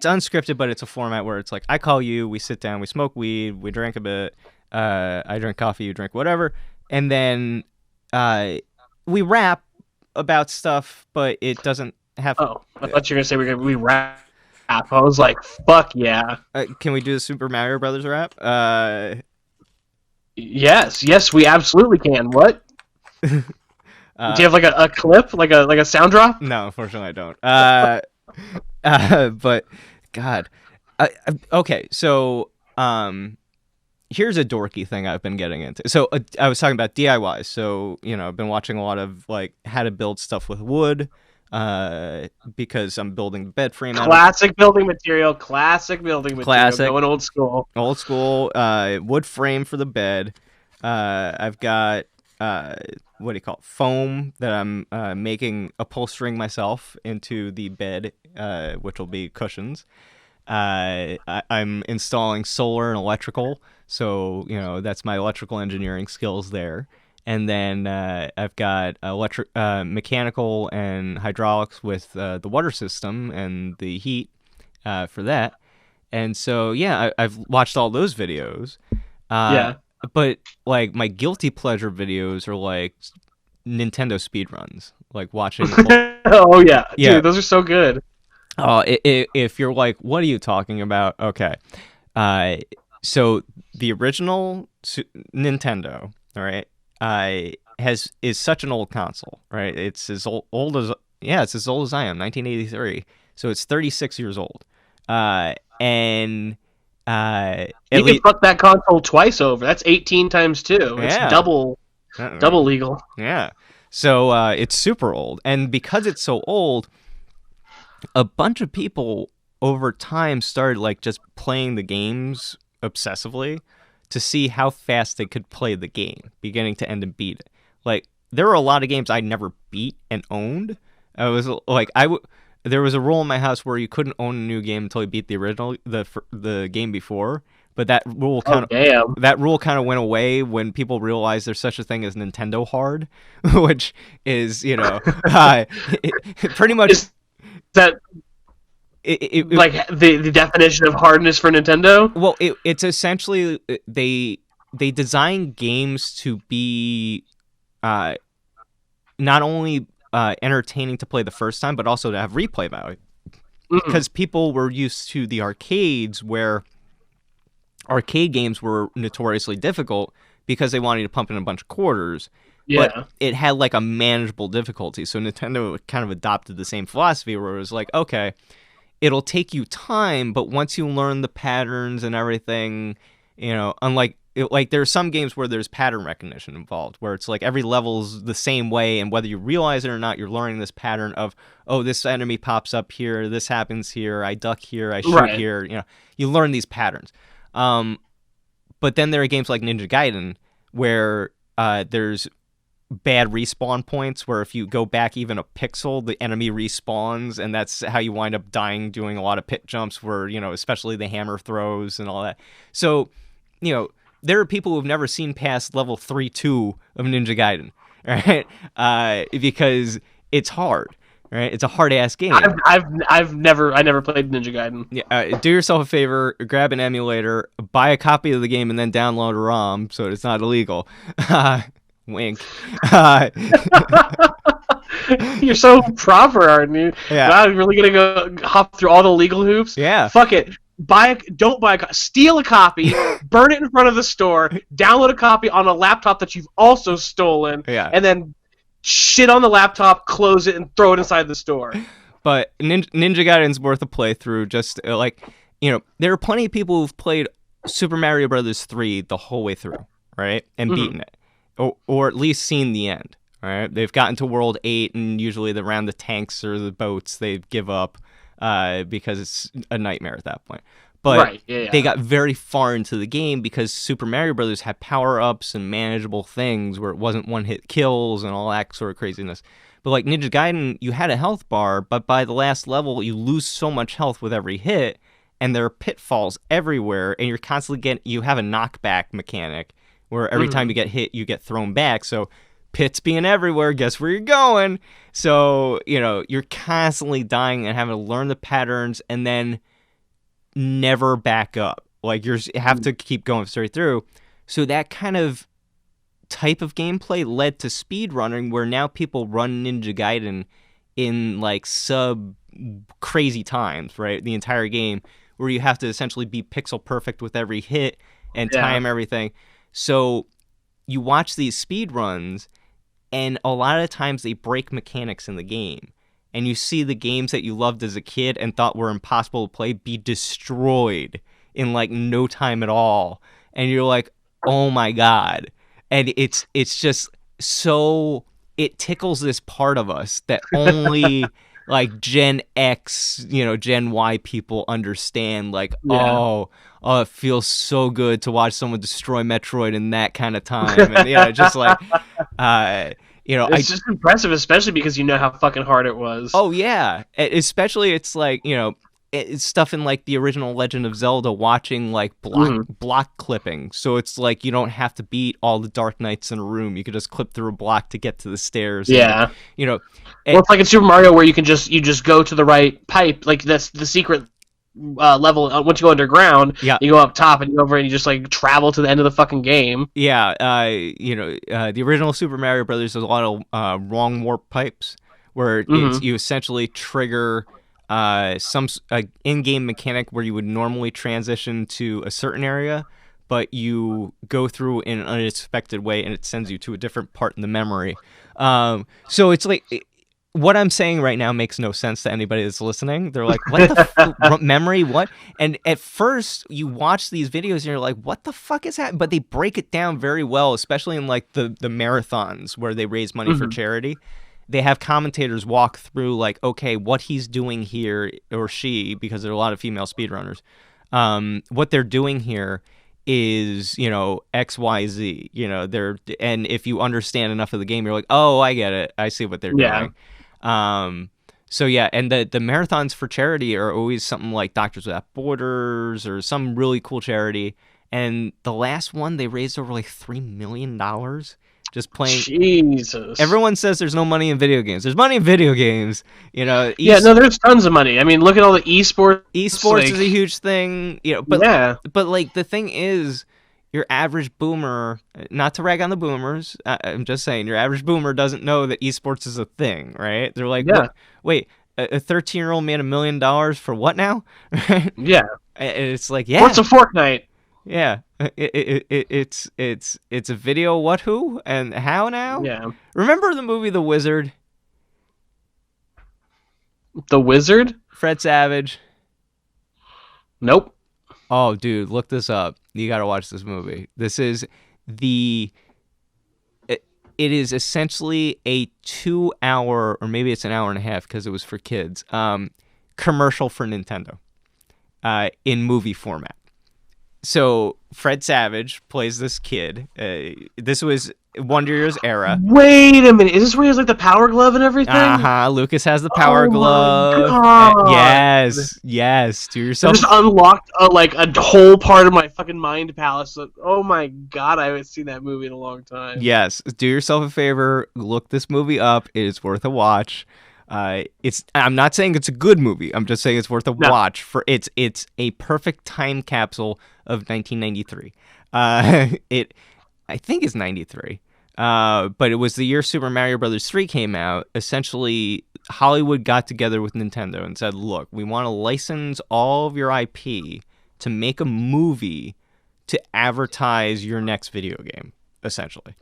unscripted, but it's a format where it's like I call you, we sit down, we smoke weed, we drink a bit. I drink coffee, you drink whatever, and then uh, we rap about stuff, but it doesn't have. Oh, I thought you were gonna say we rap. I was like, fuck yeah. Can we do the Super Mario Brothers rap? Yes, we absolutely can. What? Do you have like a clip, like a sound drop? No, unfortunately, I don't. But God, okay. So, here's a dorky thing I've been getting into. So, I was talking about DIYs. So, I've been watching a lot of like how to build stuff with wood, because I'm building bed frame out of Classic building material. Classic building material. classic, Going old school. old school, wood frame for the bed. I've got what do you call it? Foam that I'm making upholstering myself into the bed, which will be cushions. I'm installing solar and electrical, so that's my electrical engineering skills there. And then I've got mechanical and hydraulics with the water system and the heat for that. And so yeah, I've watched all those videos. Uh, but like my guilty pleasure videos are like Nintendo speedruns. like watching. Oh yeah, Yeah. dude, those are so good. If you're like, what are you talking about? Okay. Uh, so the original Nintendo, all right, is such an old console, right? It's as old as yeah, it's as old as I am, 1983. So it's 36 years old. And at You can least fuck that console twice over. That's 18 times two. It's yeah, double legal. yeah. So it's super old, and because it's so old, a bunch of people over time started like just playing the games obsessively to see how fast they could play the game, beginning to end and beat it. Like there were a lot of games I never beat and owned. I was like there was a rule in my house where you couldn't own a new game until you beat the original the game before, but Oh damn. that rule kind of went away when people realized there's such a thing as Nintendo hard, which is, pretty much Is that like the definition of hardness for Nintendo? well, it's essentially they design games to be uh, not only entertaining to play the first time, but also to have replay value. Mm. Because people were used to the arcades, where arcade games were notoriously difficult because they wanted to pump in a bunch of quarters, but Yeah. it had like a manageable difficulty. So Nintendo kind of adopted the same philosophy, where it was like, okay, it'll take you time, but once you learn the patterns and everything, unlike like there are some games where there's pattern recognition involved, where it's like every level's the same way, and whether you realize it or not, you're learning this pattern of, oh, this enemy pops up here, this happens here, I duck here, I shoot Right. here. You learn these patterns. But then there are games like Ninja Gaiden where there's bad respawn points, where if you go back even a pixel, the enemy respawns, and that's how you wind up dying doing a lot of pit jumps, where especially the hammer throws and all that. So there are people who've never seen past level 3-2 of Ninja Gaiden, right? Because it's hard, right? It's a hard ass game. I never played Ninja Gaiden. Yeah, do yourself a favor, grab an emulator, buy a copy of the game, and then download a ROM so it's not illegal. Wink. You're so proper, aren't you? Yeah. Wow, you're really gonna go hop through all the legal hoops? Yeah. Fuck it. Don't buy steal a copy, burn it in front of the store, download a copy on a laptop that you've also stolen, Yeah. and then shit on the laptop, close it, and throw it inside the store. But Ninja Gaiden's worth a playthrough. Just there are plenty of people who've played Super Mario Brothers 3 the whole way through, right, and beaten it, or at least seen the end. Right, they've gotten to World 8, and usually around the tanks or the boats, they give up because it's a nightmare at that point. But Right, yeah. they got very far into the game because Super Mario Brothers had power-ups and manageable things where it wasn't one-hit kills and all that sort of craziness. But like Ninja Gaiden, you had a health bar, but by the last level, you lose so much health with every hit, and there are pitfalls everywhere, and you're constantly you have a knockback mechanic where every time you get hit, you get thrown back. So pits being everywhere, guess where you're going? So, you're constantly dying and having to learn the patterns and then never back up. Like you have to keep going straight through. So that kind of type of gameplay led to speedrunning, where now people run Ninja Gaiden in like sub crazy times, right? The entire game, where you have to essentially be pixel perfect with every hit and time everything. So you watch these speedruns, and a lot of times they break mechanics in the game. And you see the games that you loved as a kid and thought were impossible to play be destroyed in like no time at all. And you're like, oh my God. And it's just so, it tickles this part of us that only like Gen X, Gen Y people understand. Like, oh, it feels so good to watch someone destroy Metroid in that kind of time. And just like, it's just impressive, especially because you know how fucking hard it was. Oh yeah, especially it's like it's stuff in like the original Legend of Zelda, watching like block clipping. So it's like you don't have to beat all the Dark Knights in a room. You could just clip through a block to get to the stairs. Yeah, and, well, it's like in Super Mario where you just go to the right pipe. Like that's the secret level. Once you go underground, you go up top and you go over and you just like travel to the end of the fucking game. Yeah, the original Super Mario Brothers has a lot of wrong warp pipes. where it's Mm-hmm. you essentially trigger some in-game mechanic where you would normally transition to a certain area, but you go through in an unexpected way and it sends you to a different part in the memory. So it's like what I'm saying right now makes no sense to anybody that's listening. They're like, "What the memory? What?" And at first, you watch these videos and you're like, "What the fuck is happening?" But they break it down very well, especially in like the marathons where they raise money for Mm-hmm. charity. They have commentators walk through like, okay, what he's doing here or she, because there are a lot of female speedrunners. What they're doing here is, XYZ. And if you understand enough of the game, you're like, oh, I get it. I see what they're Yeah. doing. Um, so yeah, and the marathons for charity are always something like Doctors Without Borders or some really cool charity. And the last one, they raised over like $3 million just playing. Jesus. Everyone says there's no money in video games. There's money in video games. Yeah, no, there's tons of money. I mean, look at all the esports. Esports is Like, a huge thing. yeah, But like the thing is, your average boomer, not to rag on the boomers, I'm just saying, your average boomer doesn't know that esports is a thing, right? They're like, yeah, what? Wait, a 13-year-old made $1 million for what now? And yeah. it's like, What's yeah, a Fortnite? yeah. It's a video. What? Who? And how now? Yeah. Remember the movie The Wizard? The Wizard? Fred Savage. Nope. Oh, dude, look this up. You got to watch this movie. This is the. It is essentially a 2 hour, or maybe it's an hour and a half because it was for kids, commercial for Nintendo in movie format. So Fred Savage plays this kid. This was Wonder Years era. Wait a minute. Is this where he has like the power glove and everything? Lucas has the power Oh my glove. god. Yes. Do I yourself. just unlocked a whole part of my fucking mind palace. Oh my god, I haven't seen that movie in a long time. Yes. Do yourself a favor. Look this movie up. It is worth a watch. I'm not saying it's a good movie. I'm just saying it's worth a No. watch. It's a perfect time capsule of 1993. I think it's 93. But it was the year Super Mario Brothers 3 came out. Essentially, Hollywood got together with Nintendo and said, "Look, we want to license all of your IP to make a movie to advertise your next video game." Essentially.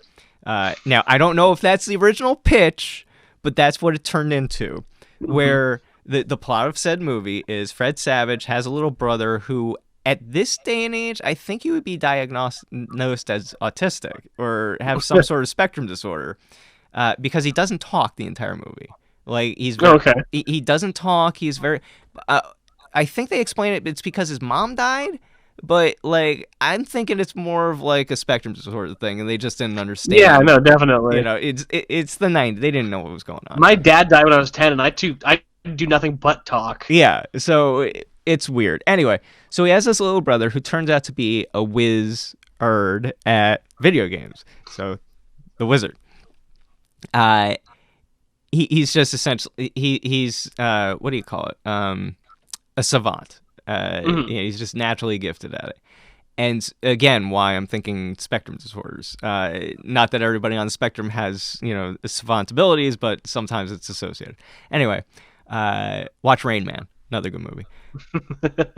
Now, I don't know if that's the original pitch, but that's what it turned into, where the plot of said movie is Fred Savage has a little brother who, at this day and age, I think he would be diagnosed as autistic or have some sort of spectrum disorder, because he doesn't talk the entire movie. Like Okay. he doesn't talk. He's very. I think they explain it. It's because his mom died. But like, I'm thinking it's more of like a spectrum disorder thing, and they just didn't understand. Yeah, no, definitely. It's the 90s. They didn't know what was going on. My dad died when I was 10, and I do nothing but talk. Yeah, so it's weird. Anyway, so he has this little brother who turns out to be a wizard at video games. So, the wizard. He's just essentially he's what do you call it? A savant. He's just naturally gifted at it. And again, why I'm thinking spectrum disorders. Not that everybody on the spectrum has, savant abilities, but sometimes it's associated. Anyway, watch Rain Man, another good movie.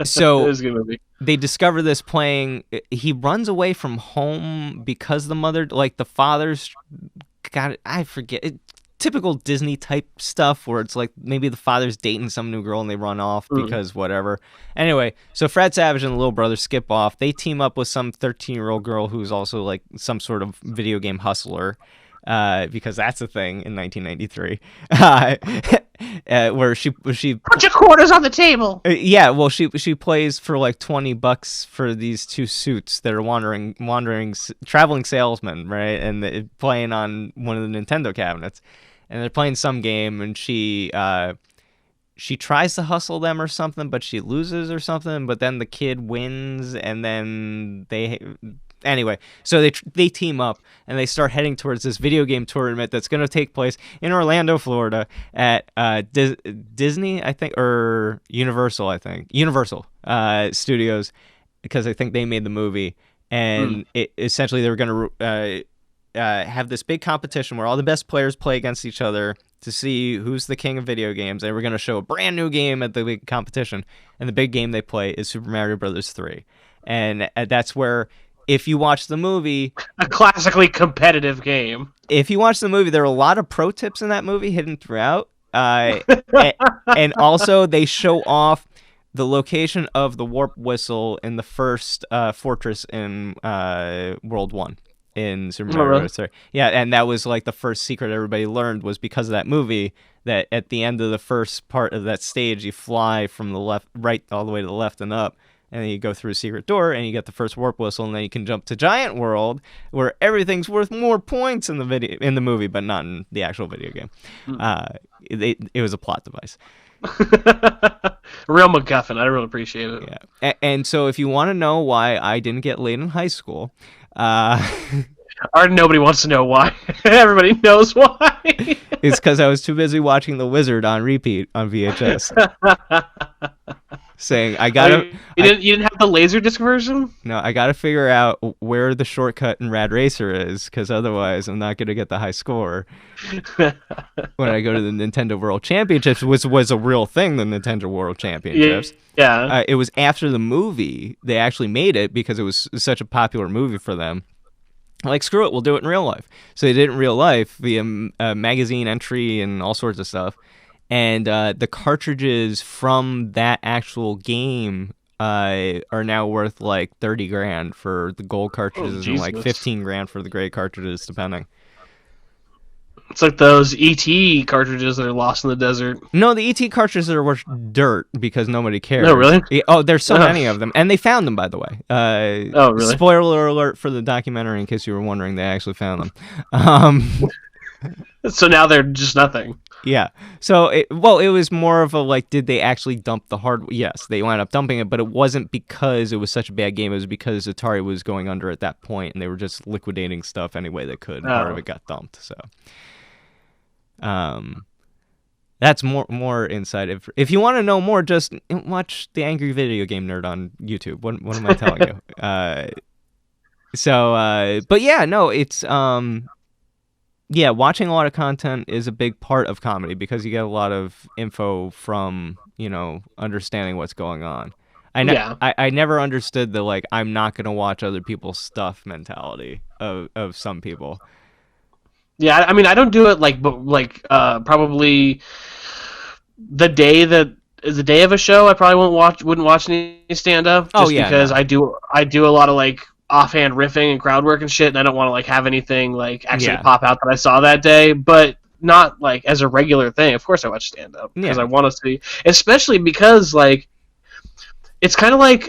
So It is a good movie. they discover this playing. He runs away from home because the mother, like the father's got it. I forget. Typical Disney type stuff where it's like maybe the father's dating some new girl and they run off because whatever. Anyway, so Fred Savage and the little brother skip off. They team up with some 13-year-old girl who's also like some sort of video game hustler, because that's a thing in 1993, where she Put your quarters on the table. yeah, well, she plays for like $20 for these two suits that are wandering traveling salesmen, right? And they're playing on one of the Nintendo cabinets, and they're playing some game, and she tries to hustle them or something, but she loses or something. But then the kid wins, and then anyway, so they team up and they start heading towards this video game tournament that's going to take place in Orlando, Florida, at Disney, I think, or Universal, I think. Universal Studios, because I think they made the movie. And essentially they were going to have this big competition where all the best players play against each other to see who's the king of video games, and we're going to show a brand new game at the big competition. And the big game they play is Super Mario Brothers 3. And that's where, if you watch the movie, A classically competitive game. if you watch the movie, there are a lot of pro tips in that movie hidden throughout. And also they show off the location of the warp whistle in the first fortress in World 1 in Super Mario really? Bros. 3. Yeah, and that was like the first secret everybody learned was because of that movie, that at the end of the first part of that stage, you fly from the left, right, all the way to the left and up, and then you go through a secret door and you get the first warp whistle, and then you can jump to Giant World where everything's worth more points in the movie, but not in the actual video game. It was a plot device. Real MacGuffin. I really appreciate it. Yeah, and so if you want to know why I didn't get laid in high school, Or nobody wants to know why. Everybody knows why. it's because I was too busy watching The Wizard on repeat on VHS. Saying I gotta, you didn't have the Laserdisc version? no, I gotta figure out where the shortcut in Rad Racer is, because otherwise I'm not gonna get the high score when I go to the Nintendo World Championships, which was a real thing. The Nintendo World Championships. Yeah. It was after the movie they actually made it because it was such a popular movie for them. Like, screw it, we'll do it in real life. So they did it in real life via magazine entry and all sorts of stuff. And the cartridges from that actual game are now worth like 30 grand for the gold cartridges and like 15 grand for the gray cartridges, depending. It's like those ET cartridges that are lost in the desert. No, the ET cartridges are worth dirt because nobody cares. No, really? Oh, there's so many of them. And they found them, by the way. Oh, really? Spoiler alert for the documentary, in case you were wondering, they actually found them. So now they're just nothing. Yeah. So, it was more of a, like, did they actually dump the hardware? Yes, they wound up dumping it, but it wasn't because it was such a bad game. It was because Atari was going under at that point, and they were just liquidating stuff any way they could. And part of it got dumped. So, that's more insight. If you want to know more, just watch the Angry Video Game Nerd on YouTube. What am I telling you? But yeah, no, it's yeah, watching a lot of content is a big part of comedy because you get a lot of info from, understanding what's going on. I never understood the, like, I'm not going to watch other people's stuff mentality of some people. Yeah, I mean, I don't do it probably the day of a show. I probably wouldn't watch any stand up just because no. I do a lot of like offhand riffing and crowd work and shit, and I don't want to like have anything like actually pop out that I saw that day, but not like as a regular thing. Of course I watch stand up because I want to see, especially because like it's kind of like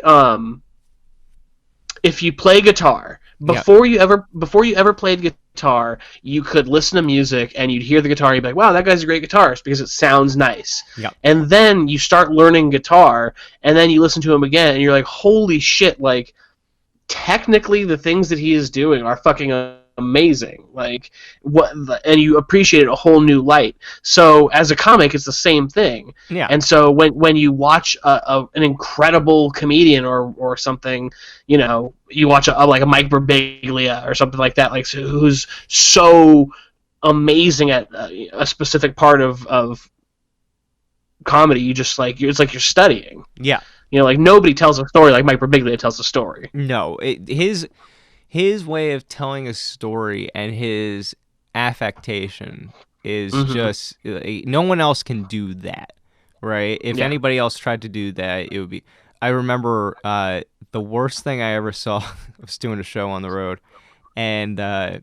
if you play guitar before you ever played guitar, you could listen to music and you'd hear the guitar and you'd be like, wow, that guy's a great guitarist because it sounds nice. And then you start learning guitar and then you listen to him again and you're like, holy shit, like technically the things that he is doing are fucking amazing, like and you appreciate it a whole new light. So as a comic, it's the same thing. And so when you watch an incredible comedian or something, you watch like a Mike Birbiglia or something like that, like who's so amazing at a specific part of comedy, you just like it's like you're studying. Like nobody tells a story like Mike Birbiglia tells a story. No, his way of telling a story and his affectation is just no one else can do that, right? If anybody else tried to do that, it would be. I remember the worst thing I ever saw. I was doing a show on the road, and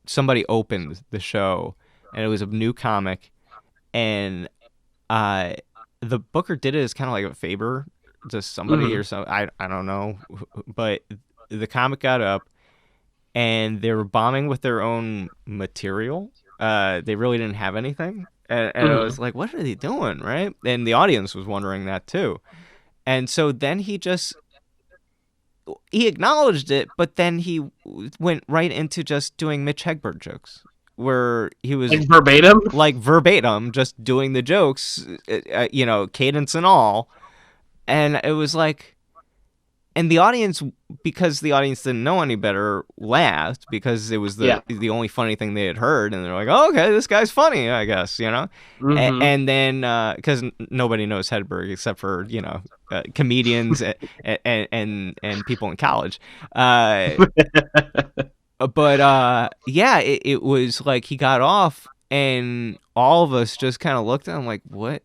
somebody opened the show, and it was a new comic, and the booker did it as kind of like a favor to somebody or something. I don't know, but the comic got up and they were bombing with their own material. They really didn't have anything, and I was like, what are they doing, right? And the audience was wondering that too. And so then he acknowledged it, but then he went right into just doing Mitch Hedberg jokes, where he was like verbatim, just doing the jokes, cadence and all. And it was like, and the audience, because the audience didn't know any better, laughed because it was Yeah. the only funny thing they had heard, and they're like, "Oh, okay, this guy's funny, I guess," Mm-hmm. And then because nobody knows Hedberg except for comedians and people in college, uh, but yeah, it was like he got off, and all of us just kind of looked at him like, what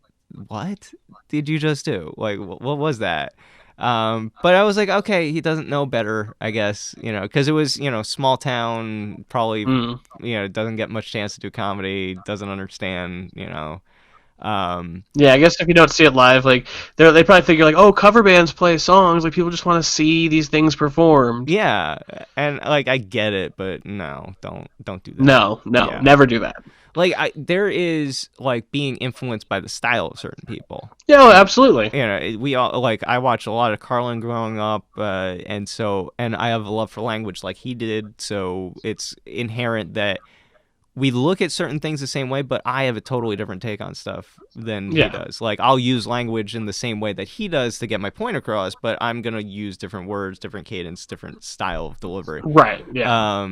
did you just do? Like, what was that? But I was like, okay, he doesn't know better, I guess, because it was, small town, probably, Mm. doesn't get much chance to do comedy, doesn't understand, um, Yeah, I guess if you don't see it live, like they probably figure like, oh, cover bands play songs, like people just want to see these things performed. yeah, and like I get it, but no, don't do that. No, no, Yeah. never do that. Like there is like being influenced by the style of certain people. Yeah, oh, absolutely. We all like I watched a lot of Carlin growing up, and I have a love for language like he did, so it's inherent that we look at certain things the same way, but I have a totally different take on stuff than he Yeah. does. Like I'll use language in the same way that he does to get my point across, but I'm gonna use different words, different cadence, different style of delivery. Right. Yeah.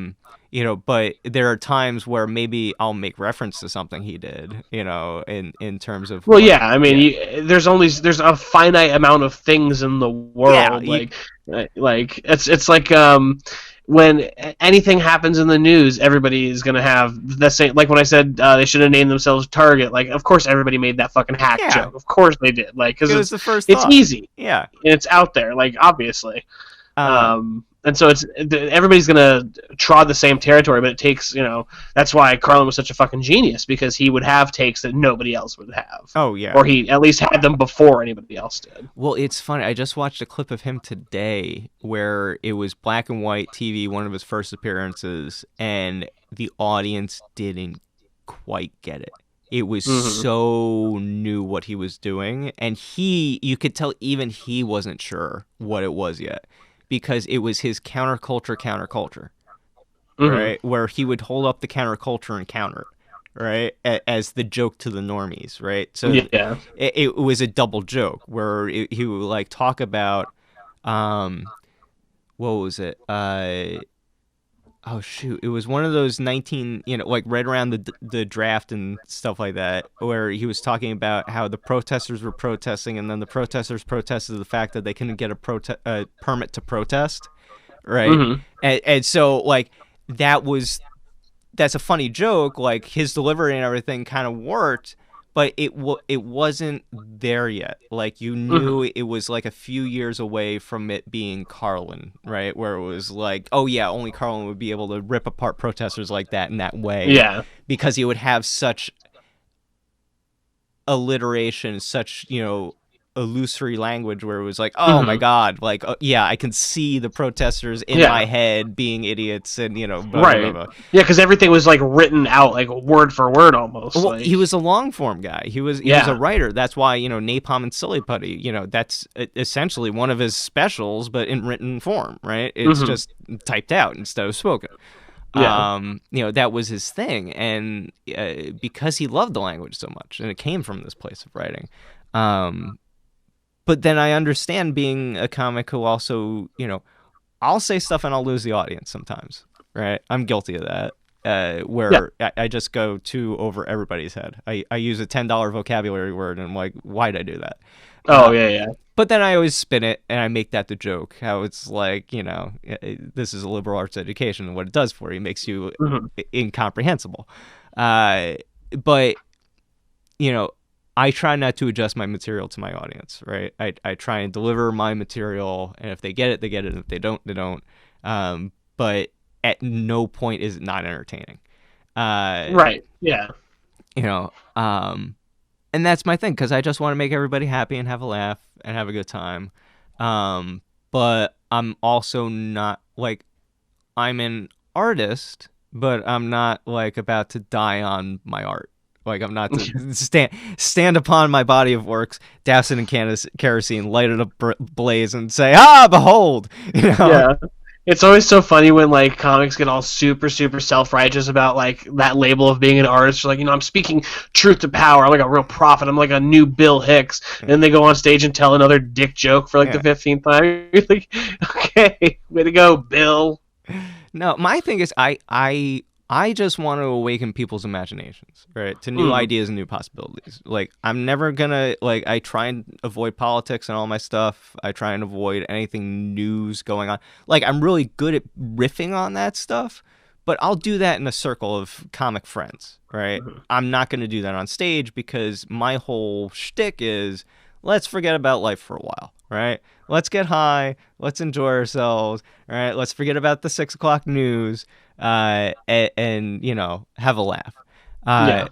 But there are times where maybe I'll make reference to something he did, in terms of Well, like, yeah. I mean, yeah, there's a finite amount of things in the yeah, world. Like it's like when anything happens in the news, everybody is gonna have the same. Like when I said they should have named themselves Target. Like, of course, everybody made that fucking hack yeah. joke. Of course they did. Like, because It was the first it's thought. easy Yeah. and it's out there. Like, obviously. Um, And so everybody's gonna trod the same territory, but it takes that's why Carlin was such a fucking genius, because he would have takes that nobody else would have, oh yeah. or he at least had them before anybody else did. Well, it's funny. I just watched a clip of him today where it was black and white TV, one of his first appearances, and the audience didn't quite get it. It was Mm-hmm. so new what he was doing, and you could tell even he wasn't sure what it was yet, because it was his counterculture, Mm-hmm. right? Where he would hold up the counterculture and counter it, right? As the joke to the normies, right? So Yeah. it was a double joke where he would like talk about, um, what was it? Oh shoot, it was one of those 19, like right around the draft and stuff like that, where he was talking about how the protesters were protesting, and then the protesters protested the fact that they couldn't get a permit to protest, right? Mm-hmm. And so like that's a funny joke. Like his delivery and everything kind of worked, but it wasn't there yet. Like you Mm-hmm. knew it was like a few years away from it being Carlin, right? Where it was like, oh yeah, only Carlin would be able to rip apart protesters like that in that way, Yeah. because he would have such alliteration, such illusory language where it was like, oh my Mm-hmm. god, like yeah, I can see the protesters in my Yeah. head being idiots, and blah blah blah Right. blah. Yeah, because everything was like written out, like word for word, almost. Well, he Like, was a long form guy. He was a yeah. writer. That's why Napalm and Silly Putty. That's essentially one of his specials, but in written form, right? It's Mm-hmm. just typed out instead of spoken. Yeah. That was his thing, and because he loved the language so much, and it came from this place of writing. But then I understand being a comic who also, I'll say stuff and I'll lose the audience sometimes, right? I'm guilty of that. Yeah. Where I just go too over everybody's head. I use a $10 vocabulary word, and I'm like, why'd I do that? Oh, yeah, yeah. But then I always spin it and I make that the joke. How it's like, this is a liberal arts education, and what it does for you makes you Mm-hmm. incomprehensible. But I try not to adjust my material to my audience, right? I try and deliver my material, and if they get it, they get it. And if they don't, they don't. But at no point is it not entertaining. Uh, Right. Yeah. you know, um, and that's my thing, because I just want to make everybody happy and have a laugh and have a good time. But I'm also not like, I'm an artist, but I'm not like about to die on my art. Like I'm not to stand upon my body of works, douse it in kerosene, light it up blaze, and say, "Ah, behold!" Yeah. It's always so funny when like comics get all super super self righteous about like that label of being an artist. Like, I'm speaking truth to power. I'm like a real prophet. I'm like a new Bill Hicks. And then they go on stage and tell another dick joke for like the Yeah. 15th time. You're like, okay, way to go, Bill. No, my thing is I just want to awaken people's imaginations, right? To new Mm. ideas and new possibilities. Like I'm never gonna like I try and avoid politics and all my stuff. I try and avoid anything news going on. Like I'm really good at riffing on that stuff, but I'll do that in a circle of comic friends, right? Mhm. I'm not gonna do that on stage because my whole shtick is let's forget about life for a while, right? Let's get high, let's enjoy ourselves, all right? Let's forget about the 6 o'clock news, and have a laugh. Uh,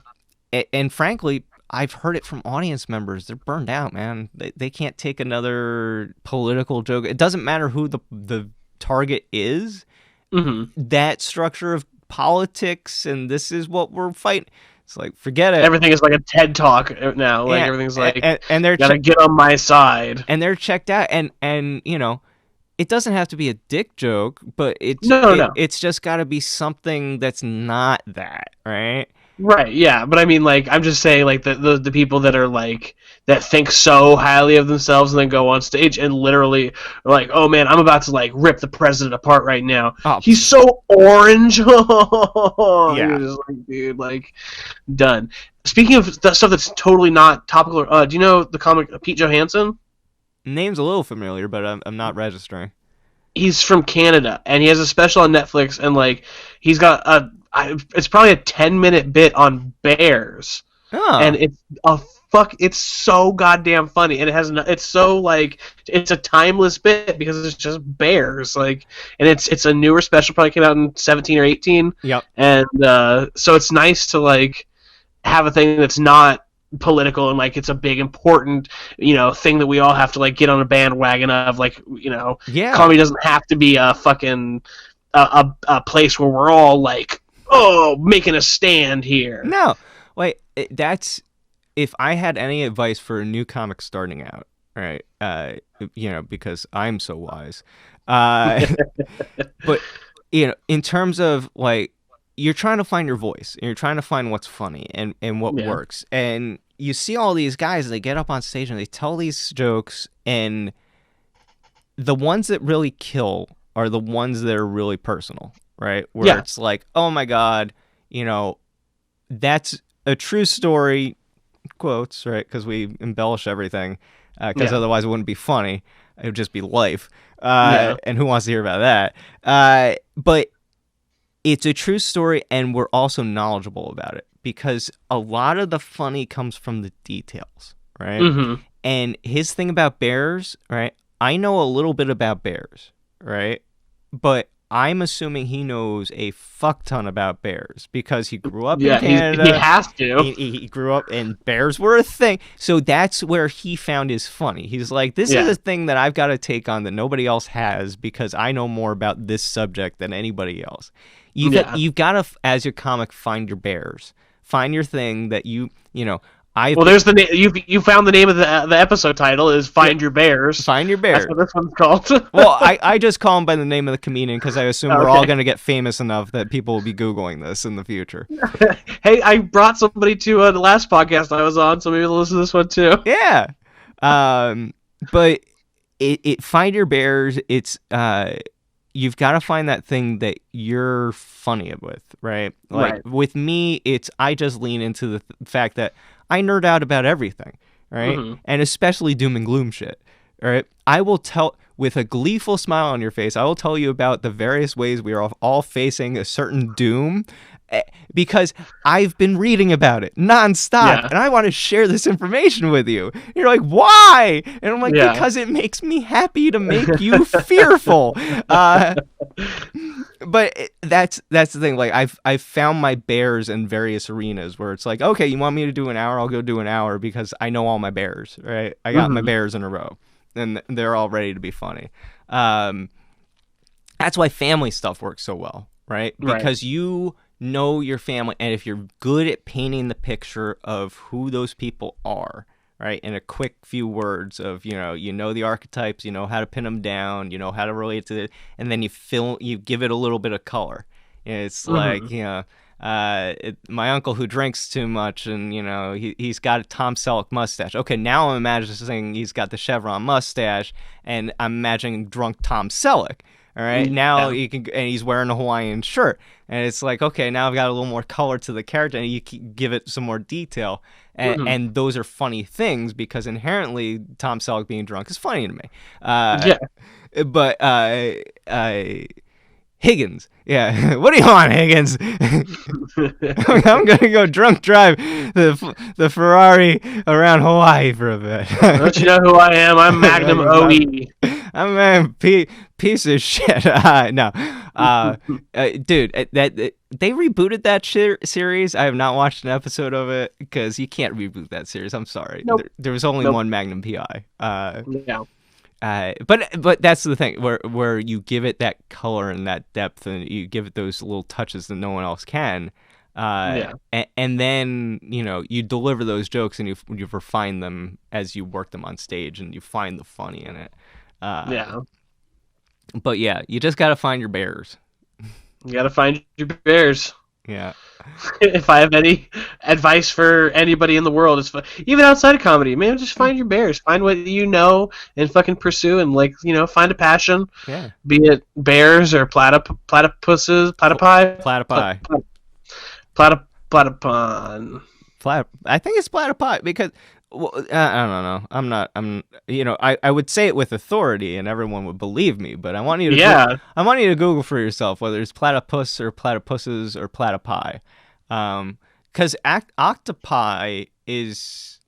Yeah. and frankly, I've heard it from audience members. They're burned out, man. They can't take another political joke. It doesn't matter who the target is. Hmm. That structure of politics and this is what we're fighting. It's like forget it. Everything is like a TED talk now. Like Yeah, everything's like, and they're gotta get on my side. checked out, and it doesn't have to be a dick joke, but No, no. it's just got to be something that's not that, right? Right, yeah, but I mean, like, I'm just saying, like, the people that are like that think so highly of themselves and then go on stage and literally are like, oh man, I'm about to like rip the president apart right now. Oh, He's so orange. You're yeah. just like, dude, like, done. Speaking of stuff that's totally not topical, do you know the comic Pete Johansson? Name's a little familiar, but I'm not registering. He's from Canada and he has a special on Netflix, and like, he's got it's probably a 10-minute bit on bears, and Oh, it's so goddamn funny, and it's so like it's a timeless bit because it's just bears, like, and it's a newer special, probably came out in 17 or 18, yep. and so it's nice to like have a thing that's not political and like it's a big important thing that we all have to like get on a bandwagon of, like, Yeah. comedy doesn't have to be a fucking a place where we're all like, oh, making a stand here. No. Wait, that's if I had any advice for a new comic starting out, right? Because I'm so wise. Uh but in terms of like you're trying to find your voice and you're trying to find what's funny and what Yeah. works. And you see all these guys, they get up on stage and they tell these jokes, and the ones that really kill are the ones that are really personal, right? Where Yeah. it's like, oh my God, that's a true story, quotes, right? Because we embellish everything, because Yeah. otherwise it wouldn't be funny. It would just be life. Yeah. And who wants to hear about that? But it's a true story, and we're also knowledgeable about it because a lot of the funny comes from the details, right? Mm-hmm. And his thing about bears, right? I know a little bit about bears, right? But I'm assuming he knows a fuck ton about bears because he grew up in Yeah. He Canada. has to. He grew up and bears were a thing. So that's where he found his funny. He's like, this is Yeah. a thing that I've got to take on that nobody else has because I know more about this subject than anybody else. Yeah. You've got to, as your comic, find your bears. Find your thing that I've Well, there's the name. You found the name of the episode title is yeah, "Find Your Bears." find your That's bears. what this one's called. Well, I just call him by the name of the comedian because I assume we're all Okay. going to get famous enough that people will be Googling this in the future. Hey, I brought somebody to the last podcast I was on, so maybe they'll listen to this one too. Yeah. But find your bears. It's you've got to find that thing that you're funny with, right? Like Right. with me, it's I just lean into the fact that I nerd out about everything, right? Mm-hmm. And especially doom and gloom shit. All right. I will tell with a gleeful smile on your face, I will tell you about the various ways we are all facing a certain doom because I've been reading about it nonstop Yeah. and I want to share this information with you. You're like, why? And I'm like, Yeah. because it makes me happy to make you fearful. But that's the thing. Like I've found my bears in various arenas where it's like, okay, you want me to do an hour? I'll go do an hour because I know all my bears, right? I got my Mm-hmm. bears in a row, and they're all ready to be funny. That's why family stuff works so well, right? Right. Because you know your family, and if you're good at painting the picture of who those people are, right? In a quick few words of, you know the archetypes, you know how to pin them down, you know how to relate to it, and then you give it a little bit of color. It's like, Hmm. my uncle who drinks too much, and he's got a Tom Selleck mustache. Okay, now I'm imagining he's got the chevron mustache, and I'm imagining drunk Tom Selleck. All right, now Yeah. you can, and he's wearing a Hawaiian shirt, and it's like, okay, now I've got a little more color to the character, and you can give it some more detail, Hmm. and those are funny things because inherently Tom Selleck being drunk is funny to me. Uh, Yeah. but Higgins, yeah, what do you want, Higgins? I'm gonna go drunk drive the Ferrari around Hawaii for a Don't you bit. know who I am? I'm Magnum OE. I'm a piece of shit. No, dude, they rebooted that series. I have not watched an episode of it because you can't reboot that series. I'm sorry. Nope. There was only Nope. one Magnum PI. Yeah. But that's the thing where you give it that color and that depth, and you give it those little touches that no one else can. Yeah. And then you deliver those jokes, and you refine them as you work them on stage, and you find the funny in it. Yeah. But yeah, you just gotta find your bears. You gotta find your bears. Yeah. If I have any advice for anybody in the world, it's even outside of comedy, man, just find your bears. Find what you know and fucking pursue, and find a passion. Yeah. Be it bears or platypuses, platypi, Platypi. platypon. I think it's platypi because I don't know. I would say it with authority and everyone would believe me, but I want you to Yeah. I want you to Google for yourself whether it's platypus or platypuses or platypi. Because octopi is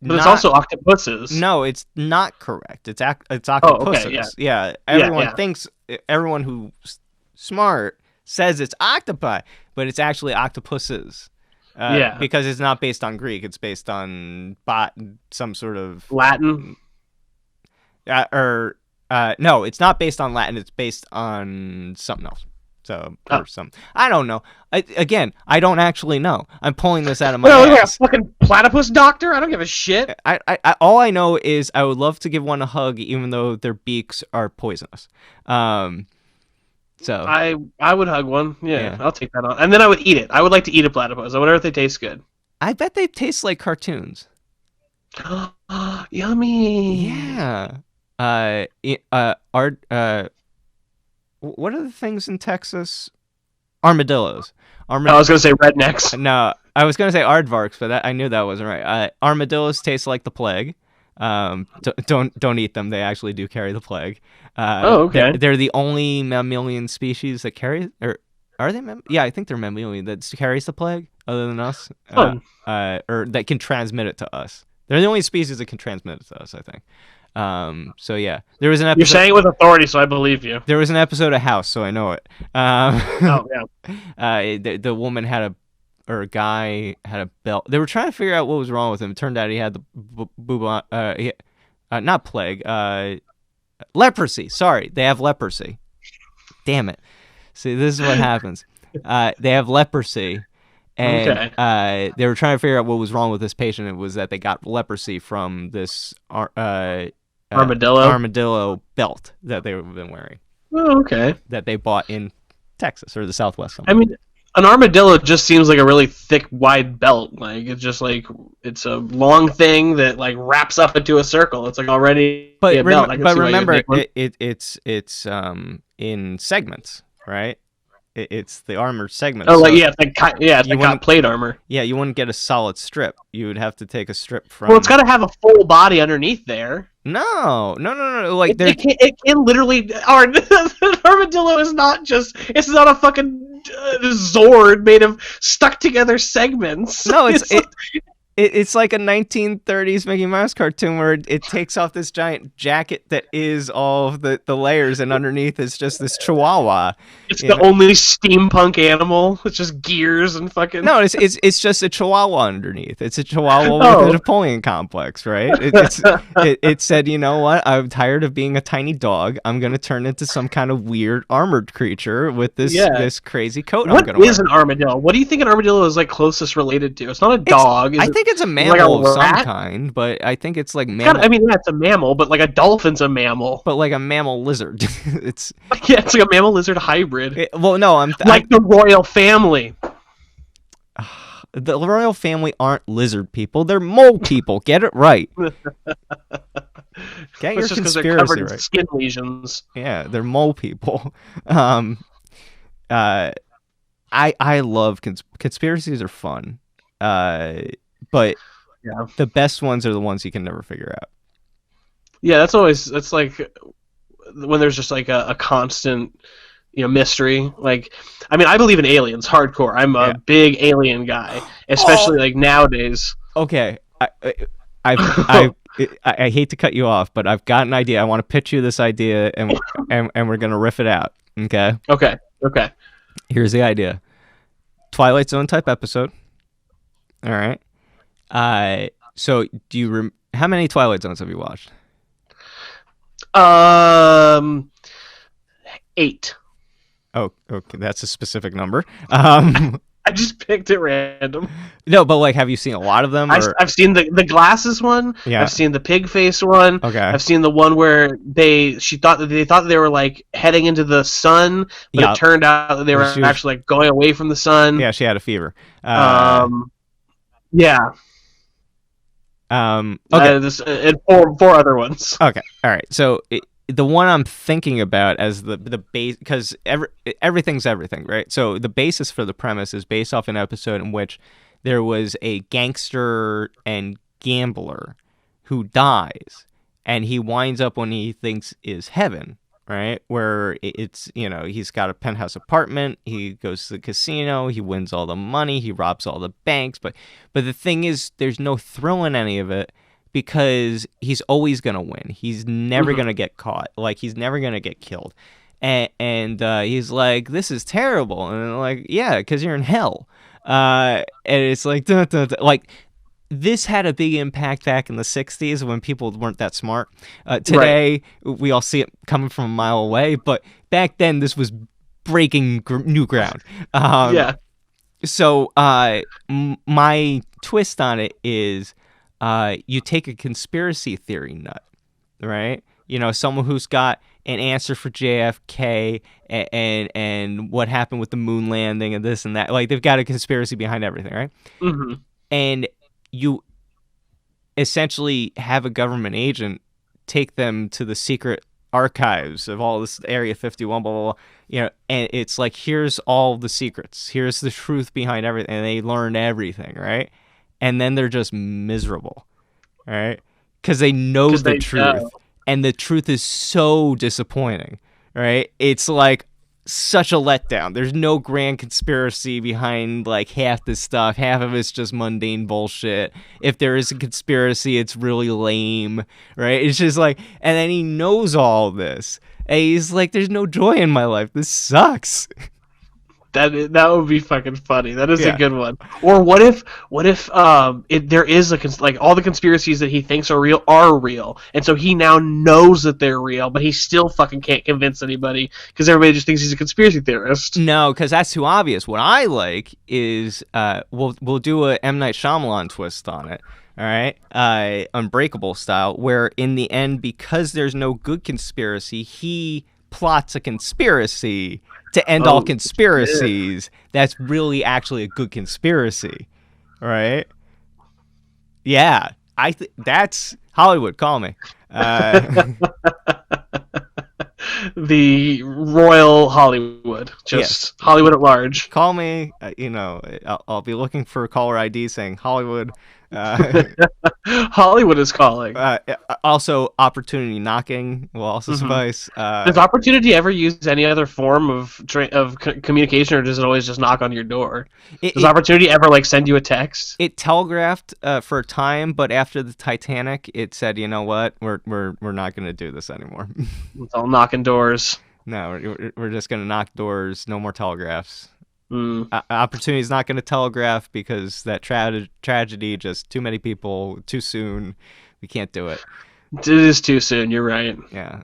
But it's not. also octopuses. No, it's not correct. It's Oh, okay, octopuses. yeah. Yeah, Yeah. everyone who's smart says it's octopi, but it's actually octopuses. Yeah. Because it's not based on Greek, it's based on some sort of Latin. no, it's not based on Latin. It's based on something else. So Oh. or some, I don't know. I don't actually know. I'm pulling this out of my Well, like a ass. fucking platypus doctor? I don't give a shit. All I know is I would love to give one a hug, even though their beaks are poisonous. So I would hug one. Yeah, Yeah. I'll take that on. And then I would eat it. I would like to eat a platypus. I wonder if they taste good. I bet they taste like cartoons. Yummy. Yeah. What are the things in Texas? Armadillos. I was gonna say rednecks. No, I was gonna say aardvarks, but I knew that wasn't right. Armadillos taste like the plague. Don't eat them. They actually do carry the plague. Oh, okay. They're the only mammalian species that carry, or are they? Yeah, I think they're mammalian that carries the plague, other than us, Fun. or that can transmit it to us. They're the only species that can transmit it to us, I think. So yeah, there was an episode. You're saying it with authority, so I believe you. There was an episode of House, so I know it. Oh yeah. The woman had a guy had a belt. They were trying to figure out what was wrong with him. It turned out he had the not plague, leprosy. Sorry, they have leprosy. Damn it. See, this is what happens. They have leprosy. And Okay. they were trying to figure out what was wrong with this patient. It was that they got leprosy from this armadillo belt that they've been wearing, Oh, okay. that they bought in Texas or the Southwest I somewhere. mean, an armadillo just seems like a really thick, wide belt. Like it's just like it's a long thing that like wraps up into a circle. It's like already a belt. I can see why you would Remember, make one. it's in segments, right? It's the armored segments. Oh, like so yeah, it's you like wouldn't- plate armor. yeah, you wouldn't get a solid strip. You would have to take a strip from. Well, it's got to have a full body underneath there. No. Like It can literally. An armadillo is not just. It's not a fucking Zord made of stuck together segments. No, it's like a 1930s Mickey Mouse cartoon where it takes off this giant jacket that is all of the layers, and underneath is just this chihuahua. It's you the know? only steampunk animal. It's just gears and fucking. No, it's just a chihuahua underneath. It's a chihuahua Oh. with a Napoleon complex, right? It said, you know what? I'm tired of being a tiny dog. I'm gonna turn into some kind of weird armored creature with this crazy coat I'm What gonna is wear. an armadillo? What do you think an armadillo is like closest related to? It's not a dog. Is I it? think think it's a Like a mammal of some rat? kind, but I think it's like It's kind of, I mammal, mean, yeah, it's a mammal, but like a dolphin's a mammal. but like a mammal lizard. It's Yeah, it's like a mammal lizard hybrid. well, no, I'm Like the royal family. the royal family aren't lizard people; they're mole people. Get it right. Get your That's just because they're covered conspiracy in right. skin lesions. Yeah, they're mole people. Um, uh, I love conspiracies are fun, uh, but Yeah. the best ones are the ones you can never figure out. Yeah, that's like when there's just like a constant, mystery. Like, I mean, I believe in aliens hardcore. I'm a Yeah. big alien guy, Oh, especially like nowadays. okay. I've I I hate to cut you off, but I've got an idea. I want to pitch you this idea, and we're gonna riff it out. Okay. Okay, okay. Here's the idea: Twilight Zone type episode. All right. So do you how many Twilight Zones have you watched? Um, 8. Oh, okay, that's a specific number. Um, I just picked it random. no, but like, have you seen a lot of them? Or I've seen the glasses one. yeah, I've seen the pig face one. okay, I've seen the one where they thought they were like heading into the sun, but yeah, it turned out that they were she was, actually like going away from the sun. yeah, she had a fever. Um, yeah. Okay, And four other ones. okay, all right. So the one I'm thinking about as the base, because everything's everything, right? So the basis for the premise is based off an episode in which there was a gangster and gambler who dies, and he winds up when he thinks is heaven, right? Where it's, he's got a penthouse apartment, he goes to the casino, he wins all the money, he robs all the banks, but the thing is, there's no thrill in any of it because he's always gonna win. He's never gonna get caught. Like, he's never gonna get killed. And he's like, this is terrible. And they're like, yeah, because you're in hell. And it's like, dun, dun, dun. Like, this had a big impact back in the 60s when people weren't that smart. Today, we all see it coming from a mile away, but back then, this was breaking new ground. Yeah. So my twist on it is you take a conspiracy theory nut, right? Someone who's got an answer for JFK and what happened with the moon landing and this and that. Like, they've got a conspiracy behind everything, right? Mm-hmm. And you essentially have a government agent take them to the secret archives of all this Area 51, blah, blah, blah. And it's like, here's all the secrets. Here's the truth behind everything. And they learn everything, right? And then they're just miserable, right? Because they know the truth. And the truth is so disappointing, right? It's like such a letdown. There's no grand conspiracy behind like half this stuff. Half of it's just mundane bullshit. If there is a conspiracy, it's really lame, right? It's just like, and then he knows all this. And he's like, there's no joy in my life. This sucks. That would be fucking funny. That is Yeah. a good one. Or what if there is like all the conspiracies that he thinks are real, and so he now knows that they're real, but he still fucking can't convince anybody because everybody just thinks he's a conspiracy theorist. No, because that's too obvious. What I like is we'll do a M. Night Shyamalan twist on it. All right, Unbreakable style, where in the end, because there's no good conspiracy, he plots a conspiracy to end all conspiracies. That's really actually a good conspiracy, right? Yeah, that's Hollywood. Call me. The Royal Hollywood, just Yes. Hollywood at large. Call me. I'll be looking for a caller ID saying Hollywood. Hollywood is calling. Also, opportunity knocking will also suffice. Does Opportunity ever use any other form of communication, or does it always just knock on your door? Does Opportunity ever like send you a text? It telegraphed for a time, but after the Titanic, it said, "You know what? We're not going to do this anymore." It's all knocking doors. No, we're just going to knock doors. No more telegraphs. Mm. Opportunity is not going to telegraph because that tragedy, just too many people, too soon. We can't do it. It is too soon. You're right. Yeah.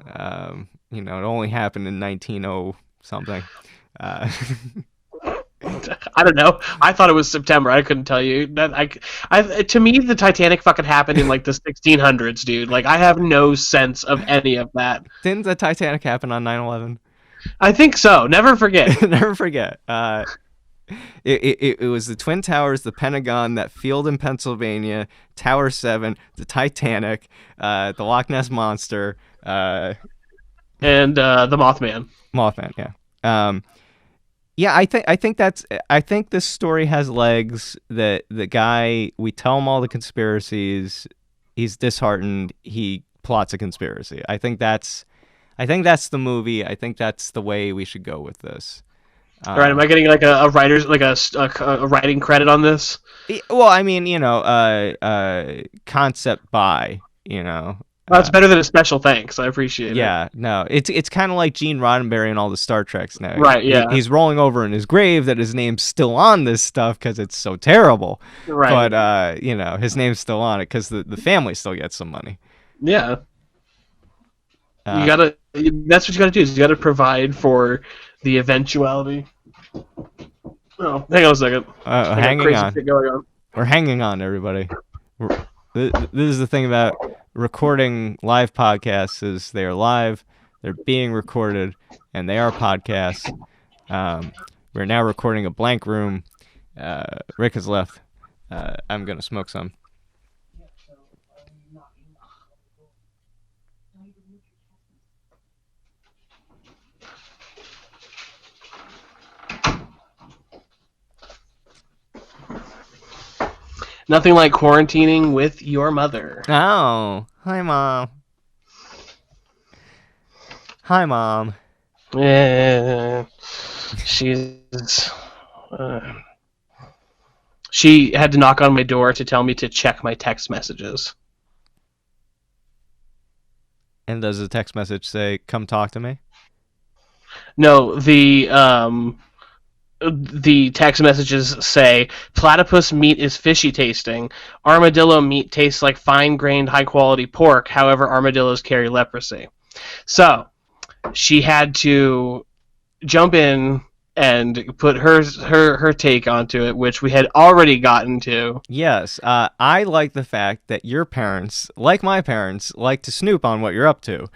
It only happened in 1900 something. I don't know. I thought it was September. I couldn't tell you. To me, the Titanic fucking happened in like the 1600s, dude. Like, I have no sense of any of that. Didn't the Titanic happen on 9/11? I think so. Never forget. Never forget. It was the Twin Towers, the Pentagon, that field in Pennsylvania, Tower 7, the Titanic, the Loch Ness Monster, And the Mothman. Mothman, yeah. Yeah, I think this story has legs. That the guy, we tell him all the conspiracies, he's disheartened, he plots a conspiracy. I think that's the movie. I think that's the way we should go with this. All right, am I getting like a writer's like a writing credit on this? Well, I mean, concept by, Well, that's better than a special thanks. I appreciate it. Yeah, no, it's kind of like Gene Roddenberry and all the Star Treks now. Right, yeah. He's rolling over in his grave that his name's still on this stuff because it's so terrible. Right. But, his name's still on it because the family still gets some money. Yeah. That's what you gotta do, is you gotta provide for the eventuality. Oh, hang on a second. Hanging on. Shit going on. We're hanging on, everybody. This is the thing about recording live podcasts, is they are live, they're being recorded, and they are podcasts. We're now recording a blank room. Rick has left. I'm going to smoke some. Nothing like quarantining with your mother. Oh, hi, Mom. Hi, Mom. Yeah, she had to knock on my door to tell me to check my text messages. And does the text message say, come talk to me? No, the text messages say, platypus meat is fishy tasting. Armadillo meat tastes like fine-grained, high-quality pork. However, armadillos carry leprosy. So, she had to jump in and put her take onto it, which we had already gotten to. Yes, I like the fact that your parents, like my parents, like to snoop on what you're up to.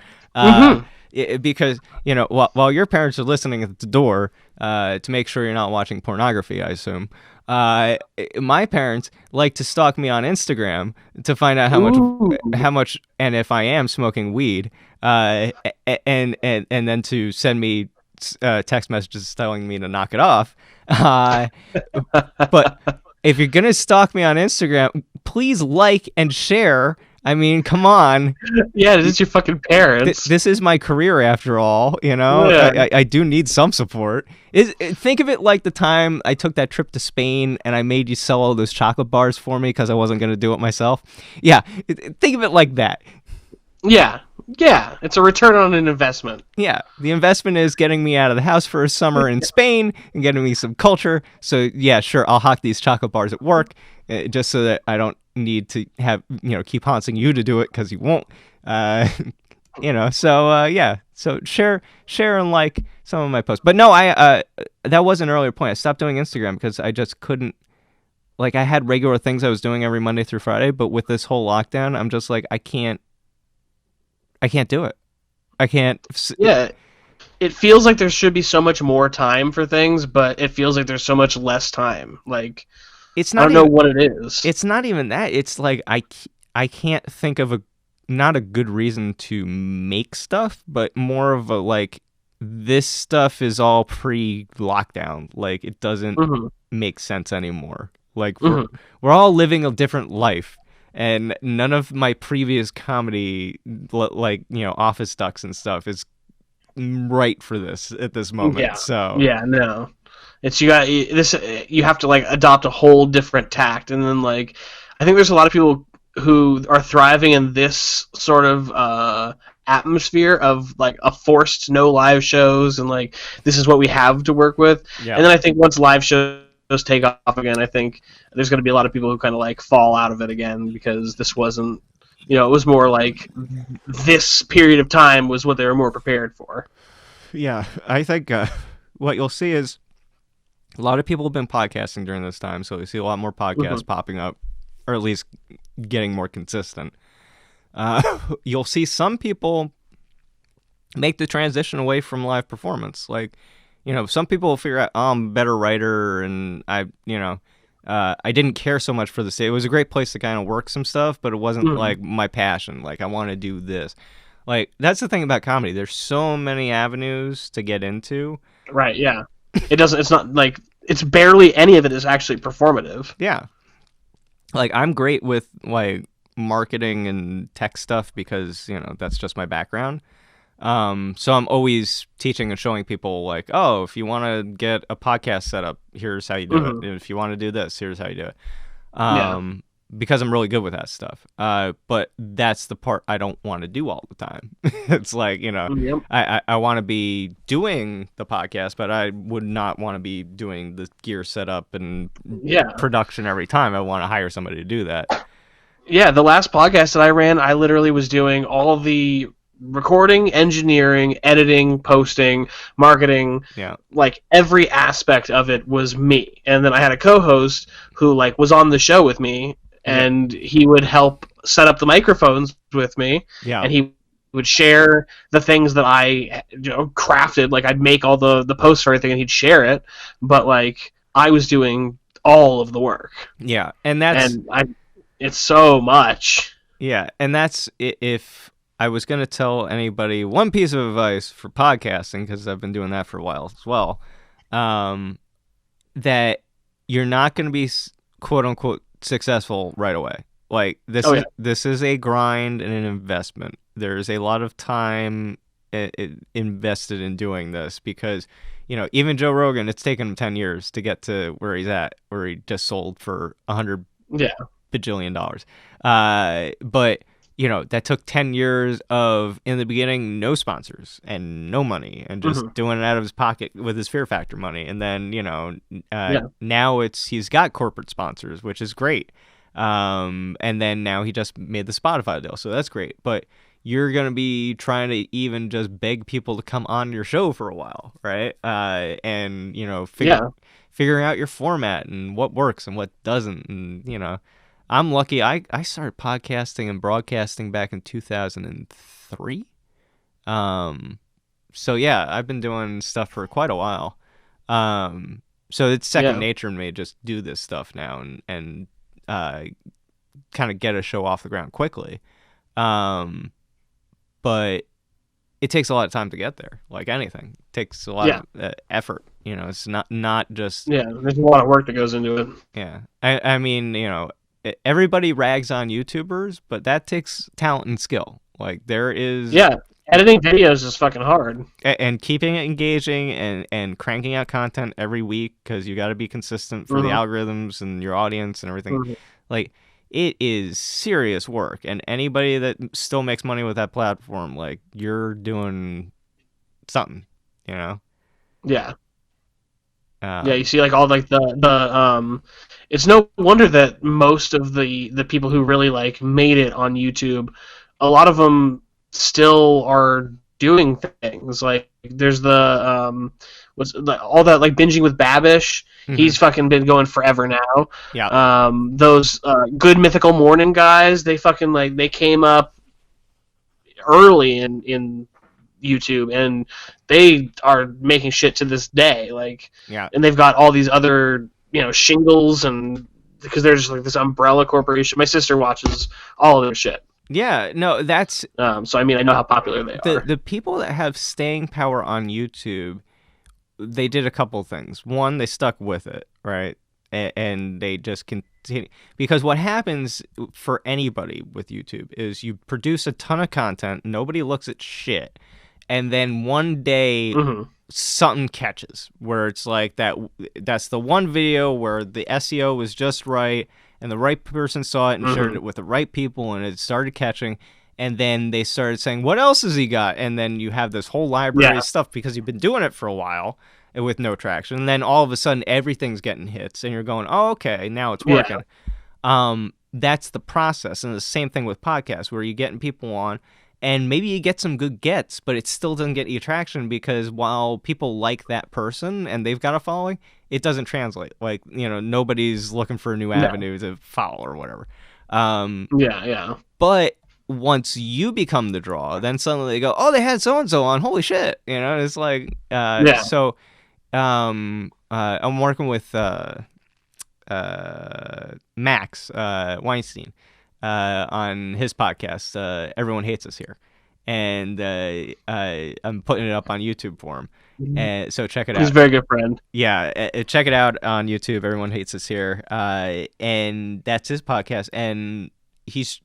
Because, while your parents are listening at the door to make sure you're not watching pornography, I assume, my parents like to stalk me on Instagram to find out how much, and if I am smoking weed, and then to send me text messages telling me to knock it off. But if you're gonna stalk me on Instagram, please like and share. I mean, come on. Yeah, this is your fucking parents. This is my career, after all. Yeah. I do need some support. Think of it like the time I took that trip to Spain and I made you sell all those chocolate bars for me because I wasn't going to do it myself. Yeah, think of it like that. Yeah, it's a return on an investment. Yeah, the investment is getting me out of the house for a summer in Spain and getting me some culture. So, yeah, sure, I'll hawk these chocolate bars at work just so that I don't need to have keep haunting you to do it because you won't. So share and like some of my posts. But no, that was an earlier point. I stopped doing Instagram because I just couldn't. Like, I had regular things I was doing every Monday through Friday, but with this whole lockdown, I'm just like, I can't do it. I can't. Yeah. It feels like there should be so much more time for things, but it feels like there's so much less time. Like, it's not. I don't know what it is. It's not even that. It's like I can't think of not a good reason to make stuff, but more of a like, this stuff is all pre-lockdown. Like, it doesn't make sense anymore. Like, we're all living a different life. And none of my previous comedy, like, Office Ducks and stuff, is right for this at this moment. Yeah. So yeah, no, it's you have to like adopt a whole different tact, and then like I think there's a lot of people who are thriving in this sort of atmosphere of like a forced no live shows, and like this is what we have to work with. Yeah. And then I think once live shows take off again, I think there's going to be a lot of people who kind of like fall out of it again because this wasn't, it was more like this period of time was what they were more prepared for. Yeah, I think what you'll see is A lot of people have been podcasting during this time, so we see a lot more Hmm. podcasts popping up, or at least getting more consistent. You'll see some people make the transition away from live performance. Like, some people will figure out, oh, I'm a better writer, and I didn't care so much for the stage. It was a great place to kind of work some stuff, but it wasn't Hmm. like my passion. Like, I want to do this. Like, that's the thing about comedy. There's so many avenues to get into. Right. Yeah. It doesn't. It's not like it's barely any of it is actually performative. Yeah. Like, I'm great with like marketing and tech stuff because, that's just my background. So I'm always teaching and showing people like, oh, if you want to get a podcast set up, here's how you do it. Hmm. And if you want to do this, here's how you do it. Yeah. Because I'm really good with that stuff. But that's the part I don't want to do all the time. It's like, Yep. I want to be doing the podcast, but I would not want to be doing the gear setup and Yeah. production every time. I want to hire somebody to do that. Yeah. The last podcast that I ran, I literally was doing all of the recording, engineering, editing, posting, marketing, Yeah. like every aspect of it was me. And then I had a co-host who like was on the show with me, Yeah. and he would help set up the microphones with me, Yeah. and he would share the things that I crafted. Like I'd make all the posts for everything, and he'd share it. But like I was doing all of the work, Yeah. And that's, and it's so much. yeah, and that's if I was going to tell anybody one piece of advice for podcasting, because I've been doing that for a while as well, um, that you're not going to be quote unquote successful right away. Like Oh yeah. this is a grind and an investment. There's a lot of time invested in doing this because even Joe Rogan, it's taken him 10 years to get to where he's at, where he just sold for 100 bajillion dollars. But that took 10 years of, in the beginning, no sponsors and no money and just Hmm. doing it out of his pocket with his Fear Factor money. And then, Yeah. now he's got corporate sponsors, which is great. And then now he just made the Spotify deal. So that's great. But you're going to be trying to even just beg people to come on your show for a while, right? And, Yeah. figuring out your format and what works and what doesn't. And, I'm lucky. I started podcasting and broadcasting back in 2003. So yeah, I've been doing stuff for quite a while. So it's second Yeah. nature to me to just do this stuff now and uh, kind of get a show off the ground quickly. But it takes a lot of time to get there. Like anything, it takes a lot Yeah. of effort. It's not just, Yeah. There's a lot of work that goes into it. yeah. I mean, everybody rags on YouTubers, but that takes talent and skill. Like there is, Yeah. Editing videos is fucking hard. and keeping it engaging and cranking out content every week because you got to be consistent for the Hmm. algorithms and your audience and everything. Hmm. Like it is serious work, and anybody that still makes money with that platform, like you're doing something, you know. Yeah. Yeah, Um, you see like all like the it's no wonder that most of the people who really like made it on YouTube, a lot of them still are doing things. Like there's the what's all that like binging with Babish. mhm. He's fucking been going forever now. Yeah, Those good mythical morning guys, they fucking like they came up early in YouTube, and they are making shit to this day. Like, yeah, and they've got all these other shingles, and because they're just like this umbrella corporation. My sister watches all of their shit, yeah. No, that's so I mean I know how popular they the are. the people that have staying power on YouTube. They did a couple things. One, they stuck with it, right? And they just continue, because what happens for anybody with YouTube is you produce a ton of content, nobody looks at shit, and then one day Hmm. something catches where it's like that's the one video where the SEO was just right and the right person saw it and shared Hmm. it with the right people and it started catching, and then they started saying, what else has he got? And then you have this whole library Yeah, of stuff because you've been doing it for a while with no traction, and then all of a sudden everything's getting hits and you're going, oh, okay, now it's yeah, working. That's the process. And the same thing with podcasts where you're getting people on and maybe you get some good gets, but it still doesn't get you traction because while people like that person and they've got a following, it doesn't translate. Like, nobody's looking for a new No. avenue to follow or whatever. Um, Yeah, yeah. but once you become the draw, then suddenly they go, "Oh, they had so and so on. Holy shit!" It's like, Yeah. so. I'm working with Max Weinstein on his podcast. Everyone hates us here, and I'm putting it up on YouTube for him. And so check it He's a out. very good friend. Yeah, check it out on YouTube. Everyone hates us here, and that's his podcast. And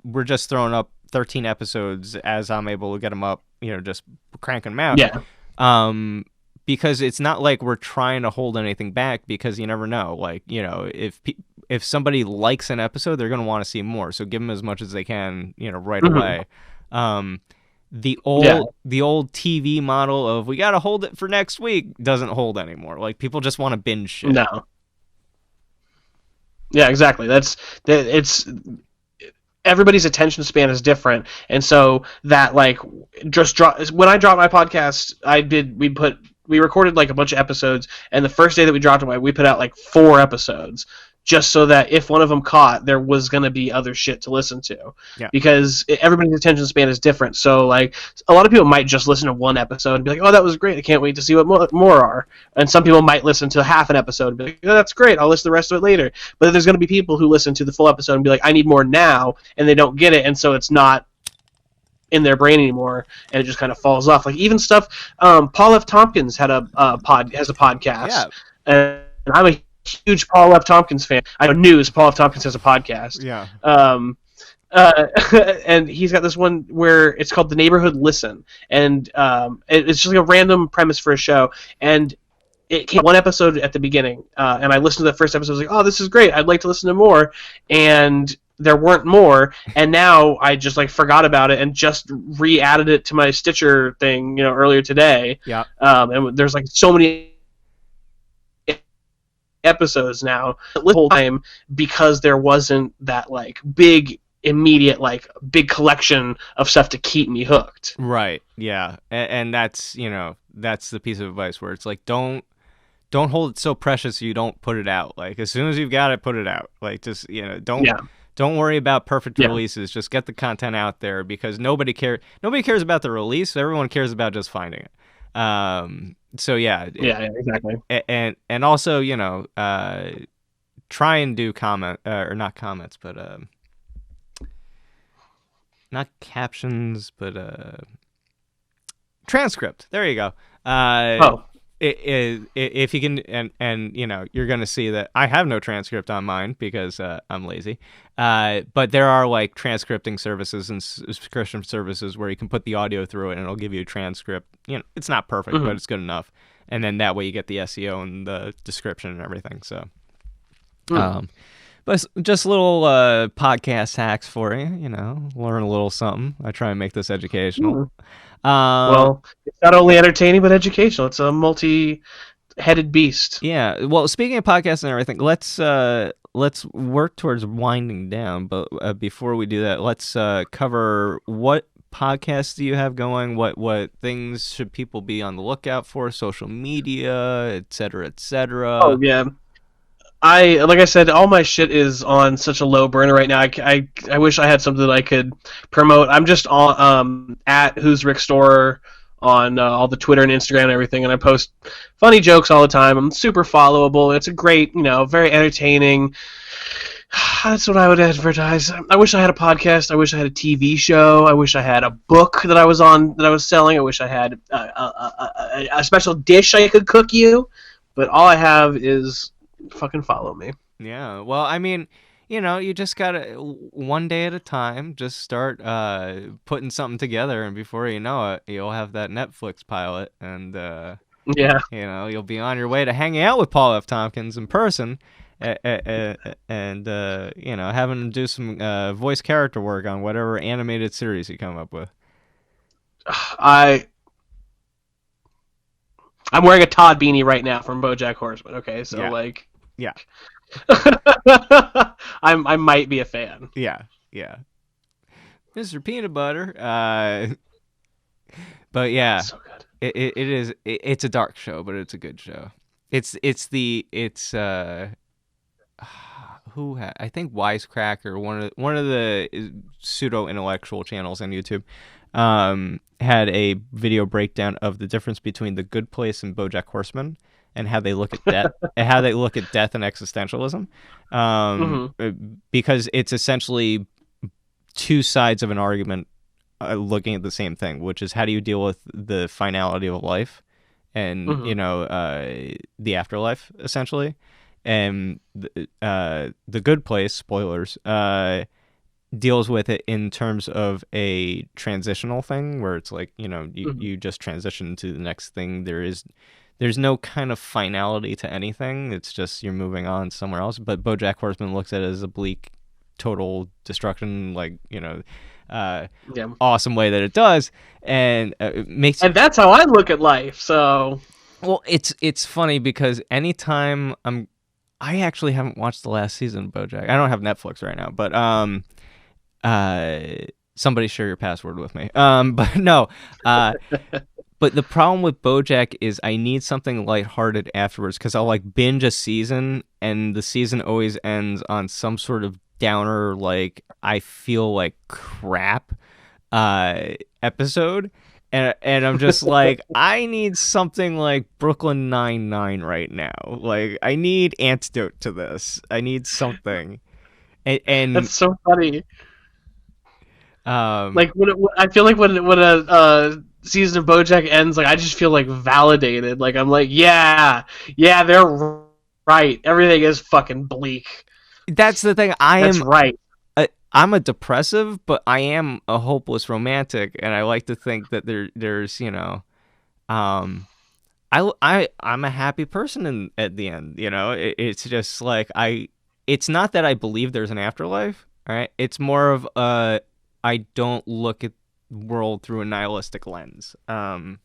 we're just throwing up 13 episodes as I'm able to get them up. Just cranking them out. Yeah. Because it's not like we're trying to hold anything back, because you never know. Like, if somebody likes an episode, they're going to want to see more. So give them as much as they can, right away. The old TV model of we got to hold it for next week doesn't hold anymore. Like, people just want to binge shit. No. Yeah, exactly. It's everybody's attention span is different, and so that like when I dropped my podcast, we recorded like a bunch of episodes, and the first day that we dropped them, we put out like 4 episodes, just so that if one of them caught, there was going to be other shit to listen to. Yeah. Because everybody's attention span is different. So like a lot of people might just listen to one episode and be like, "Oh, that was great. I can't wait to see what more are." And some people might listen to half an episode and be like, "Oh, that's great. I'll listen to the rest of it later." But there's going to be people who listen to the full episode and be like, "I need more now," and they don't get it, and so it's not in their brain anymore, and it just kind of falls off. Like even stuff. Paul F. Tompkins has a podcast, Yeah. and I'm a huge Paul F. Tompkins fan. I know news. Paul F. Tompkins has a podcast. Yeah. And he's got this one where it's called The Neighborhood Listen, and it's just like a random premise for a show, and it came one episode at the beginning, and I listened to the first episode. I was like, "Oh, this is great! I'd like to listen to more," and there weren't more, and now I just like forgot about it and just re-added it to my Stitcher thing, earlier today. Yeah. And there's like so many episodes now the whole time because there wasn't that like big immediate like big collection of stuff to keep me hooked. Right. Yeah. And that's that's the piece of advice where it's like don't hold it so precious you don't put it out. Like as soon as you've got it, put it out. Like just don't worry about perfect releases. Just get the content out there, because nobody cares about the release. Everyone cares about just finding it. So yeah, exactly. And also, try and do or not comments, but not captions, but transcript. There you go. If you can, and you're gonna see that I have no transcript on mine because I'm lazy. But there are like transcripting services and subscription services where you can put the audio through it and it'll give you a transcript. It's not perfect, but it's good enough. And then that way you get the SEO and the description and everything. So, but just little podcast hacks for you. Learn a little something. I try and make this educational. Well, it's not only entertaining but educational. It's a multi-headed beast. Yeah. Well, speaking of podcasts and everything, let's work towards winding down. But before we do that, let's cover what podcasts do you have going? What things should people be on the lookout for? Social media, et cetera, et cetera. Oh yeah. Like I said, all my shit is on such a low burner right now. I wish I had something that I could promote. I'm just on at Who's Rick Storer on all the Twitter and Instagram and everything, and I post funny jokes all the time. I'm super followable. It's a great, very entertaining. That's what I would advertise. I wish I had a podcast. I wish I had a TV show. I wish I had a book that I was selling. I wish I had a special dish I could cook you. But all I have is fucking follow me. Yeah. Well, I mean, you just gotta one day at a time. Just start putting something together, and before you know it, you'll have that Netflix pilot, and you'll be on your way to hanging out with Paul F. Tompkins in person. And having him do some voice character work on whatever animated series you come up with. I'm wearing a Todd beanie right now from BoJack Horseman. Okay, so yeah. I might be a fan. Yeah. Mr. Peanut Butter. But yeah, So good. it is. It's a dark show, but it's a good show. It's I think Wisecracker, one of the pseudo intellectual channels on YouTube, had a video breakdown of the difference between The Good Place and BoJack Horseman, and how they look at death, and how they look at death and existentialism, Hmm. because it's essentially two sides of an argument, looking at the same thing, which is how do you deal with the finality of life, and Hmm. the afterlife, essentially. And the Good Place, spoilers, deals with it in terms of a transitional thing where it's like, Hmm. you just transition to the next thing. There's no kind of finality to anything. It's just you're moving on somewhere else. But BoJack Horseman looks at it as a bleak, total destruction, like, uh, Yeah. awesome way that it does, and it makes. And that's how I look at life. So Well, it's funny because anytime I actually haven't watched the last season of BoJack. I don't have Netflix right now, but uh, somebody share your password with me. But no, uh, but the problem with BoJack is I need something lighthearted afterwards, because I'll like binge a season, and the season always ends on some sort of downer, like I feel like crap, episode. And I'm just like, I need something like Brooklyn Nine-Nine right now. Like, I need antidote to this. I need something. And that's so funny. um Like I feel like when a season of BoJack ends, like I just feel like validated. Like I'm like, yeah, yeah, they're right. Everything is fucking bleak. that's the thing. That's right. I'm a depressive, but I am a hopeless romantic, and I like to think that there's, um I'm a happy person at the end. It's just like it's not that I believe there's an afterlife. All right, it's more of I don't look at the world through a nihilistic lens. Mm.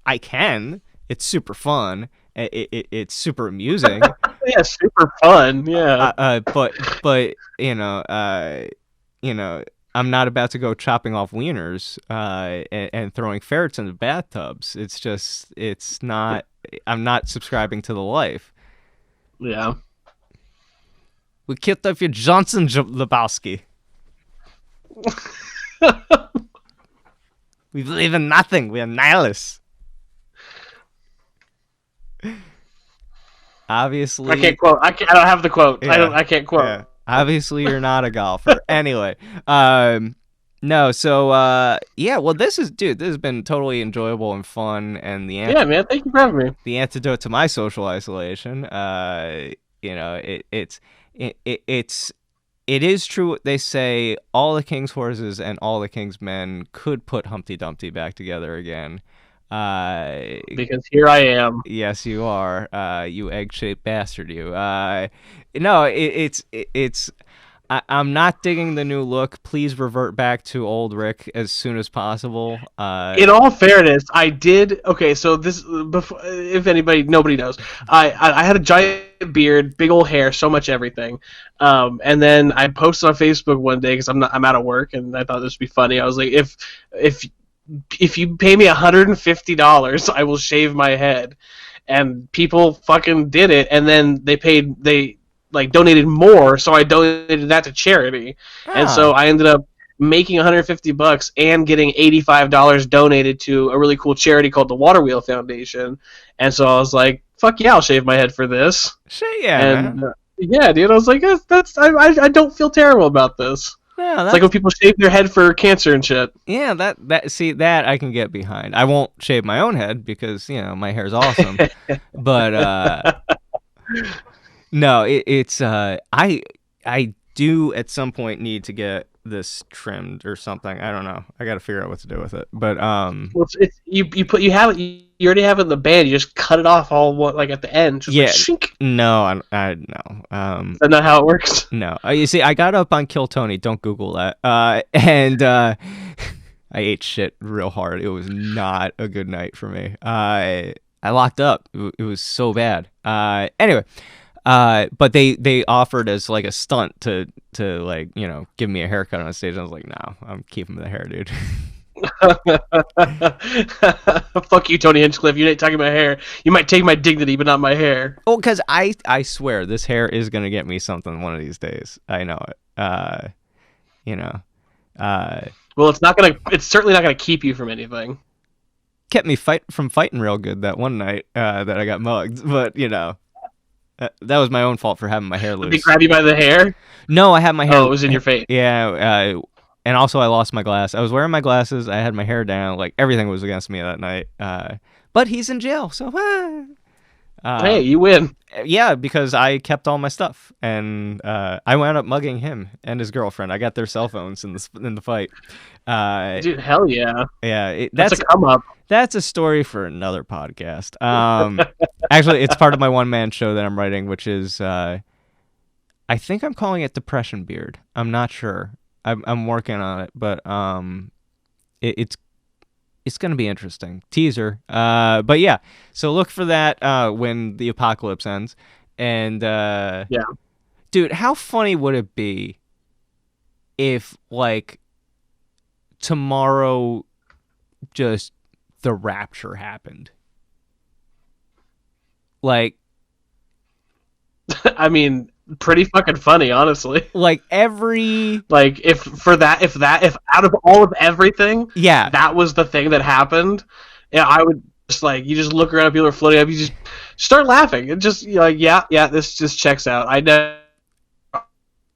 I can. It's super fun. It's super amusing. Yeah, super fun. Yeah. But you know, I'm not about to go chopping off wieners, and throwing ferrets into bathtubs. It's just, it's not. I'm not subscribing to the life. Yeah. We killed off your Johnson Lebowski. We believe in nothing. We are nihilists. I can't Obviously, quote. I don't have the quote. I don't. yeah, I can't quote. yeah. Obviously, you're not a golfer. Anyway, no. So, yeah. Well, dude. This has been totally enjoyable and fun, and Yeah, man. Thank you for having me. the antidote to my social isolation. It is true what they say. All the king's horses and all the king's men could put Humpty Dumpty back together again. Uh, Because here I am. yes, you are. You egg-shaped bastard. You. No, it's. I'm not digging the new look. Please revert back to old Rick as soon as possible. In all fairness, I did. Okay, so this before, if anybody, nobody knows, I had a giant beard, big old hair, so much everything. And then I posted on Facebook one day because I'm out of work, and I thought this would be funny. I was like, if if you pay me $150, I will shave my head. And people fucking did it, and then they like donated more, so I donated that to charity, and so ah, I ended up making $150 and getting $85 donated to a really cool charity called the Water Wheel Foundation. And so I was like, fuck yeah, I'll shave my head for this. shit, yeah, man. And yeah, dude, I was like, I don't feel terrible about this. Yeah, It's like when that's people shave their head for cancer and shit. yeah. That see that I can get behind. I won't shave my own head because my hair's awesome, but no, it's I do at some point need to get this trimmed or something. I don't know. I got to figure out what to do with it. But Well, it's you have it, you already have it in the band. You just cut it off all like at the end, just like yeah, shink. no, I no. Is that not how it works? No. You see, I got up on Kill Tony. Don't Google that. And I ate shit real hard. It was not a good night for me. I locked up. It was so bad. Anyway, But they offered as like a stunt to like, you know, give me a haircut on stage. I was like, no, I'm keeping the hair, dude. Fuck you, Tony Hinchcliffe. You ain't talking about hair. You might take my dignity, but not my hair. Well, because I swear this hair is gonna get me something one of these days. I know it. You know, uh, Well, it's not gonna. It's certainly not gonna keep you from anything. kept me from fighting real good that one night that I got mugged. But you know, that was my own fault for having my hair Did they loose. grab you by the hair? No, I had my hair. Oh, it was in your face. Yeah, and also I lost my glass. I was wearing my glasses. I had my hair down. Like everything was against me that night. But he's in jail, so. Hey, you win. Yeah, because I kept all my stuff, and I wound up mugging him and his girlfriend. I got their cell phones in the fight. Dude, hell yeah. Yeah, That's a come up. that's a story for another podcast. Actually, it's part of my one man show that I'm writing, which is I think I'm calling it Depression Beard. I'm not sure. I'm working on it, but it's gonna be interesting. Teaser. But yeah, so look for that when the apocalypse ends. And Yeah. dude, how funny would it be if like tomorrow just the rapture happened? Like I mean, pretty fucking funny, honestly. every Like, if out of all of everything, yeah. that was the thing that happened, yeah, I would just like, you just look around, people are floating up, you just start laughing. And just, you're like, yeah, this just checks out.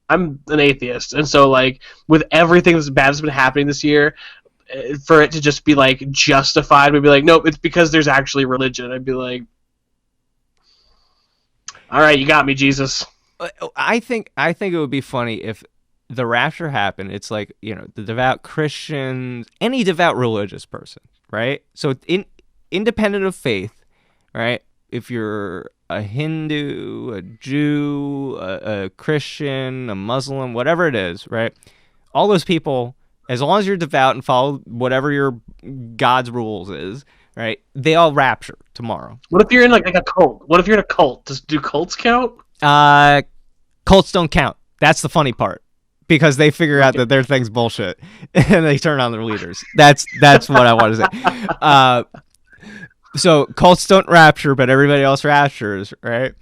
I'm an atheist, and so like with everything that's bad that's been happening this year, for it to just be like justified, we'd be like, nope, it's because there's actually religion. I'd be like, all right, you got me, Jesus. I think it would be funny if the rapture happened. It's like, you know, the devout Christians, any devout religious person, right? So independent of faith, right? If you're a Hindu, a Jew, a Christian, a Muslim, whatever it is, right? All those people, as long as you're devout and follow whatever your God's rules is, right? They all rapture tomorrow. What if you're in like a cult? What if you're in a cult? Do cults count? Cults don't count. That's the funny part, because they figure out that their thing's bullshit and they turn on their leaders. That's what I want to say. So cults don't rapture, but everybody else raptures, right?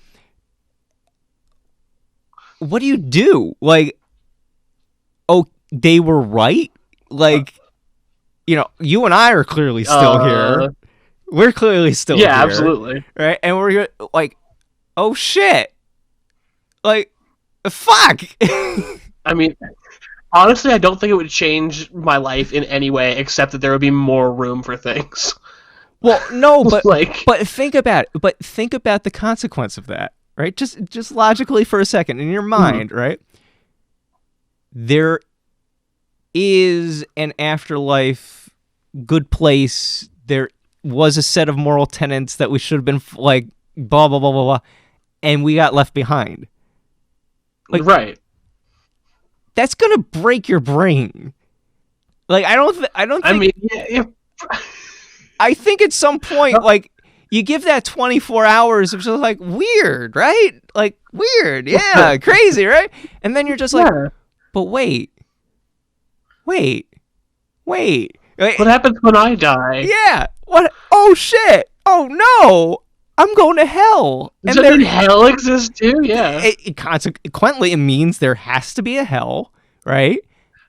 What do you do? Like, oh, they were right? Like, you know, you and I are clearly still here. We're clearly still here. Yeah, absolutely. Right? And we're like, oh shit. Like, fuck. I mean, honestly, I don't think it would change my life in any way, except that there would be more room for things. Well, no, but like, but think about it. But think about the consequence of that, right? Just logically for a second in your mind, right? There is an afterlife, good place. There was a set of moral tenets that we should have been like blah blah blah blah blah, and we got left behind. Like, right. That's gonna break your brain. Like, I don't think. I mean, yeah. I think at some point, like, you give that 24 hours of just like weird, right? Like, weird, yeah, crazy, right? And then you're just like, but wait. What happens when I die? Yeah. What? Oh shit. Oh no. I'm going to hell. Does that mean hell exists too? Yeah. Consequently, it means there has to be a hell, right?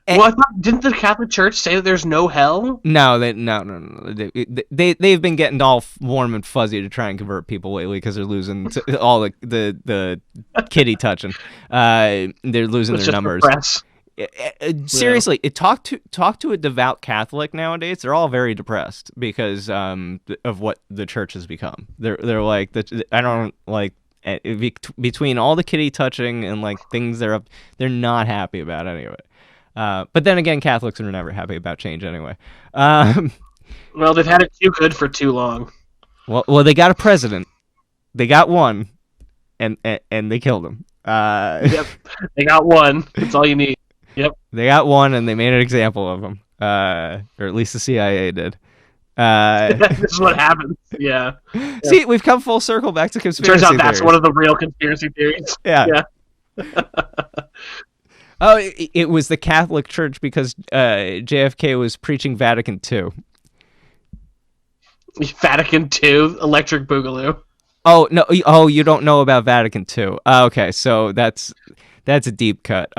Well, I thought, didn't the Catholic Church say that there's no hell? No. They've been getting all warm and fuzzy to try and convert people lately because they're losing all the kitty touching. They're losing their numbers. Seriously, talk to a devout Catholic nowadays. They're all very depressed because of what the church has become. They're like, I don't like between all the kitty touching and like things they're not happy about any of it. But then again, Catholics are never happy about change anyway. Well, they've had it too good for too long. Well, they got a president. They got one, and they killed him. Yep, they got one. That's all you need. Yep. They got one, and they made an example of him, or at least the CIA did. This is what happens. Yeah. Yeah. See, we've come full circle back to It turns out conspiracy that's one theories. of the real conspiracy theories. Yeah. Yeah. Oh, it was the Catholic Church because JFK was preaching Vatican II. Vatican II, Electric Boogaloo. Oh no! Oh, you don't know about Vatican II. Okay, so that's a deep cut.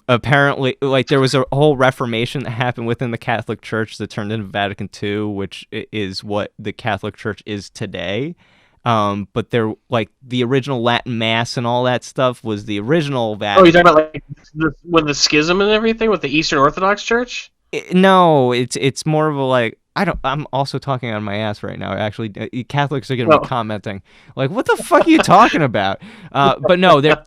Apparently, like there was a whole Reformation that happened within the Catholic Church that turned into Vatican II, which is what the Catholic Church is today. But they're like the original Latin Mass and all that stuff was the original Oh, you're Vatican. talking about like with the schism and everything with the Eastern Orthodox Church? No, it's more of a like I don't. I'm also talking on my ass right now. Actually, Catholics are going to be No. commenting like, "What the fuck are you talking about?" But no, they're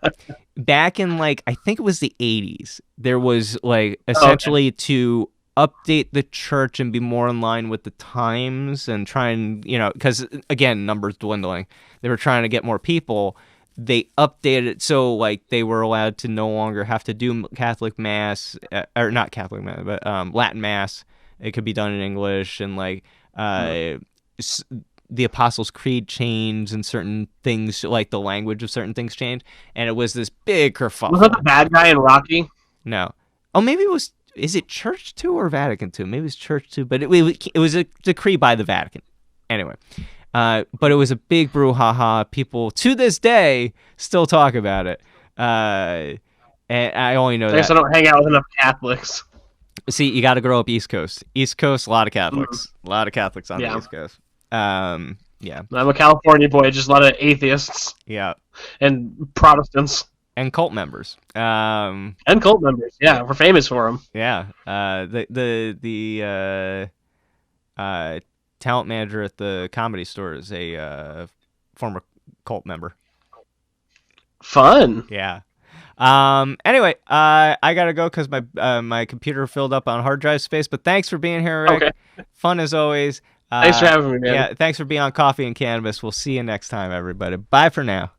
back in like I think it was the 80s. There was like Oh, okay. essentially to update the church and be more in line with the times and try and because again numbers dwindling. They were trying to get more people. They updated it so like they were allowed to no longer have to do Catholic mass or not Catholic mass but Latin mass. It could be done in English and like Hmm. s- the Apostles' Creed changed and certain things like the language of certain things changed, and it was this big Was that the kerfuffle. bad guy in Rocky? No, oh maybe it was. Is it Church Two or Vatican Two? Maybe it's Church Two, but it was a decree by the Vatican. Anyway, but it was a big brouhaha. People to this day still talk about it. And I only know I guess that. I don't hang out with enough Catholics. See, you got to grow up East Coast. East Coast, a lot of Mm, Catholics. A lot of Catholics on the yeah. East Coast. Yeah, I'm a California boy, just a lot of atheists yeah, and Protestants and cult members. and cult members. Yeah, we're famous for them. Yeah. The talent manager at the Comedy Store is a former cult member. Fun. Yeah. Anyway, I gotta go because my computer filled up on hard drive space. But thanks for being here, Okay. Rick. Fun as always. Thanks for having me, man. Yeah. Thanks for being on Coffee and Cannabis. We'll see you next time, everybody. Bye for now.